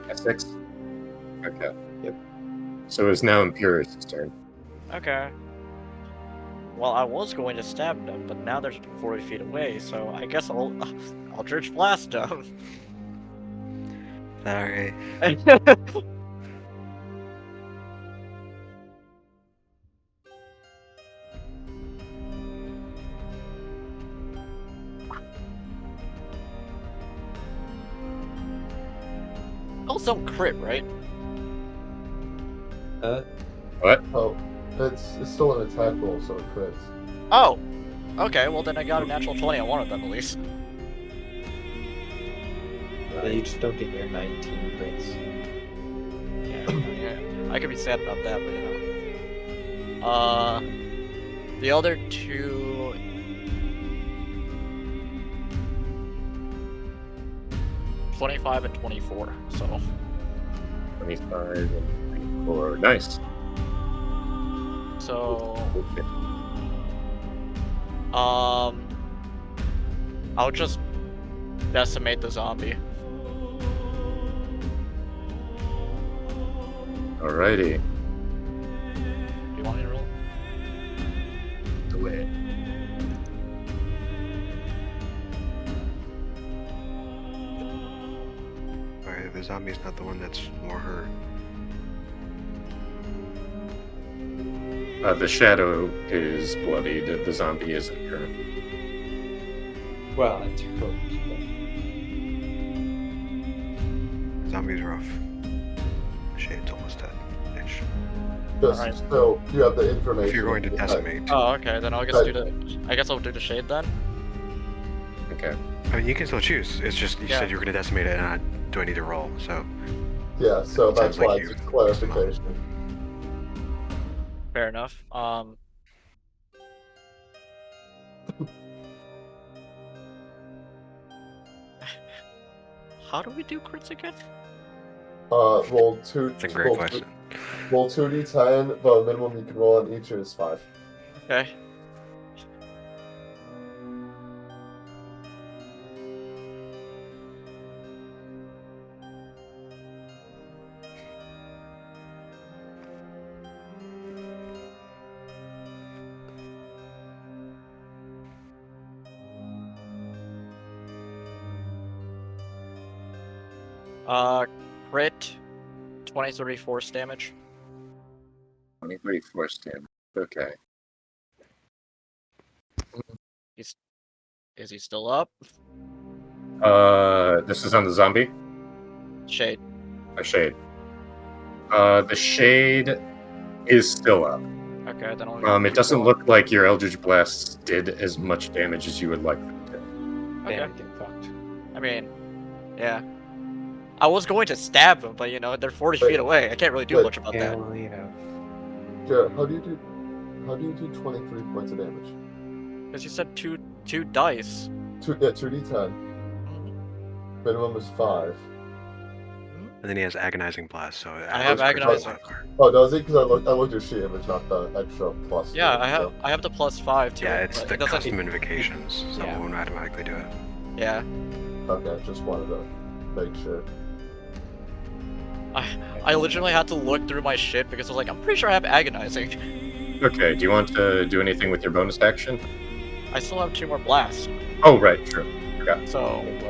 a 6? Okay. Yep. So it's now Imperius' turn. Okay. Well, I was going to stab them, but now they're 40 feet away, so I guess I'll Eldritch Blast them. Sorry. Also crit, right? What? Oh, it's still an attack roll, so it crits. Oh! Okay, well then I got a natural 20 on one of them at least. Yeah, you just don't get your 19 crits. Yeah. I could be sad about that, but you know. The other two... $25 and 24, so... 25 and 24. Nice. So... Okay. I'll just decimate the zombie. Alrighty. Do you want me to roll? Do it. Alright, the zombie's not the one that's more hurt. The shadow is bloodied. The zombie isn't hurt. Well, it's hurt. The zombie's rough. Shade's almost dead. damage. Just Alright. so you have the information. If you're going to decimate, Oh, okay. Then I guess I'll do the shade then. Okay. I mean, you can still choose. It's just you said you were going to decimate it, and I do I need to roll? So Yeah, so that's Sounds like why you- it's clarification. Fair enough. How do we do crits again? Roll two. it's a great question. Roll 2d10. The minimum you can roll on each is 5. Okay. Crit, 23 force damage. 23 force damage. Okay. Is he still up? This is on the zombie? Shade. A shade. The shade is still up. Okay, then I'll. It doesn't look like your Eldritch Blasts did as much damage as you would like them to. Okay. Damn, get fucked. I mean, yeah. I was going to stab him, but you know they're 40 feet away. I can't really do Wait. much about Yeah, that. well, you know. Jared, how do you do 23 points of damage? Because you said two dice. 2d10. Minimum is 5. And then he has agonizing blast. So I have agonizing. Oh, does he? Because I looked at sheet image, not the extra plus. Yeah, so- I have the +5 to Yeah, it. it's but the it doesn't. custom invocations, so Yeah. it won't automatically do it. Yeah. Okay, just wanted to make sure. I legitimately had to look through my shit because I was like, I'm pretty sure I have agonizing. Okay, do you want to do anything with your bonus action? I still have 2 more blasts. Oh, right, true. So Wait,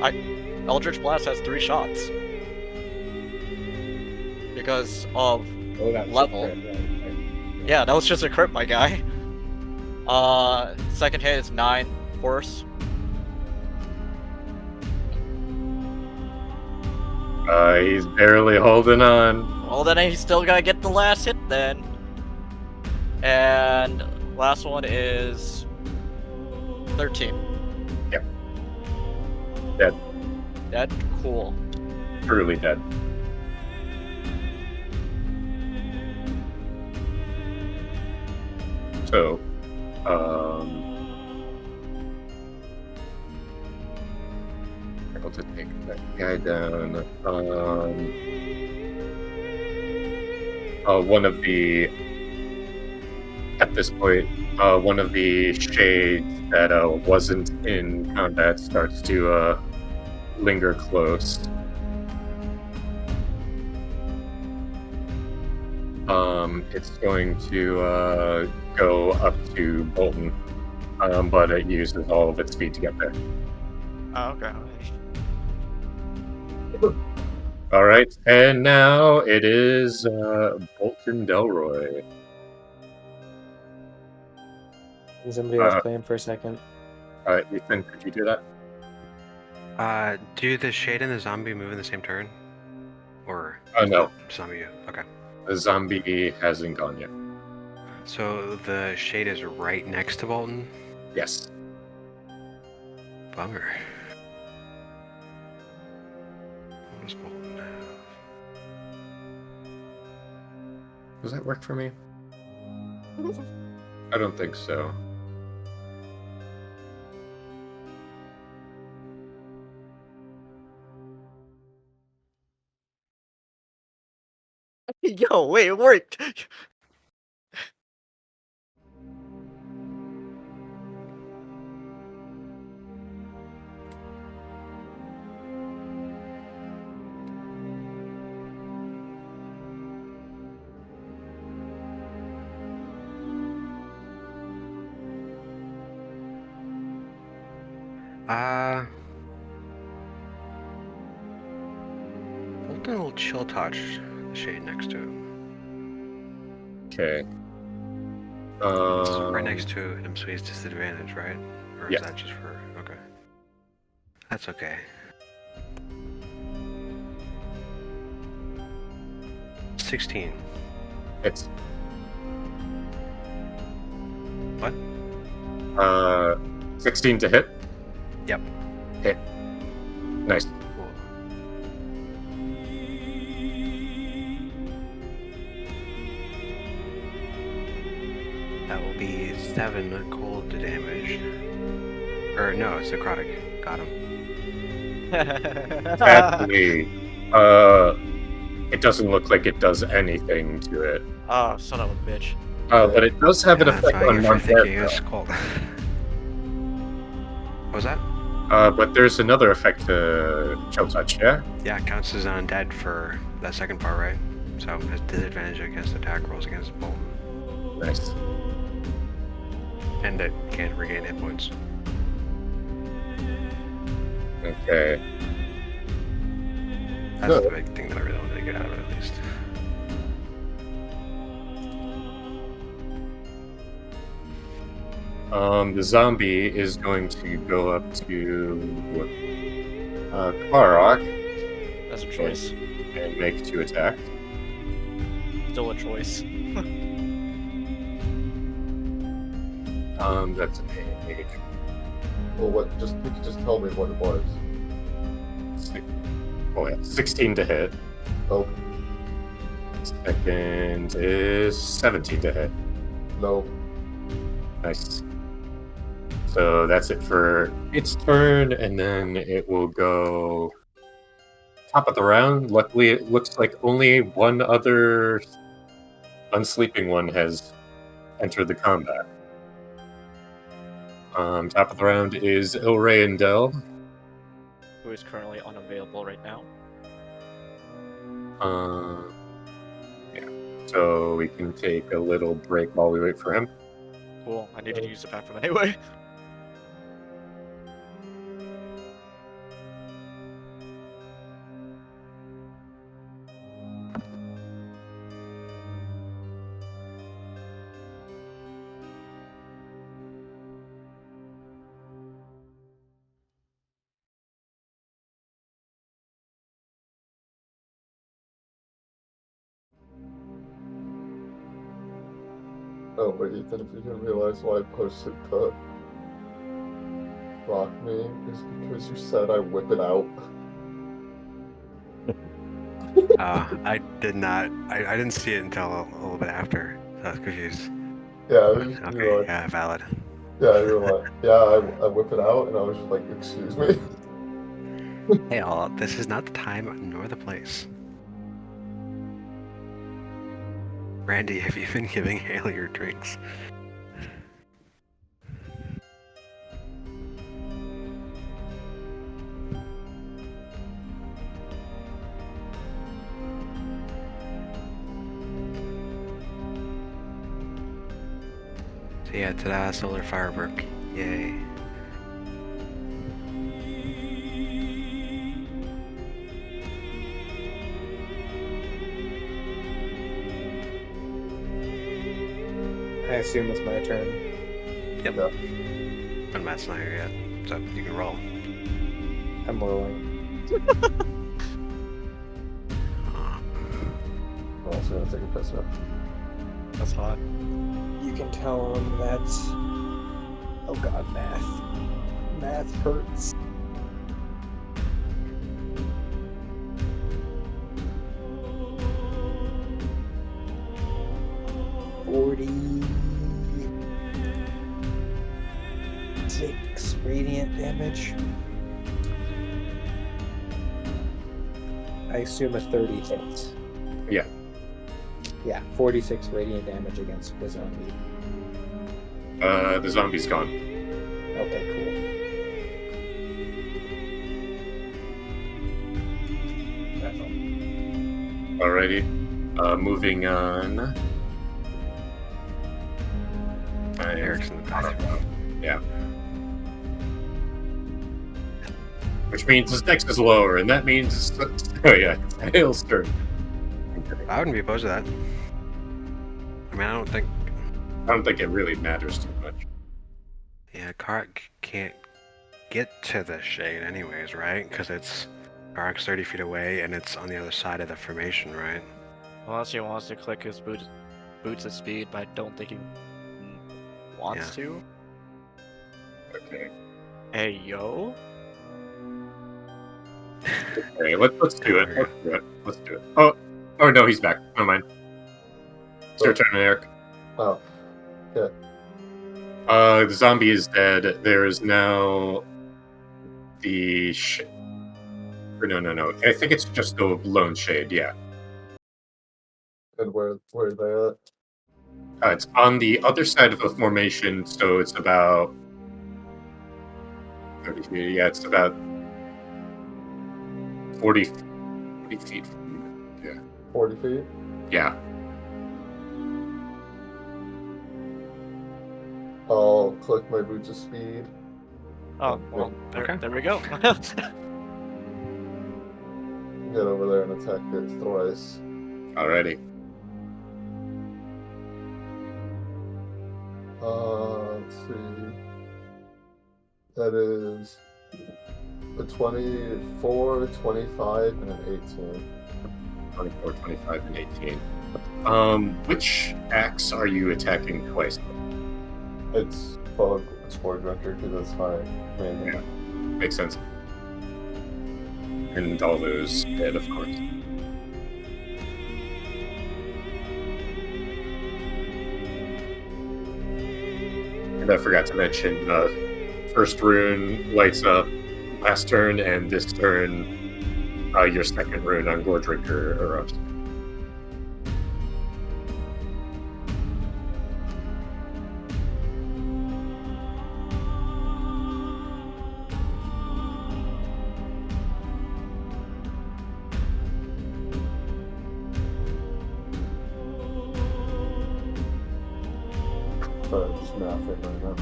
what? Eldritch Blast has 3 shots. Because of Oh, that was Level. a crit, right. yeah, that was just a crit, my guy. Second hit is 9 force. He's barely holding on. Well, then he's still gotta get the last hit then. And last one is 13. Yep. Dead. Dead? Cool. Truly dead. So, able to take that guy down. One of the, at this point, one of the shades that wasn't in combat starts to linger close. It's going to go up to Bolton, but it uses all of its speed to get there. Oh, okay. All right, and now it is Bolton Delroy. Can somebody else play him for a second? Ethan, could you do that? Do the shade and the zombie move in the same turn? Or No. zombie? Okay. The zombie hasn't gone yet. So the shade is right next to Bolton? Yes. Bummer. What does Bolton have? Does that work for me? I don't think so. Yo, wait, it worked! Bolton will chill touch the shade next to him. Okay. It's right next to him, so he's disadvantaged, right? Or Yes. is that just for... Okay. That's okay. 16. It's What? 16 to hit. Yep. Hit. Nice. Cool. That will be 7 cold damage. Or no, it's necrotic. Got him. Sadly, it doesn't look like it does anything to it. Oh, son of a bitch. But it does have an Yeah, that's effect what I on get for thinking non-dead. it's cold. What was that? But there's another effect to Chill Touch, yeah? Yeah, it counts as undead for that second part, right? So it has disadvantage against attack rolls against bolt. Nice. And it can't regain hit points. Okay. That's Good. the big thing that I really wanted to get out of it, at least. The zombie is going to go up to Karok That's a choice. and make 2 attacks. Still a choice. That's a Well, what? You could just tell me what it was. 16 to hit. Oh, Second is 17 to hit. no. Nice. So that's it for its turn, and then it will go top of the round. Luckily, it looks like only one other unsleeping one has entered the combat. Top of the round is Ilray and Del. Who is currently unavailable right now. Yeah. So we can take a little break while we wait for him. Cool. I need to use the bathroom anyway. Oh, wait, Ethan, if you didn't realize why I posted the rock meme, is because you said I whip it out. I did not. I didn't see it until a little bit after. So I was confused. Yeah, Okay, you're like, yeah, valid. yeah, you're like, yeah, I whip it out, and I was just like, excuse me. Hey, all, this is not the time nor the place. Randy, have you been giving Haley your drinks? So yeah, ta-da, solar firework. Yay. I assume it's my turn. Yep. Yeah. But Matt's not here yet, so you can roll. I'm rolling. I'm also gonna take a piss now. That's hot. You can tell him that's. Oh god, math. Math hurts. $46 radiant damage. I assume a 30 hits. Yeah. Yeah, 46 radiant damage against the zombie. The zombie's gone. Okay, That's all. Alrighty. Moving on. Eric's in the bathroom. Yeah. Which means his dex is lower, and that means oh yeah, it's Hale's turn. I wouldn't be opposed to that. I mean, I don't think it really matters too much. Yeah, Karak can't get to the shade anyways, right? Because Karak's 30 feet away and it's on the other side of the formation, right? Unless he wants to click his boots of speed, but I don't think he wants to. Okay. Hey, yo. Okay, let's do it. Let's do it. Oh no, he's back. Never mind. It's your turn, Eric. Oh, okay. The zombie is dead. There is now the no. I think it's just the lone shade. Yeah. And where are they at? It's on the other side of the formation, so it's about 30 feet. Yeah, it's about 40 feet from you. Yeah. 40 feet? Yeah. I'll click my boots of speed. Oh, well, there we go. Get over there and attack it thrice. Alrighty. Let's see. That is a 24, 25, and an 18. 24, 25, and 18. Which axe are you attacking twice? It's Spore Drinker because that's my main Yeah. Makes sense. And all those hit, of course. And I forgot to mention, first rune lights up last turn, and this turn, your second rune on Gore Drinker erupts. Just mathing right now.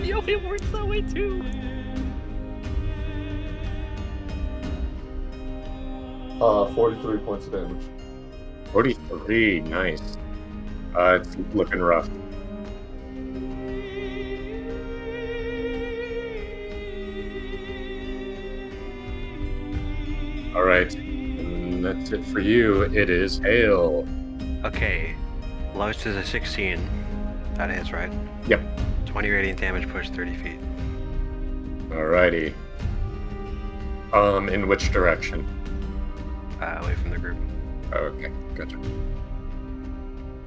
Yo, it works that way too. 43 points of damage. 43, nice. It's looking rough. Alright, and that's it for you. It is Hail. Okay, lowest is a 16. That is, right? Yep. 20 radiant damage, push 30 feet. Alrighty. In which direction? Away from the group. Okay, gotcha.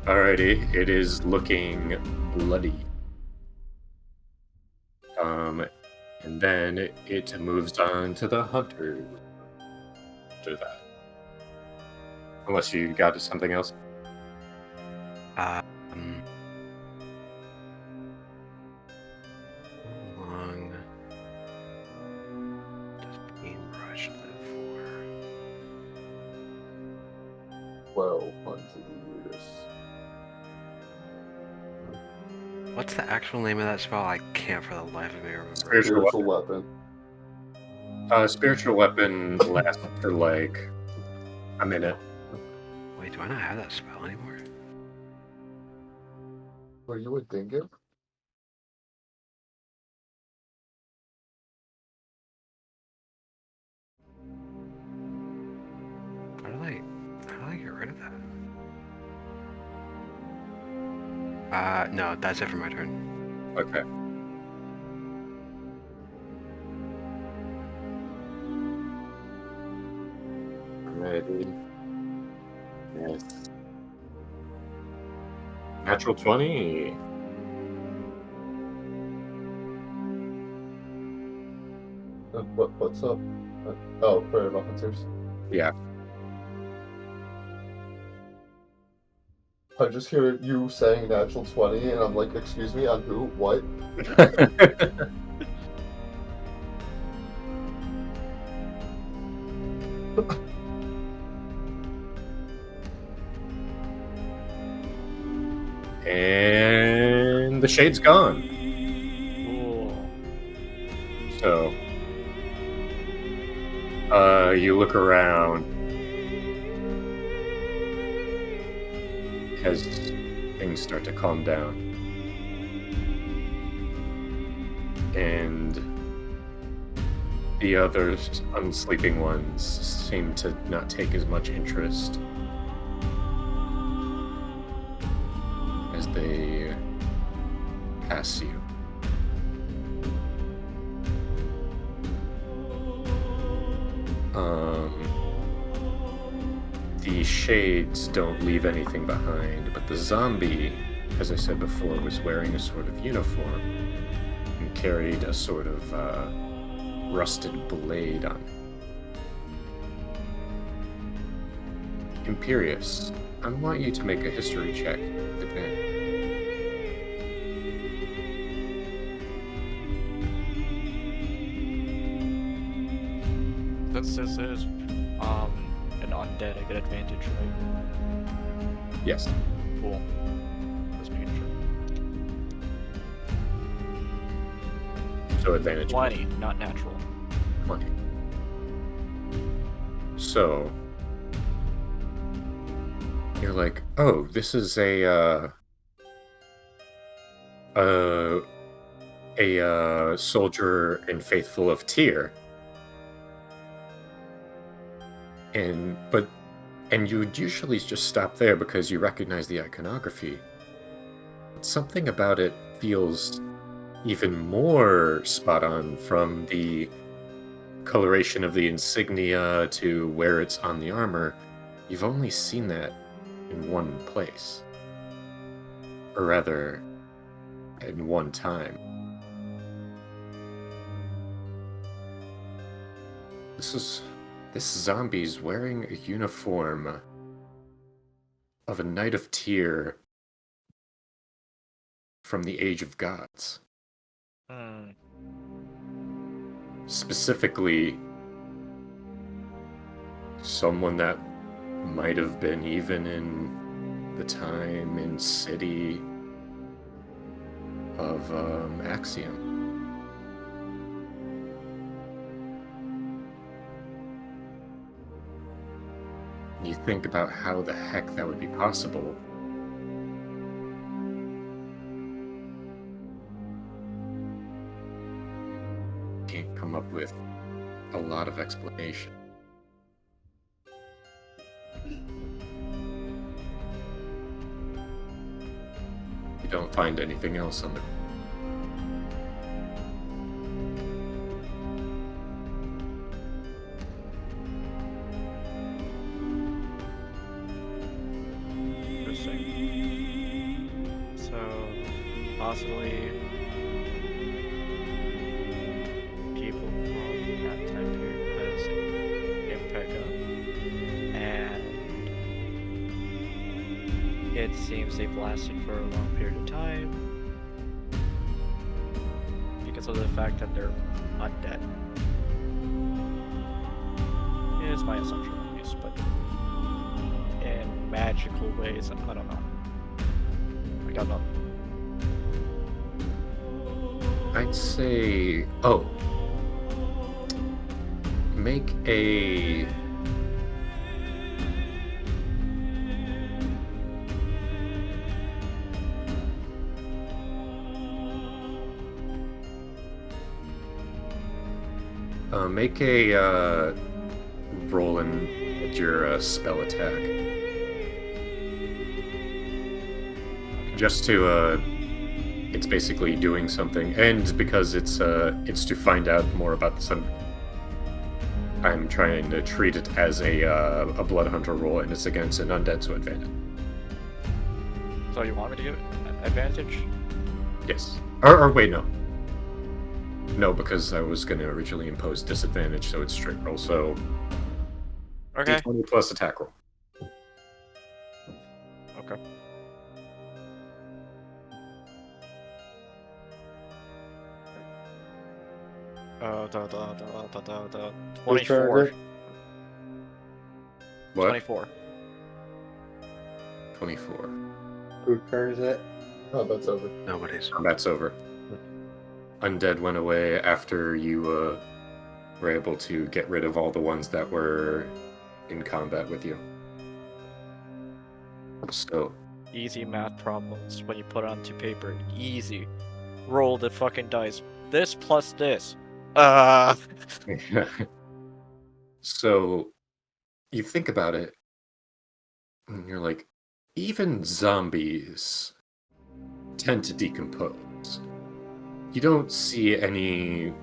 Alrighty, it is looking bloody. And then it moves on to the hunters. Do that. Unless you got something else. How long does Bean Rush live for? 1,200 years. What's the actual name of that spell? I can't for the life of me remember. Spiritual weapon. Spiritual weapon lasts for like a minute. Wait, do I not have that spell anymore? Were you a dingo? How do I get rid of that? No, that's it for my turn. Okay. Ready. Yes. Natural 20. What's up? Oh, for the hunters. Yeah. I just hear you saying natural 20, and I'm like, excuse me, on who? What? And the shade's gone. Cool. So, you look around as things start to calm down. And The other unsleeping ones seem to not take as much interest as they pass you. The shades don't leave anything behind, but the zombie, as I said before, was wearing a sort of uniform and carried a sort of rusted blade on it. Imperious, I want you to make a history check. Since this is an undead, I get advantage, right? Yes. Cool. Just making sure. So advantage. 20, not natural. 20. So you're like, oh, this is a soldier and faithful of Tyr. And you would usually just stop there because you recognize the iconography. But something about it feels even more spot on, from the coloration of the insignia to where it's on the armor. You've only seen that in one place. Or rather, in one time. This zombie's wearing a uniform of a Knight of Tyr from the Age of Gods. Specifically, someone that might have been even in the time and city of Axiom. You think about how the heck that would be possible. Can't come up with a lot of explanation. You don't find anything else on the... Possibly people from that time period as Impeca, and it seems they've lasted for a long period of time because of the fact that they're undead. It's my assumption, at least, but in magical ways, I don't know. I got nothing. I'd say, make a roll at your spell attack, just to it's basically doing something, and because it's to find out more about the sun. I'm trying to treat it as a blood hunter roll, and it's against an undead, so advantage. So you want me to give it advantage? Yes. Or wait, no. No, because I was going to originally impose disadvantage, so it's straight roll. So Okay. D20 plus attack roll. Okay. The 24. What? 24. 24. Whose turn is it? Oh, that's over. Nobody's. Combat's over. Undead went away after you were able to get rid of all the ones that were in combat with you. So, Easy math problems when you put it onto paper. Easy. Roll the fucking dice. This plus this. So you think about it, and you're like, even zombies tend to decompose. You don't see any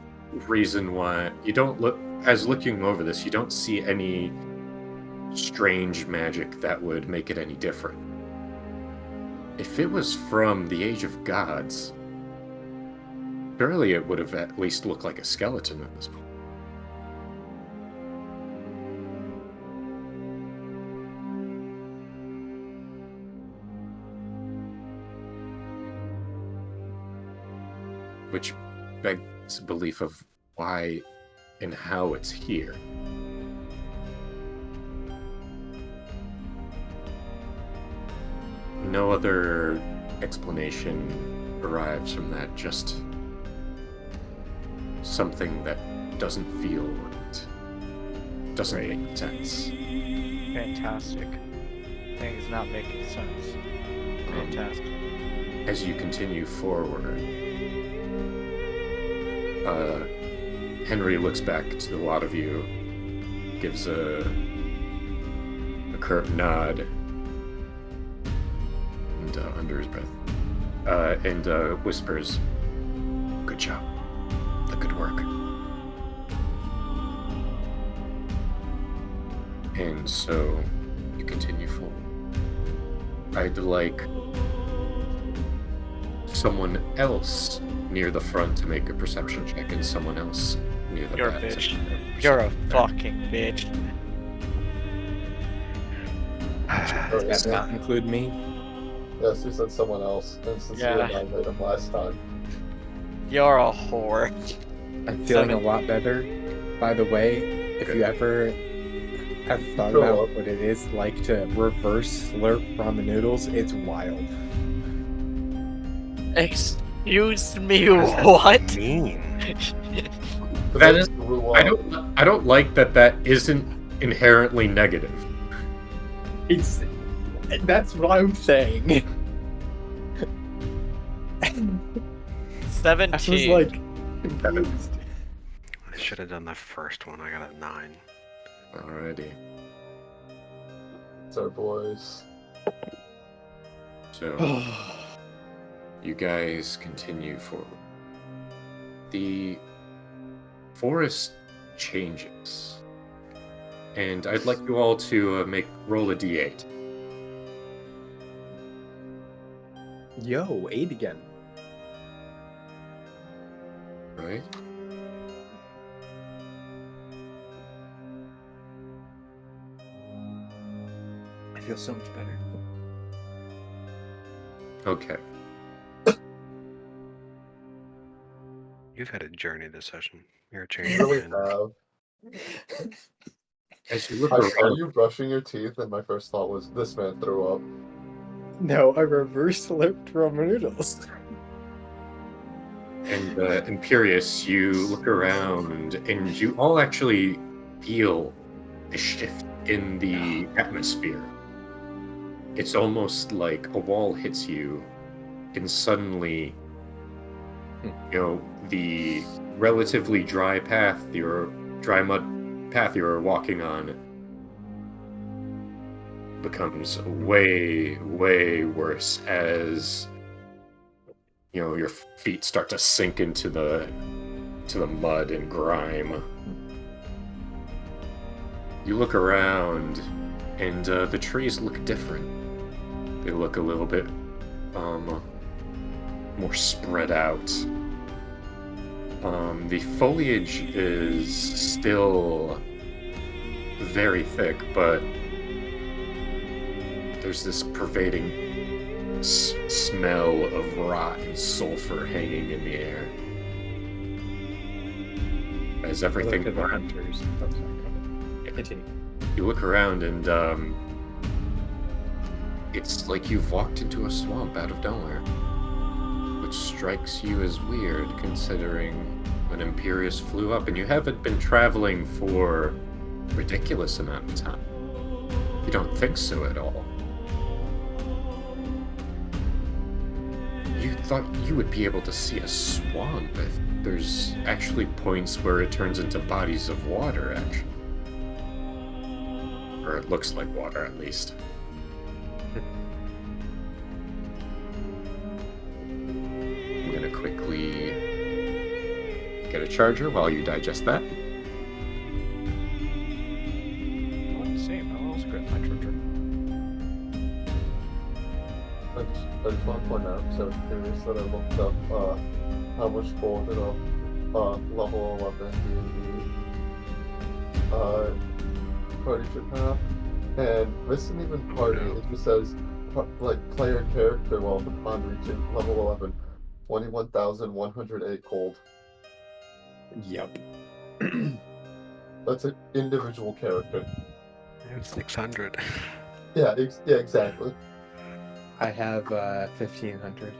reason why you don't look as looking over this, you don't see any strange magic that would make it any different. If it was from the Age of Gods, surely it would have at least looked like a skeleton at this point. Which begs belief of why and how it's here. No other explanation arrives from that, just something that doesn't feel right. Doesn't make sense. Fantastic. Things not making sense. Fantastic. As you continue forward, Henry looks back to the lot of you, gives a curt nod, and under his breath, and whispers, "Good job. The good work." And so you continue forward. I'd like someone else near the front to make a perception check, and someone else near the You're a back. bitch. You're a fucking bitch. Does that not include me? Yes, you said someone else, and since Yeah. you nominated him last time. You're a whore. I'm feeling a Seven. lot better. By the way, if Good. you ever have thought Grow about up. what it is like to reverse slurp ramen noodles, it's wild. Excuse me, what? Mean. That is- Grew I up. don't like that isn't inherently negative. That's what I'm saying. I was 17. like confused. I should have done the first one. I got a 9. Alrighty. It's our boys. So you guys continue forward. The forest changes, and I'd like you all to roll a d8. Yo, 8 again. Right? I feel so much better. Okay. You've had a journey this session. You're a You change. really man. have. As you look I saw around, you brushing your teeth, and my first thought was, this man threw up. No, I reverse slurped ramen noodles. and Imperious, you look around, and you all actually feel a shift in the atmosphere. It's almost like a wall hits you, and suddenly, the relatively dry mud path you're walking on becomes way, way worse as your feet start to sink into the mud and grime. You look around, and the trees look different. They look a little bit more spread out. The foliage is still very thick, but there's this pervading smell of rot and sulfur hanging in the air. As everything Look at the around hunters. Oh, sorry, go ahead. Continue. you look around, and it's like you've walked into a swamp out of nowhere, which strikes you as weird considering when Imperious flew up, and you haven't been traveling for a ridiculous amount of time. You don't think so at all. You thought you would be able to see a swamp There's actually points where it turns into bodies of water, actually. Or it looks like water, at least. I'm gonna quickly get a charger while you digest that. Same. I'll also grab my charger. I just want to point out, because I was curious that I looked up how much gold in a level 11 D&D party should have. And this isn't even party, it just says, like, player character wealth upon reaching level 11. 21,108 gold. Yep. That's an individual character. I have 600. Yeah, yeah, exactly. I have 1,500.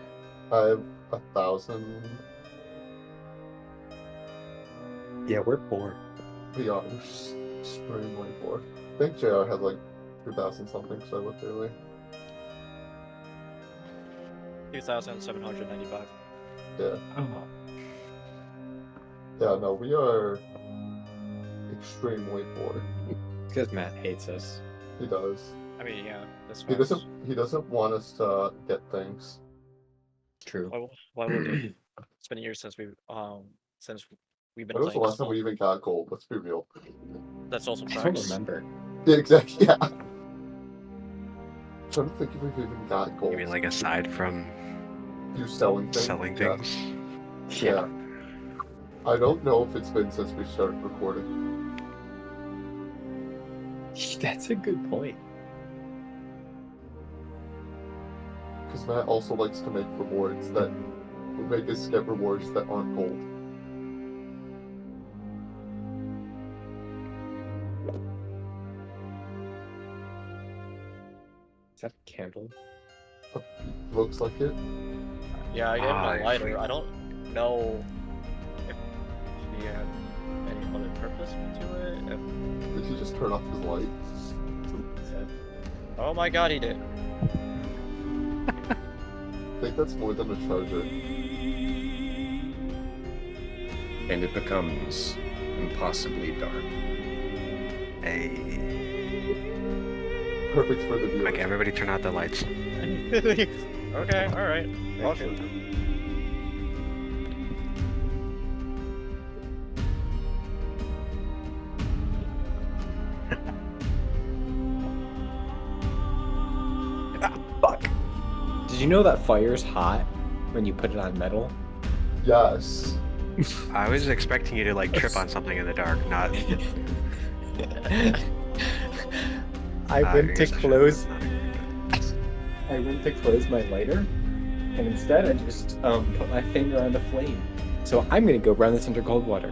I have 1,000. Yeah, we're poor. We are extremely poor. I think JR had like 2,000 something, so I looked earlier. 2,795. Yeah. Yeah, no, we are extremely poor. Because Matt hates us. He does. I mean, yeah, that's He doesn't want us to get things. True. Why would it? It's been years since we've been When was the playing. last time we even got gold? Let's be real. That's also I don't facts. remember. Yeah, exactly. Yeah. I'm trying to think if we've even got gold. You mean like aside from You selling things? selling Yeah. things? Yeah. I don't know if it's been since we started recording. That's a good point. Because Matt also likes to make rewards that make us get rewards that aren't gold. Is that a candle? Looks like it. Yeah, I gave him Ah, a lighter. I I don't know if he had any other purpose to it. Did he just turn off his light? Oh my god, he did. I think that's more than a charger. And it becomes impossibly dark. Hey. Perfect for the viewers. Quick, everybody turn out the lights. Okay, alright. Awesome. Fuck. Did you know that fire's hot when you put it on metal? Yes. I was expecting you to like trip on something in the dark, not. I I went to guess I close. should've- I went to close my lighter, and instead I just put my finger on the flame. So I'm gonna go brown this under cold water.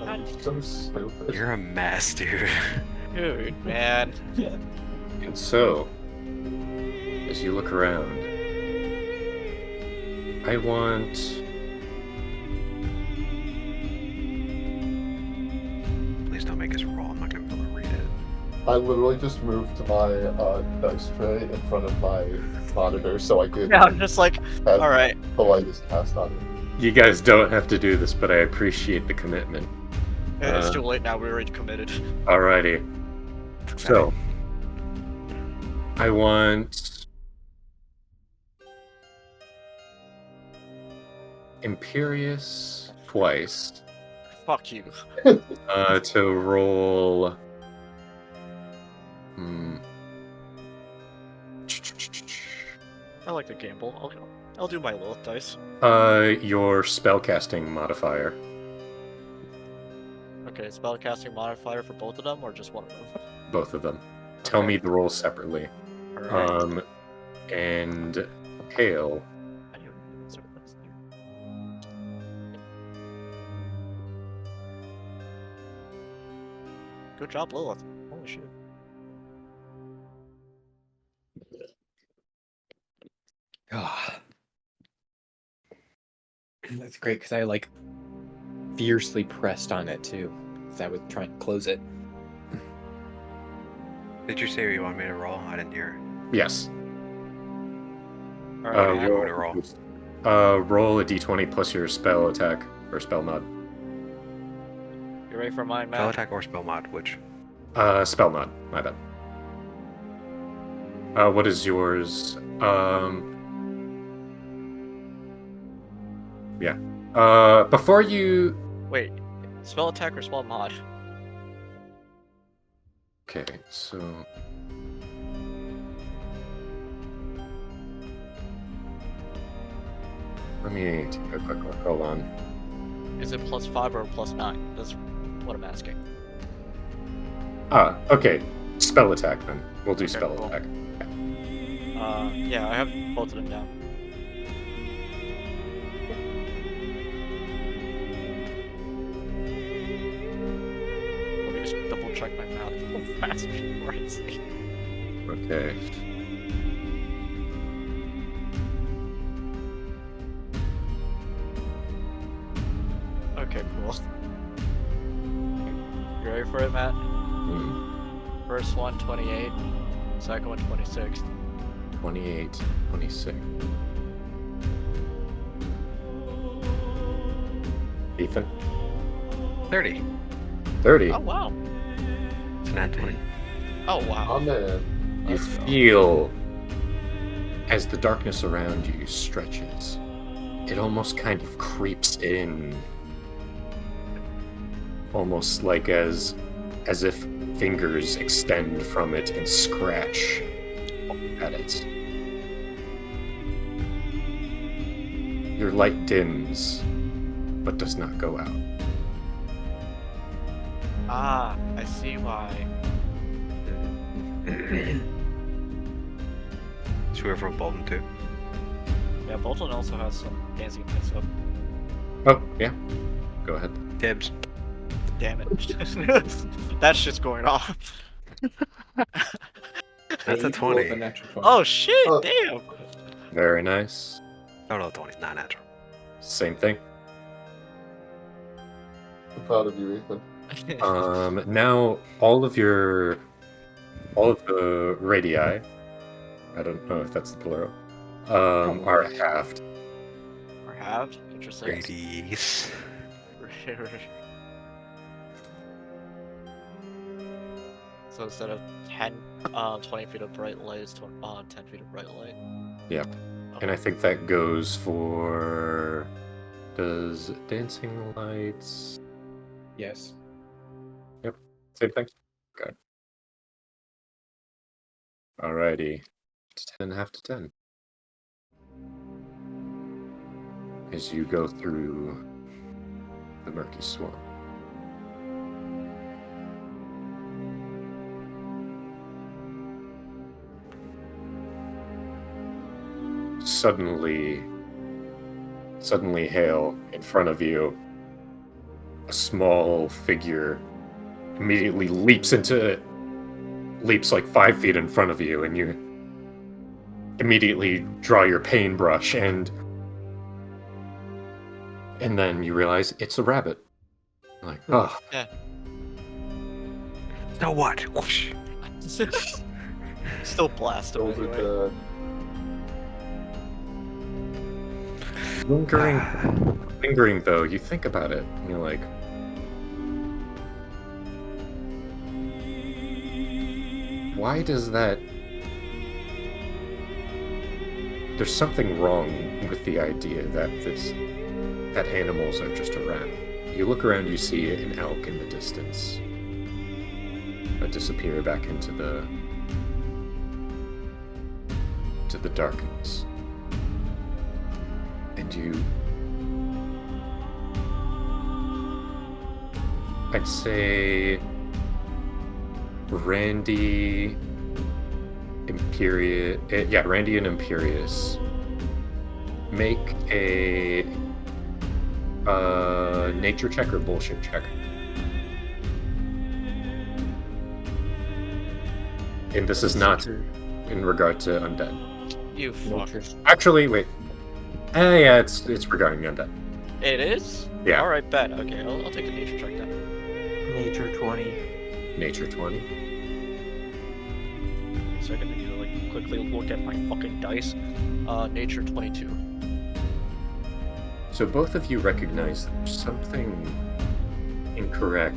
I'm so stupid. You're a mess, dude. Dude, man. And so, as you look around, I want Please don't make us roll. I'm not gonna be able to read it. I literally just moved my dice tray in front of my monitor so I could Yeah, I'm just like, have alright. the light is cast on it. you guys don't have to do this, but I appreciate the commitment. It's Uh, too late now, we're already committed. Alrighty. So, I want Imperious twice Fuck you. to roll. Hmm. I like to gamble. I'll do my Lilith dice. Your spellcasting modifier. Okay, spellcasting modifier for both of them or just one of them? Both of them. Tell Okay. me the rolls separately. Alright. And hail. I don't even know what that's there. Good job, Lilith. Holy shit. Ah. That's great because I like fiercely pressed on it too. Because I was trying to close it. Did you say you want me to roll? I didn't hear. Yes. Alright, I'm going to roll. Roll a d20 plus your spell attack or spell mod? You ready for mine, Spell Matt? attack or spell mod, which? Spell mod. My bad. What is yours? Yeah. Before you. Wait, spell attack or spell mod? Okay, so. Let me take a quick look. Hold on. Is it +5 or +9? That's what I'm asking. Okay. Spell attack then. We'll do Okay, spell cool. attack. Yeah, I have both of them down. Let me just double check my math real fast before I say. Okay. Okay, cool. You ready for it, Matt? Hmm. First one, 28. Second one, 26. 28, 26. Ethan? 30. 30. Oh, wow. It's a nat 20. Oh, wow. Oh man. You Let's go. feel as the darkness around you stretches, it almost kind of creeps in. Almost like as if fingers extend from it and scratch at it. Your light dims, but does not go out. Ah, I see why. Should we go from Bolton too? Yeah, Bolton also has some dancing lights up. Oh, yeah. Go ahead. Dibs. Damn it. That shit's going off. That's a He rolled 20. a natural 20. Oh shit, Oh. damn. Very nice. Oh no, 20 is not natural. Same thing. I'm proud of you, Ethan. Now all of the radii, I don't know if that's the plural, are halved. Or halved? Interesting. Radius. So instead of 20 feet of bright light, it's 10 feet of bright light. Yep. And I think that goes for... Does dancing lights... Yes. Same thing? Okay. Alrighty. It's 10.5 to 10. As you go through the murky swamp. Suddenly hail in front of you. A small figure immediately leaps like 5 feet in front of you, and you immediately draw your paintbrush, and then you realize it's a rabbit. Like, oh, So what? Whoosh. Still blast him Those are anyway. dead. lingering though, you think about it, and you're like, why does that... There's something wrong with the idea that animals are just around. You look around, you see an elk in the distance. Disappear back into the darkness. And I'd say Randy and Imperious make a nature check or bullshit check. And this is not in regard to undead. You fuck. Actually, wait. Yeah, it's regarding undead. It is? Yeah. Alright, bet. Okay, I'll take a nature check then. Nature 20. Nature 20. Second, I need to like quickly look at my fucking dice. Nature 22. So So both of you recognize there's something incorrect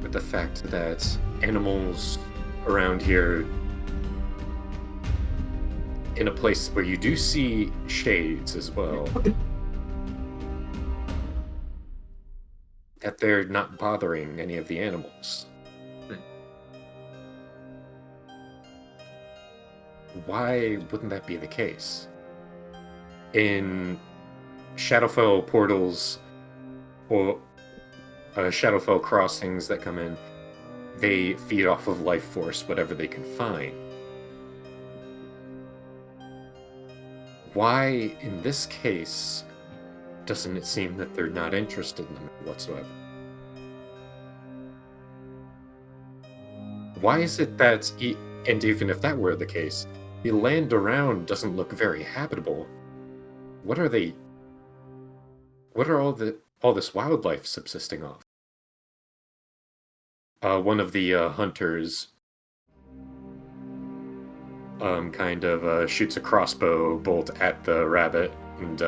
with the fact that animals around here, in a place where you do see shades as well, that they're not bothering any of the animals. Why wouldn't that be the case? In Shadowfell portals or Shadowfell crossings that come in, they feed off of life force, whatever they can find. Why, in this case, doesn't it seem that they're not interested in them whatsoever? Why is it that, and even if that were the case, the land around doesn't look very habitable? What are all this wildlife subsisting off? One of the hunters kind of shoots a crossbow bolt at the rabbit and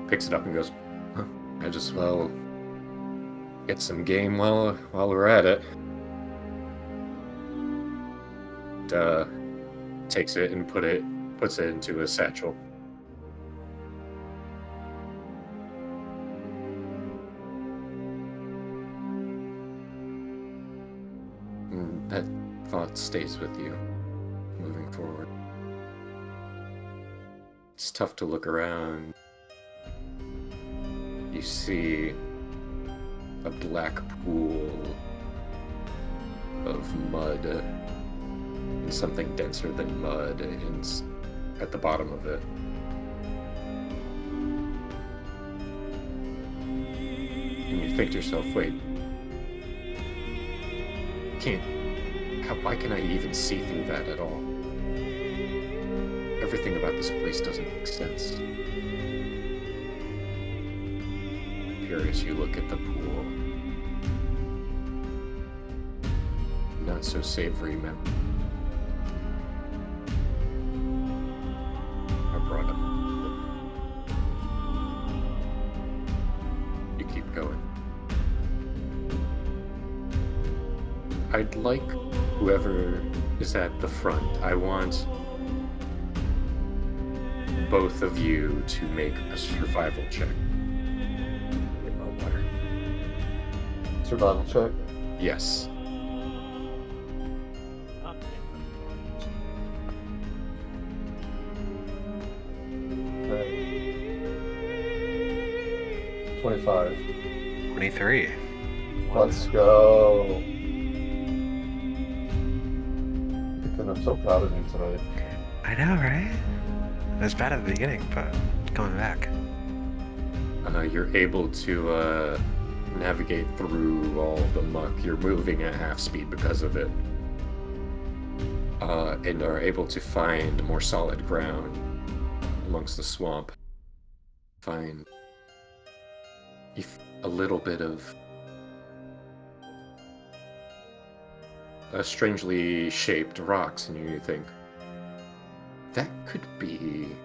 picks it up and goes, "Huh, I just well get some game while we're at it." And, takes it and puts it into a satchel. And that thought stays with you moving forward. It's tough to look around. You see a black pool of mud and something denser than mud at the bottom of it. And you think to yourself, wait, why can I even see through that at all? Everything about this place doesn't make sense. Curious, you look at the pool. Not so savory memory. I brought up. You keep going. I'd like whoever is at the front, I want both of you to make a survival check. Get more water. Survival check. Yes. Right. 25. 23. Let's go. Ethan, I'm so proud of you tonight. I know, right? It was bad at the beginning, but coming back. You're able to navigate through all the muck. You're moving at half speed because of it. And are able to find more solid ground amongst the swamp. Find a little bit of strangely shaped rocks, and you think, that could be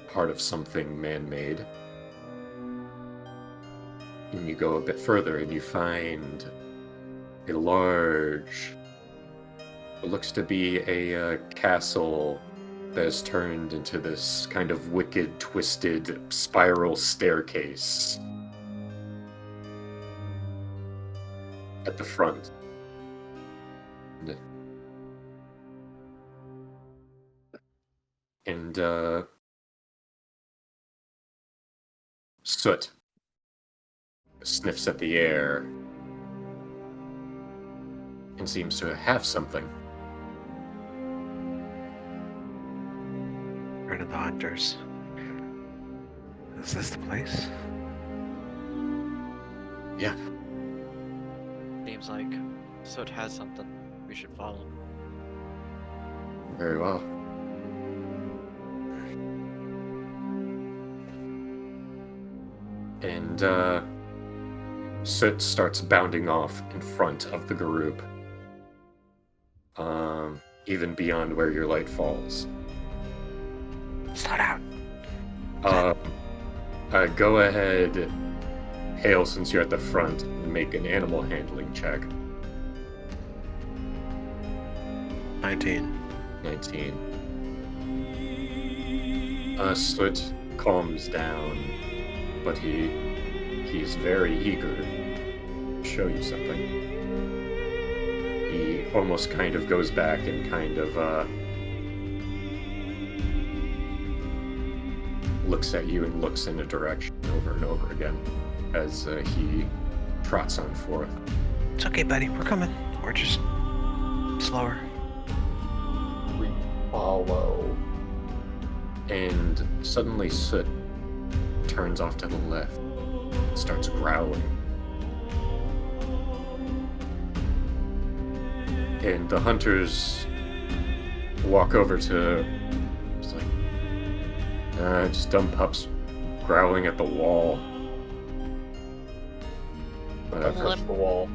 part of something man-made. And you go a bit further and you find a large, what looks to be a castle that has turned into this kind of wicked, twisted spiral staircase at the front. And Soot sniffs at the air and seems to have something. Return of the Hunters. Is this the place? Yeah. Seems like Soot has something we should follow. Very well. And Soot starts bounding off in front of the group, even beyond where your light falls. Slow down. Go ahead, Hale, since you're at the front, and make an animal handling check. 19. 19. Soot calms down, but he's very eager to show you something. He almost kind of goes back and kind of looks at you and looks in a direction over and over again as he trots on forth. It's okay, buddy. We're coming. We're just slower. We follow. And suddenly Soot turns off to the left and starts growling. And the hunters walk over to... It's like... just dumb pups growling at the wall. Touch the wall.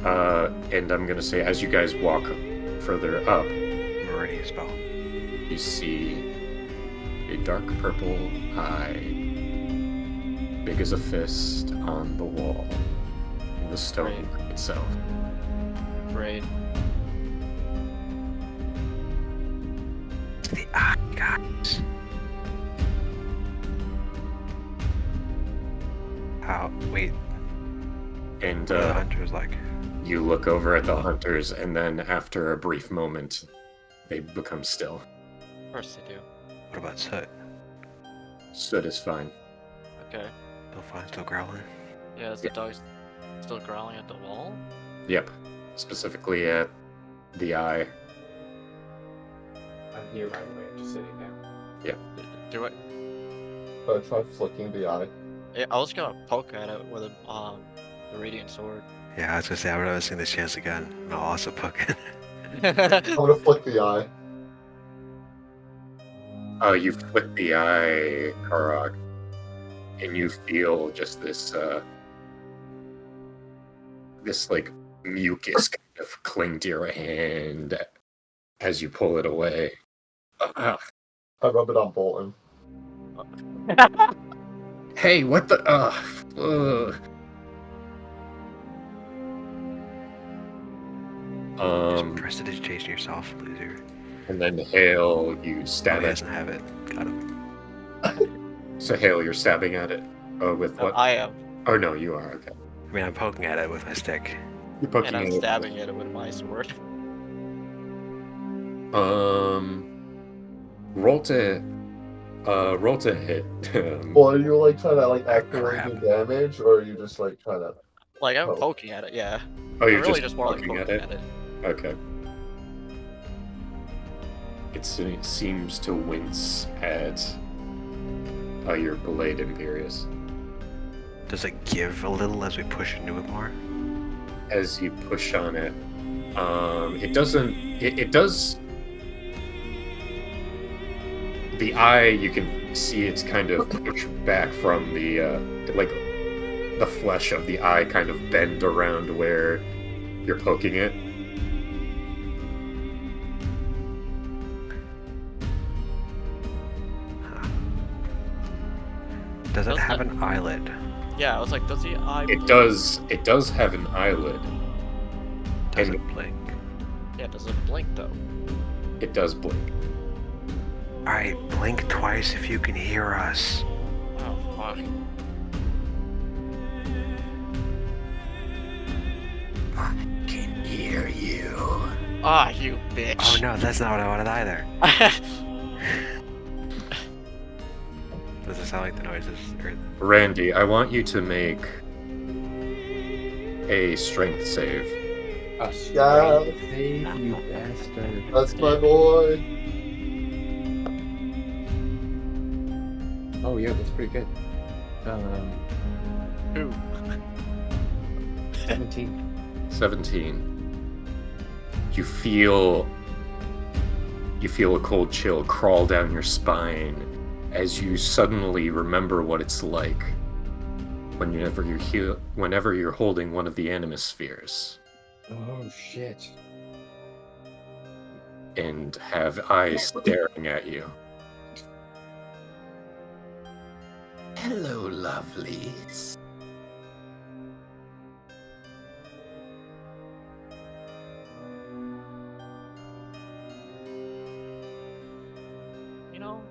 And I'm gonna say, as you guys walk further up, Meridian spell. you see a dark purple eye, big as a fist, on the wall, in the stone itself. Great. It's the eye, guys. How? Wait. And What are the hunters like? you look over at the hunters, and then after a brief moment, they become still. Of course they do. What about Soot? Soot is fine. Okay. Still fine, still growling? Yeah, is the dog still growling at the wall? Yep. Specifically at the eye. I'm here, by the way. I'm just sitting down. Do it. Try flicking the eye. Yeah, I was gonna poke at it with the radiant sword. Yeah, I was gonna say, I've never seen this chance again. And I'll also poke it. I'm gonna flick the eye. You flick the eye, Karok, and you feel just this, this like mucus kind of cling to your hand as you pull it away. I rub it on Bolton. Hey, what the? Just prestidigitation yourself, loser. And then Hale, you Oh, stab he it. doesn't have it. Got him. So Hale, you're stabbing at it. With what? I am, Oh no, you are okay. I mean, I'm poking at it with my stick. You're poking and I'm at it. stabbing it with my sword. Roll to hit. Well, are you like trying to like actively Crap. do damage, or are you just like trying to? Like I'm Oh. poking at it, yeah. Oh, you're I'm really just just more like poking poking at it? Okay. It seems to wince at your blade, Imperious. Does it give a little as we push into it more? As you push on it, it doesn't. It does. The eye, you can see it's kind of pushed back from the like the flesh of the eye kind of bend around where you're poking it. Huh. Does it Does have that- an eyelid? Yeah, I was like, does the eye It blink? does. It does have an eyelid. Does And- it blink? Yeah, does it blink though? It does blink. Alright, blink twice if you can hear us. Oh fuck. I can hear you. Ah, you bitch. Oh no, that's not what I wanted either. Does it sound like the noises? Or... Randy, I want you to make a strength save. A Yeah. strength save, you bastard. That's my boy. Oh yeah, that's pretty good. Who? 17. 17. You feel a cold chill crawl down your spine as you suddenly remember what it's like whenever you're holding one of the animus spheres Oh shit. and have eyes staring at you. Hello, lovelies. You know,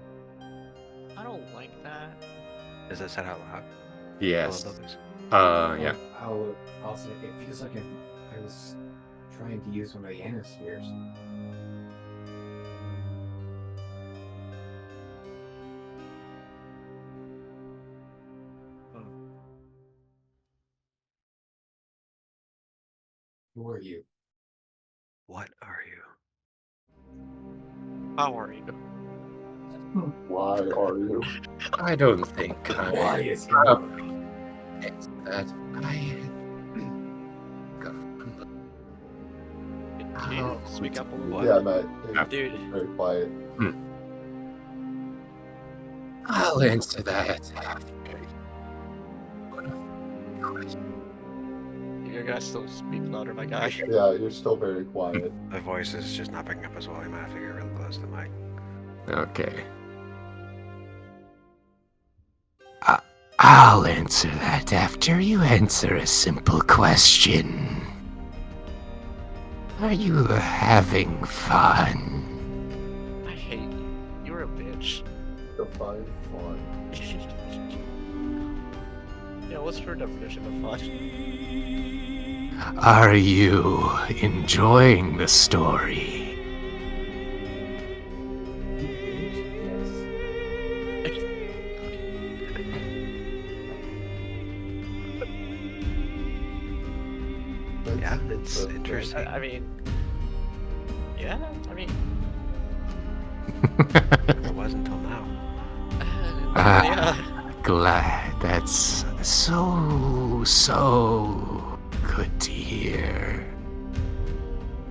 I don't like that. Is that said out loud? Yes. Hello, lovelies. Yeah. Also, it feels like I was trying to use one of the ionospheres. Who are you? What are you? How are you? Why are you? I don't think Why I is he? it's that I Can you speak up a little What? Yeah, Matt. Dude. It's very quiet. I'll answer that after. You guys still speak louder, my guy. Yeah, you're still very quiet. The voice is just not picking up as well. You might have to get really close to the mic. Okay. I'll answer that after you answer a simple question. Are you having fun? I hate you. You're a bitch. Define fun. Yeah, what's your definition of fun? Are you enjoying the story? Yeah, it's interesting. I mean, yeah, I mean, It was until now. yeah. Glad. That's so good to hear.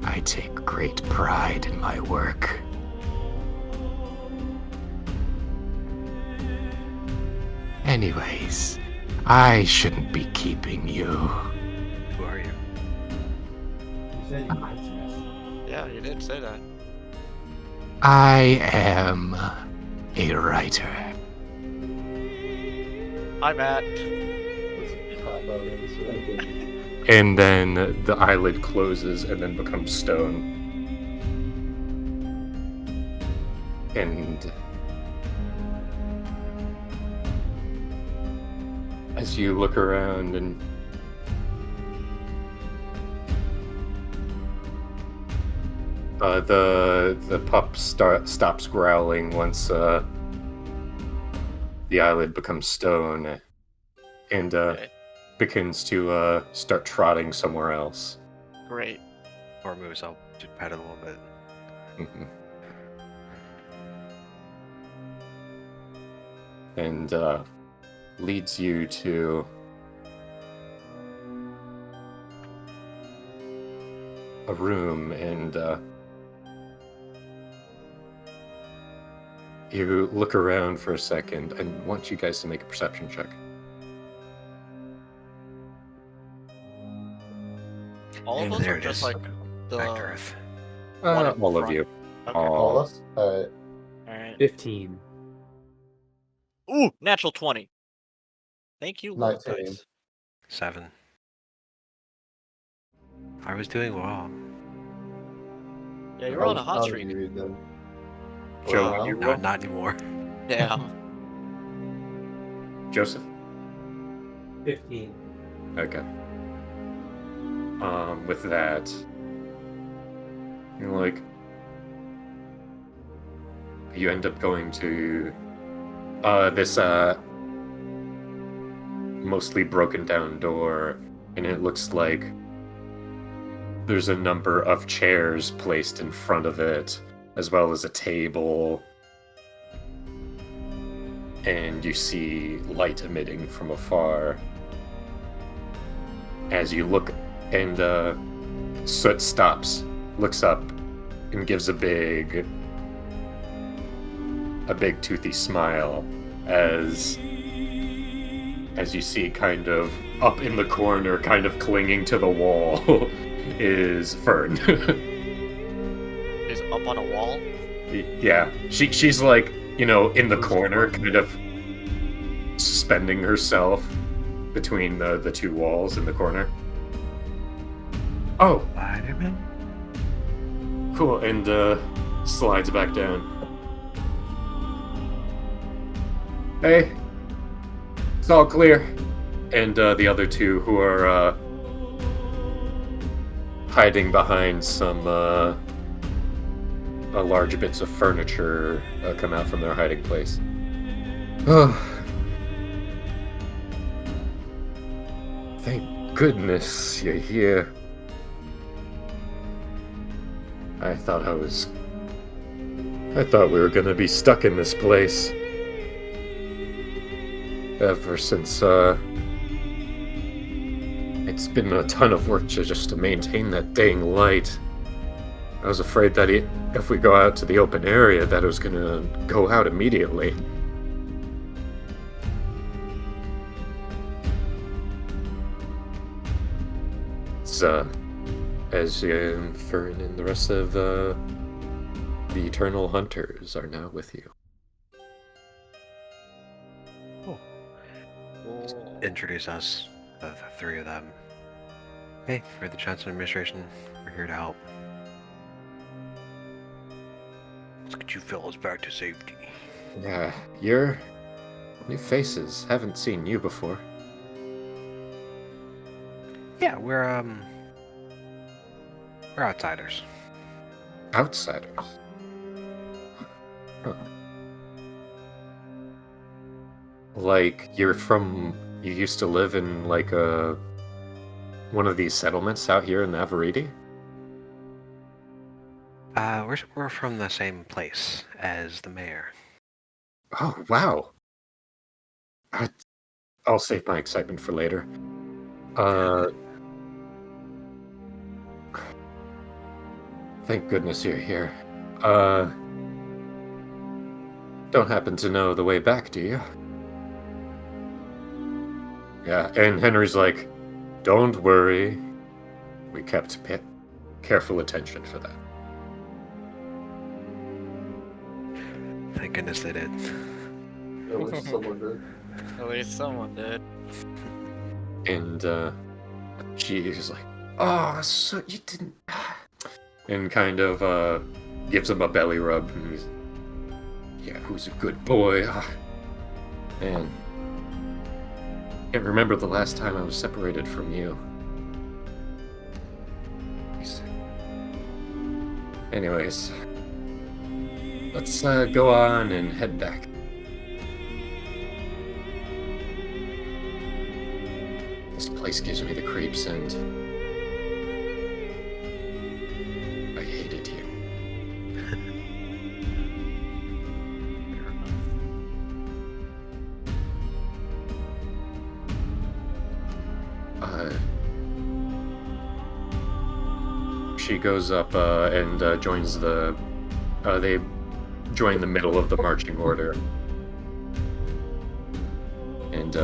I take great pride in my work. Anyways, I shouldn't be keeping you. Who are you? You said you might us. Yeah, you did say that. I am a writer. Hi, Matt. Let's cop out answer. And then the eyelid closes and then becomes stone. And as you look around and the pup stops growling once the eyelid becomes stone, and Okay, begins to start trotting somewhere else. great. Or moves, I'll just pet it a little bit. Mhm. And leads you to a room, and you look around for a second. I want you guys to make a perception check. All of And us there are it just is. like the Back to Earth. one in All of front. you. Okay. All All. us? Alright. Alright. 15. Ooh, natural 20. Thank you, Lord 19. Dice. 7. I was doing well. Yeah, you're on a hot streak. Then. Joe, Wow. you- Not anymore. Yeah. Joseph? 15. Okay. With that, you're like, you end up going to this mostly broken down door, and it looks like there's a number of chairs placed in front of it, as well as a table, and you see light emitting from afar. As you look, and Soot stops, looks up, and gives a big toothy smile as you see, kind of up in the corner, kind of clinging to the wall, is Fern. He's up on a wall. Yeah, she's like, in the corner, kind of suspending herself between the two walls in the corner. Oh, Spider-Man? cool, and slides back down. Hey, it's all clear. And the other two who are hiding behind some large bits of furniture come out from their hiding place. Oh, thank goodness you're here. I thought we were gonna be stuck in this place. Ever since, it's been a ton of work just to maintain that dang light. I was afraid that if we go out to the open area, that it was gonna go out immediately. It's, as Fern and the rest of the Eternal Hunters are now with you. Introduce us, the three of them. Hey, we're the Johnson administration. We're here to help. Let's get you fellas back to safety. Yeah, you're new faces. Haven't seen you before. Yeah, we're outsiders. Outsiders. Huh. Like you used to live in like one of these settlements out here in Navarrete? We're from the same place as the mayor. Oh, wow. I'll save my excitement for later. Thank goodness you're here. Don't happen to know the way back, do you? Yeah, and Henry's like, don't worry. We kept careful attention for that. Thank goodness they did. At least someone did. At least someone did. And she's like, oh, so you didn't... And kind of gives him a belly rub. And he's, yeah, who's a good boy? Man. Can't remember the last time I was separated from you. Anyways, let's go on and head back. This place gives me the creeps, and I hate it here. She goes up and joins the... they join the middle of the marching order. And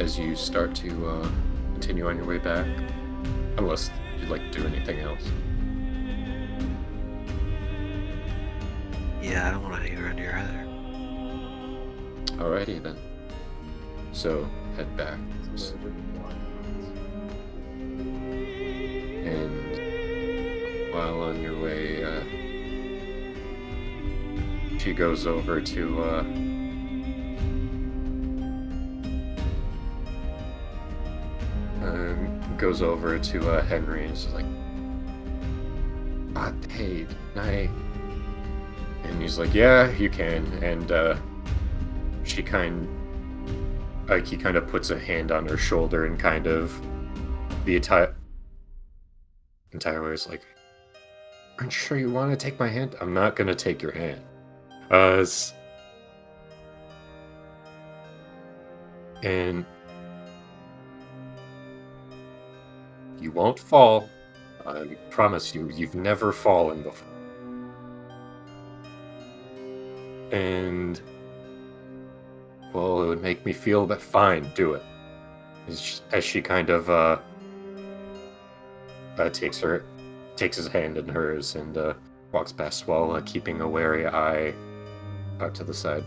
as you start to continue on your way back, unless you'd like to do anything else. Yeah, I don't want to hang around here either. Alrighty then. So, head back. And while on your way, she goes over to Henry and is like, hey, can I... And he's like, yeah, you can. And he kind of puts a hand on her shoulder and kind of the entire way is like, aren't you sure you want to take my hand? I'm not gonna take your hand. And you won't fall. I promise you, you've never fallen before. And, well, it would make me feel that fine, do it. As she kind of takes his hand in hers and walks past while keeping a wary eye out to the side.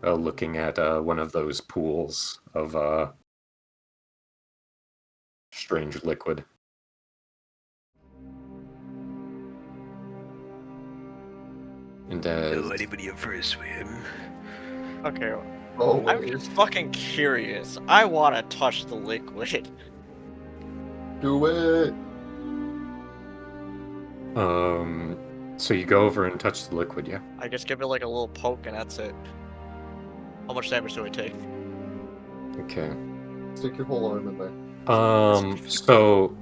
looking at one of those pools of strange liquid. And Anybody up for a swim? Okay, Oh, I'm just fucking curious. I want to touch the liquid. do it. So you go over and touch the liquid, yeah? I just give it like a little poke and that's it. How much damage do I take? Okay. Stick your whole arm in there. So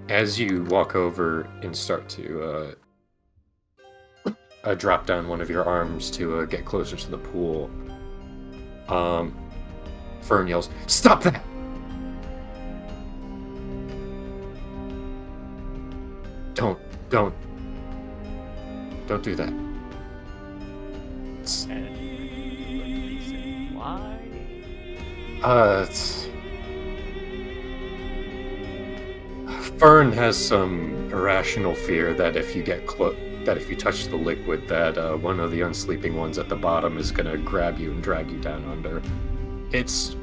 as you walk over and start to drop down one of your arms to get closer to the pool, Fern yells, "Stop that!" Don't do that. It's, And reason why? Fern has some irrational fear that if you get that if you touch the liquid, that one of the unsleeping ones at the bottom is gonna grab you and drag you down under.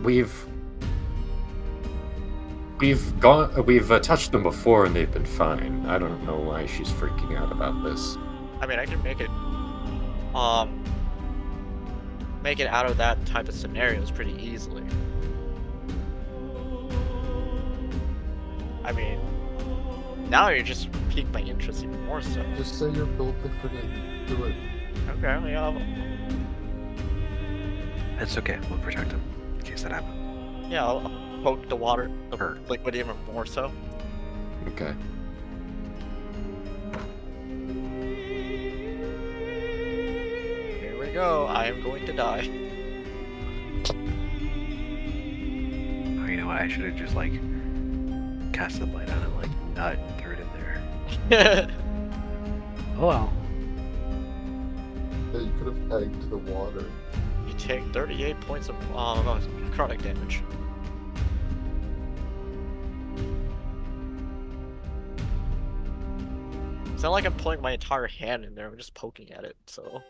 We've touched them before and they've been fine. I don't know why she's freaking out about this. I mean, I can make it out of that type of scenarios pretty easily. I mean, now you just piqued my interest even more so. Just say you're built different and do it. Okay, yeah, It's okay. We'll protect him in case that happens. yeah, I'll poke the water, the Her. liquid even more so. Okay. Here we go. I am going to die. Oh, you know what? I should have just like cast the light on it, like not threw it in there. Oh well. Yeah, you could have egged the water. You take 38 points of necrotic damage. It's not like I'm putting my entire hand in there, I'm just poking at it, so.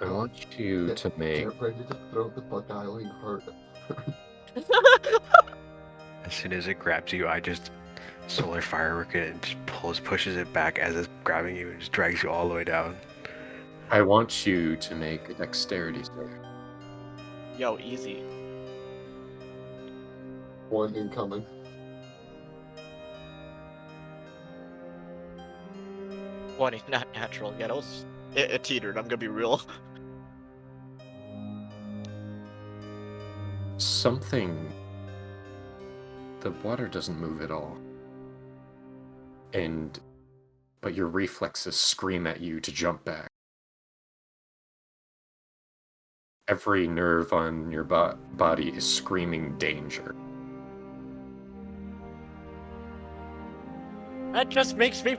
I want you to make. Get ready to throw the beguiling heart. As soon as it grabs you, I just solar firework it and just pushes it back as it's grabbing you and just drags you all the way down. I want you to make a dexterity save. Yo, easy. One incoming. 20, not natural. Yeah, it teetered, I'm gonna be real. Something. The water doesn't move at all. But your reflexes scream at you to jump back. Every nerve on your body is screaming danger. That just makes me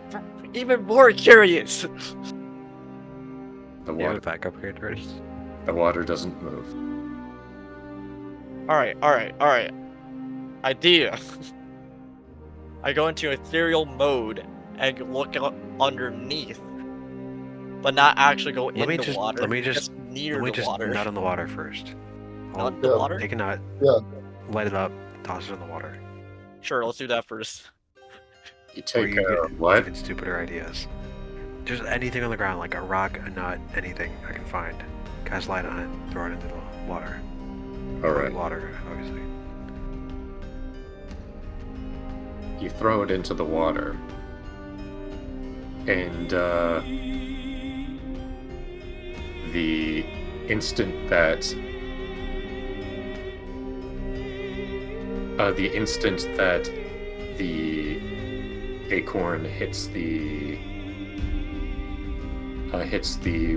even more curious. The You have water, a backup here, Curtis? the water doesn't move. Alright. Idea. I go into ethereal mode and look underneath, but not actually go in the water. Let me just near the water. nut on the water first. Not the water? Take a nut. Yeah. Light it up. Toss it in the water. Sure, let's do that first. You Or take you a get what? even stupider ideas. Just anything on the ground, like a rock, a nut, anything I can find. Cast light on it. Throw it into the water. Alright. Water, obviously. You throw it into the water. And the instant that the acorn hits the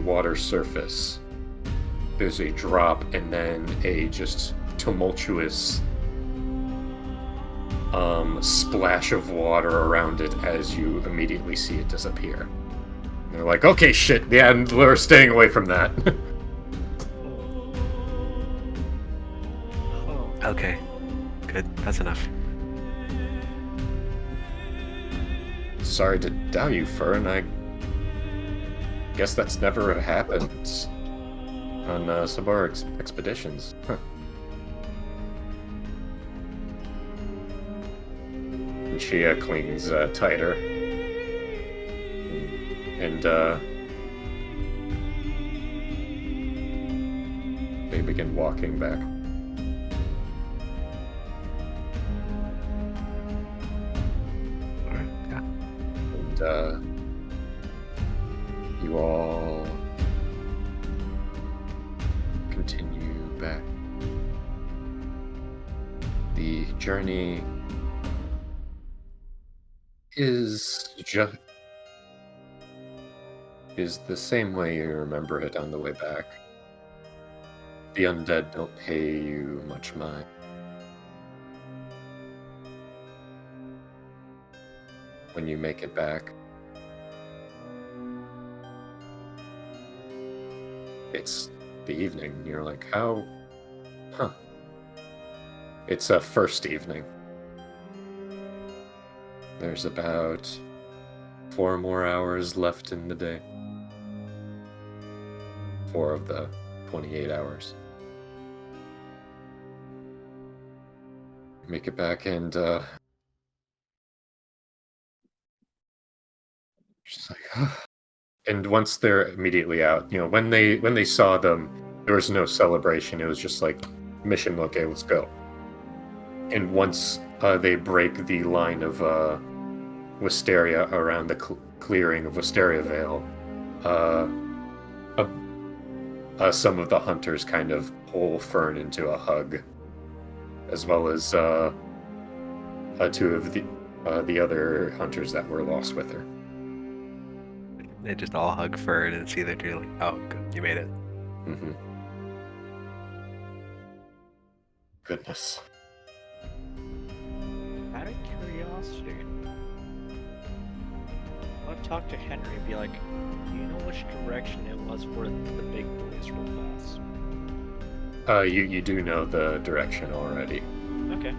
water surface, there's a drop and then a just tumultuous splash of water around it as you immediately see it disappear. And they're like, okay, shit, yeah, and we're staying away from that. Okay. Good. That's enough. Sorry to doubt you, Fern. guess that's never happened on some of our expeditions. Huh. And she clings tighter. And they begin walking back. Yeah. And you all continue back. The journey is the same way you remember it on the way back. The undead don't pay you much mind. When you make it back, it's the evening. You're like, how? Huh. It's a first evening. There's about 4 more hours left in the day. 4 of the 28 hours. Make it back and just like, and once they're immediately out, when they saw them, there was no celebration. It was just like, mission, okay, let's go. And once they break the line of Wisteria around the clearing of Wisteria Vale, some of the hunters kind of pull Fern into a hug, as well as 2 of the other hunters that were lost with her. They just all hug Fern and see that you're like, oh, good, you made it. Mm-hmm. Goodness. Out of curiosity, I'll talk to Henry and be like, do you know which direction it was for the big boys real fast? You do know the direction already. Okay.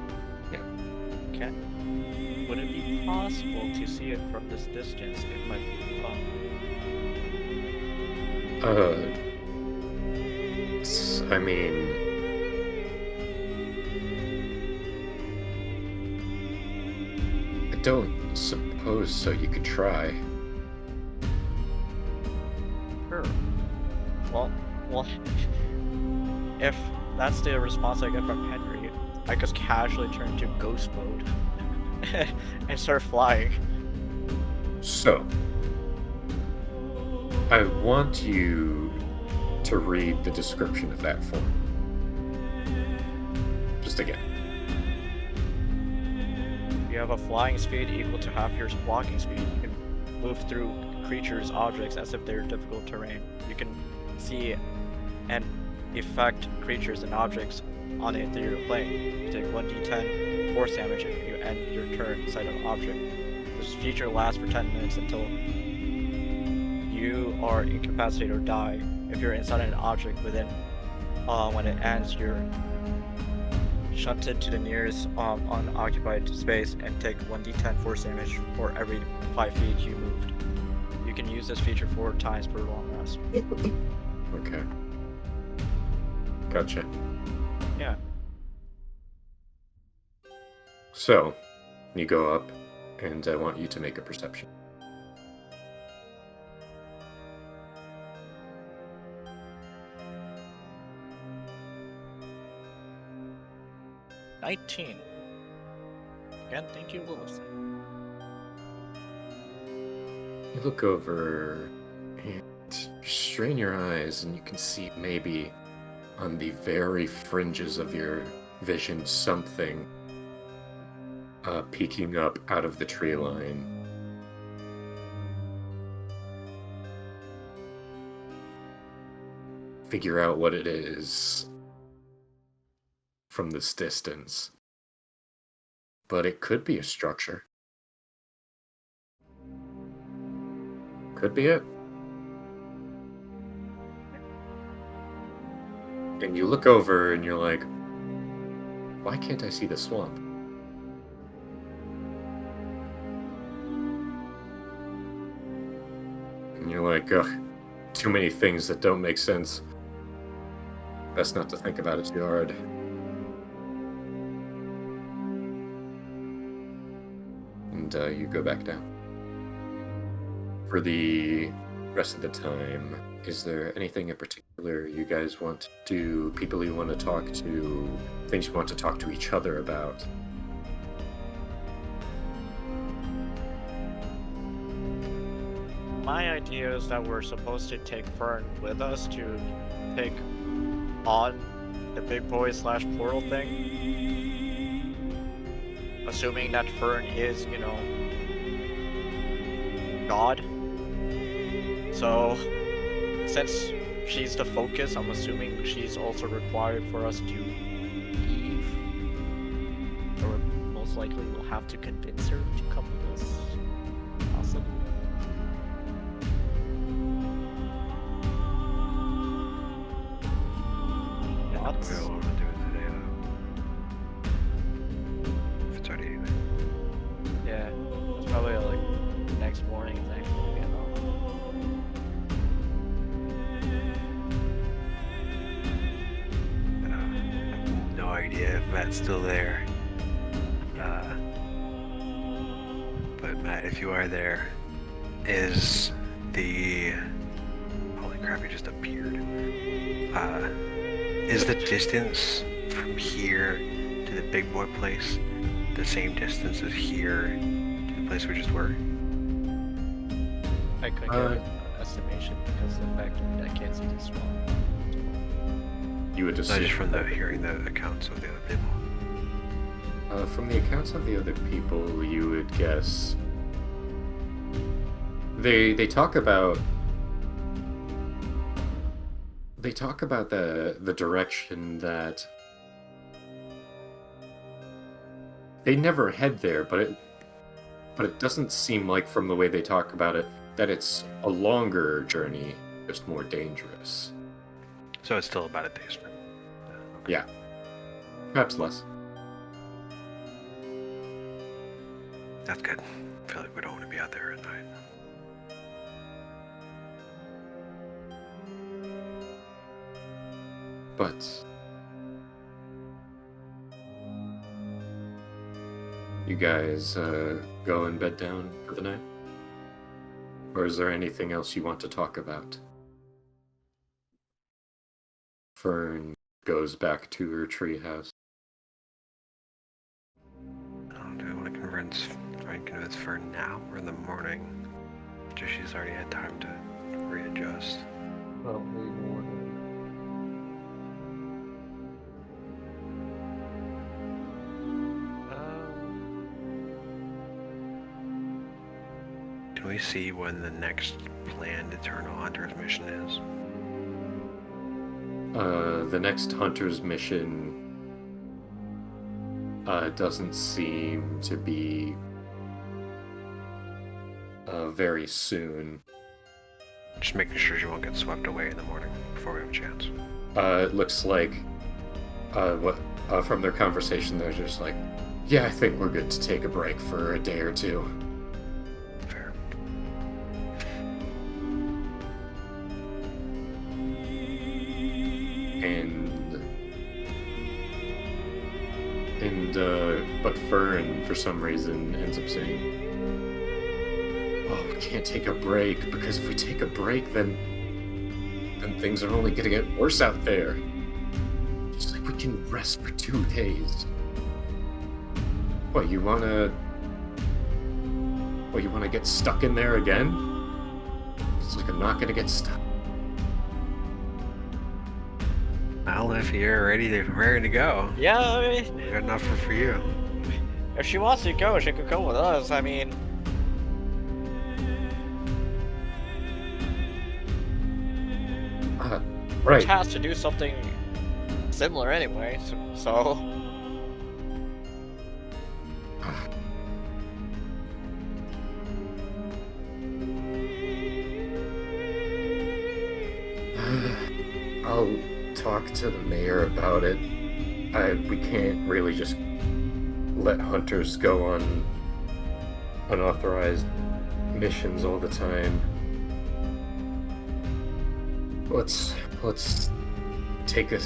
Yeah. Okay. Would it be possible to see it from this distance if my food I mean, I don't suppose so. You could try. Sure. Well, if that's the response I get from Henry, I just casually turn to ghost mode and start flying. So, I want you to read the description of that form. Just again. You have a flying speed equal to half your walking speed. You can move through creatures, objects as if they're difficult terrain. You can see and affect creatures and objects on it that you're playing. You take 1d10 force damage if you end your turn inside an object. This feature lasts for 10 minutes until you are incapacitated or die. If you're inside an object within, when it ends, you're shunted to the nearest unoccupied space and take 1d10 force damage for every 5 feet you moved. You can use this feature 4 times per long rest. Okay. Gotcha. Yeah. So, you go up, and I want you to make a perception. $19. Again, thank you, Lilith. You look over and strain your eyes, and you can see maybe on the very fringes of your vision something peeking up out of the tree line. Figure out what it is from this distance. But it could be a structure. Could be it. And you look over and you're like, why can't I see the swamp? And you're like, ugh, too many things that don't make sense. Best not to think about it too hard. And you go back down. For the rest of the time, is there anything in particular you guys want to do? People you want to talk to? Things you want to talk to each other about? My idea is that we're supposed to take Fern with us to take on the big boy / portal thing. Assuming that Fern is, God. So, since she's the focus, I'm assuming she's also required for us to leave. Or most likely we'll have to convince her to come with us. Possibly. What do we all want to do today, though? If it's already evening. Yeah, it's probably like next morning thing. I have no idea if Matt's still there. But Matt, if you are there, is the... Holy crap, he just appeared. Is the distance from here to the big boy place the same distance as here to the place we just were? I couldn't get an estimation because of the fact that I can't see the swamp. You would Not assume just from hearing the accounts of the other people. from the accounts of the other people, you would guess they talk about the direction that they never head there, but it doesn't seem like, from the way they talk about it, that it's a longer journey, just more dangerous. So it's still about a day's trip. Yeah, perhaps less. That's good. I feel like we don't want to be out there at night. But you guys go and bed down for the night? Or is there anything else you want to talk about? Fern goes back to her treehouse. Do I want to try and convince Fern now or in the morning? Just she's already had time to readjust. Probably morning. Can we see when the next planned Eternal Hunter's mission is? The next hunter's mission doesn't seem to be very soon. Just making sure she won't get swept away in the morning before we have a chance. It looks like from their conversation, they're just like, yeah, I think we're good to take a break for a day or two. Fair. But Fern, for some reason, ends up saying, "Oh, we can't take a break, because if we take a break, then things are only gonna get worse out there. Just like, we can rest for 2 days. What, you wanna get stuck in there again? It's like I'm not gonna get stuck." Well, if you're ready to go, Yeah, I mean, we got an offer for you. if she wants to go, she could go with us. I mean, Right. she has to do something similar anyway, so... I'll talk to the mayor about it. We can't really just let hunters go on unauthorized missions all the time. let's take a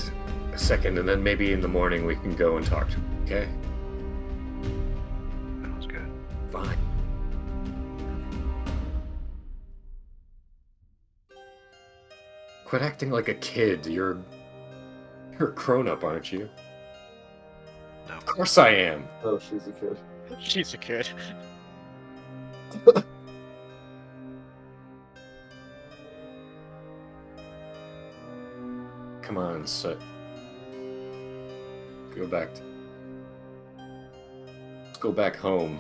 second, and then maybe in the morning we can go and talk to him, okay? Sounds good. Fine. Quit acting like a kid. You're a grown-up, aren't you? No. Of course I am. Oh, she's a kid. She's a kid. Come on, Soot. Go back. Let's go back home.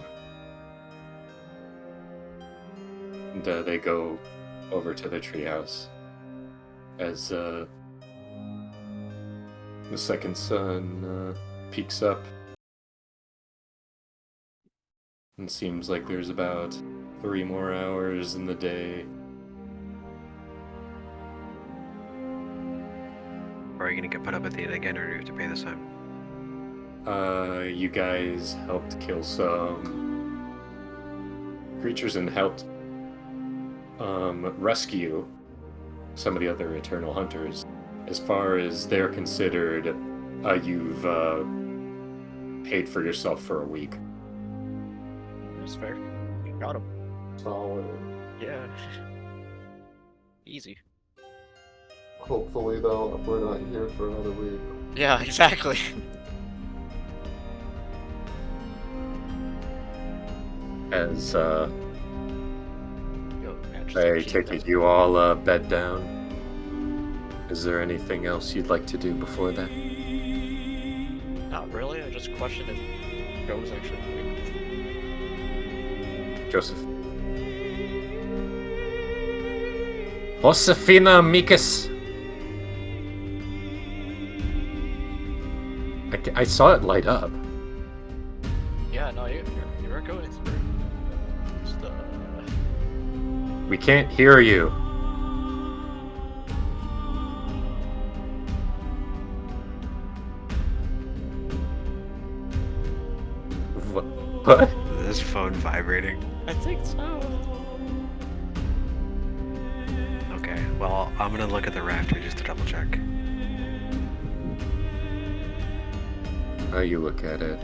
And they go over to the treehouse as the second sun peaks up. And seems like there's about 3 more hours in the day. Are you gonna get put up at the inn again, or do you have to pay this time? You guys helped kill some creatures and helped rescue some of the other Eternal Hunters. As far as they're considered, you've paid for yourself for a week. That's fair. Got him. Solid. Yeah. Easy. Hopefully, though, we're not here for another week. Yeah, exactly. As Yo, man, just I keep take that. it you all bed down. Is there anything else you'd like to do before that? Not really. I just questioned if Joe was actually awake. Joseph. Josefina Mikas. I saw it light up. Yeah, no, you were going through. Just, We can't hear you. What? Is this phone vibrating? I think so. Okay, well, I'm gonna look at the rafter just to double check. How you look at it.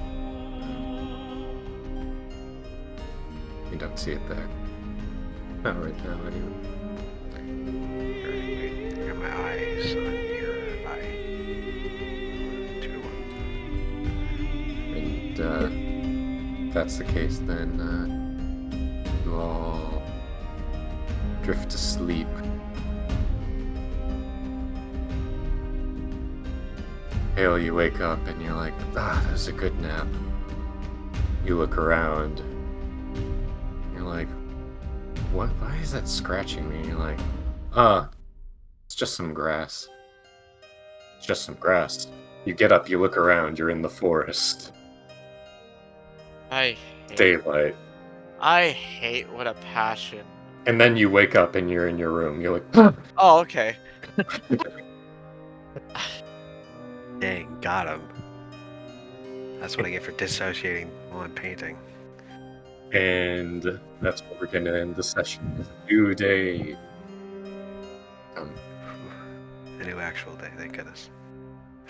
You don't see it there. Not right now, anyway. Wait, I got my eyes on your eye. 2 to 1. And if that's the case, then you all drift to sleep. Hale, you wake up and you're like, that was a good nap. You look around. You're like, what? Why is that scratching me? You're like, it's just some grass. It's just some grass. You get up, you look around, you're in the forest. I Daylight. hate what a passion. And then you wake up and you're in your room. You're like, Oh, okay. Dang, got him. That's what I get for dissociating while I'm painting. and that's what we're gonna end the session. New day. A new actual day, thank goodness.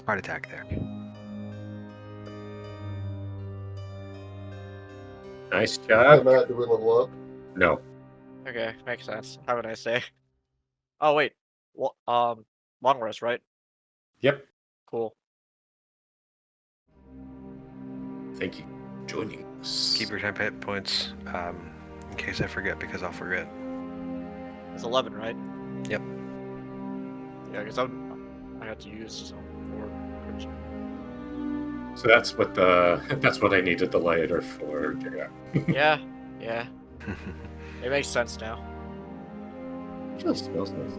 Heart attack there. Nice Hey, job. Matt, did we level up? No. Okay, makes sense. How would I say? Oh wait, well, long rest, right? Yep. Cool. Thank you for joining us. Keep your temp hit points, in case I forget, because I'll forget. It's 11, right? Yep. Yeah, because I had to use some for. So that's what I needed the lighter for. Yeah, yeah. It makes sense now. Just smells nice.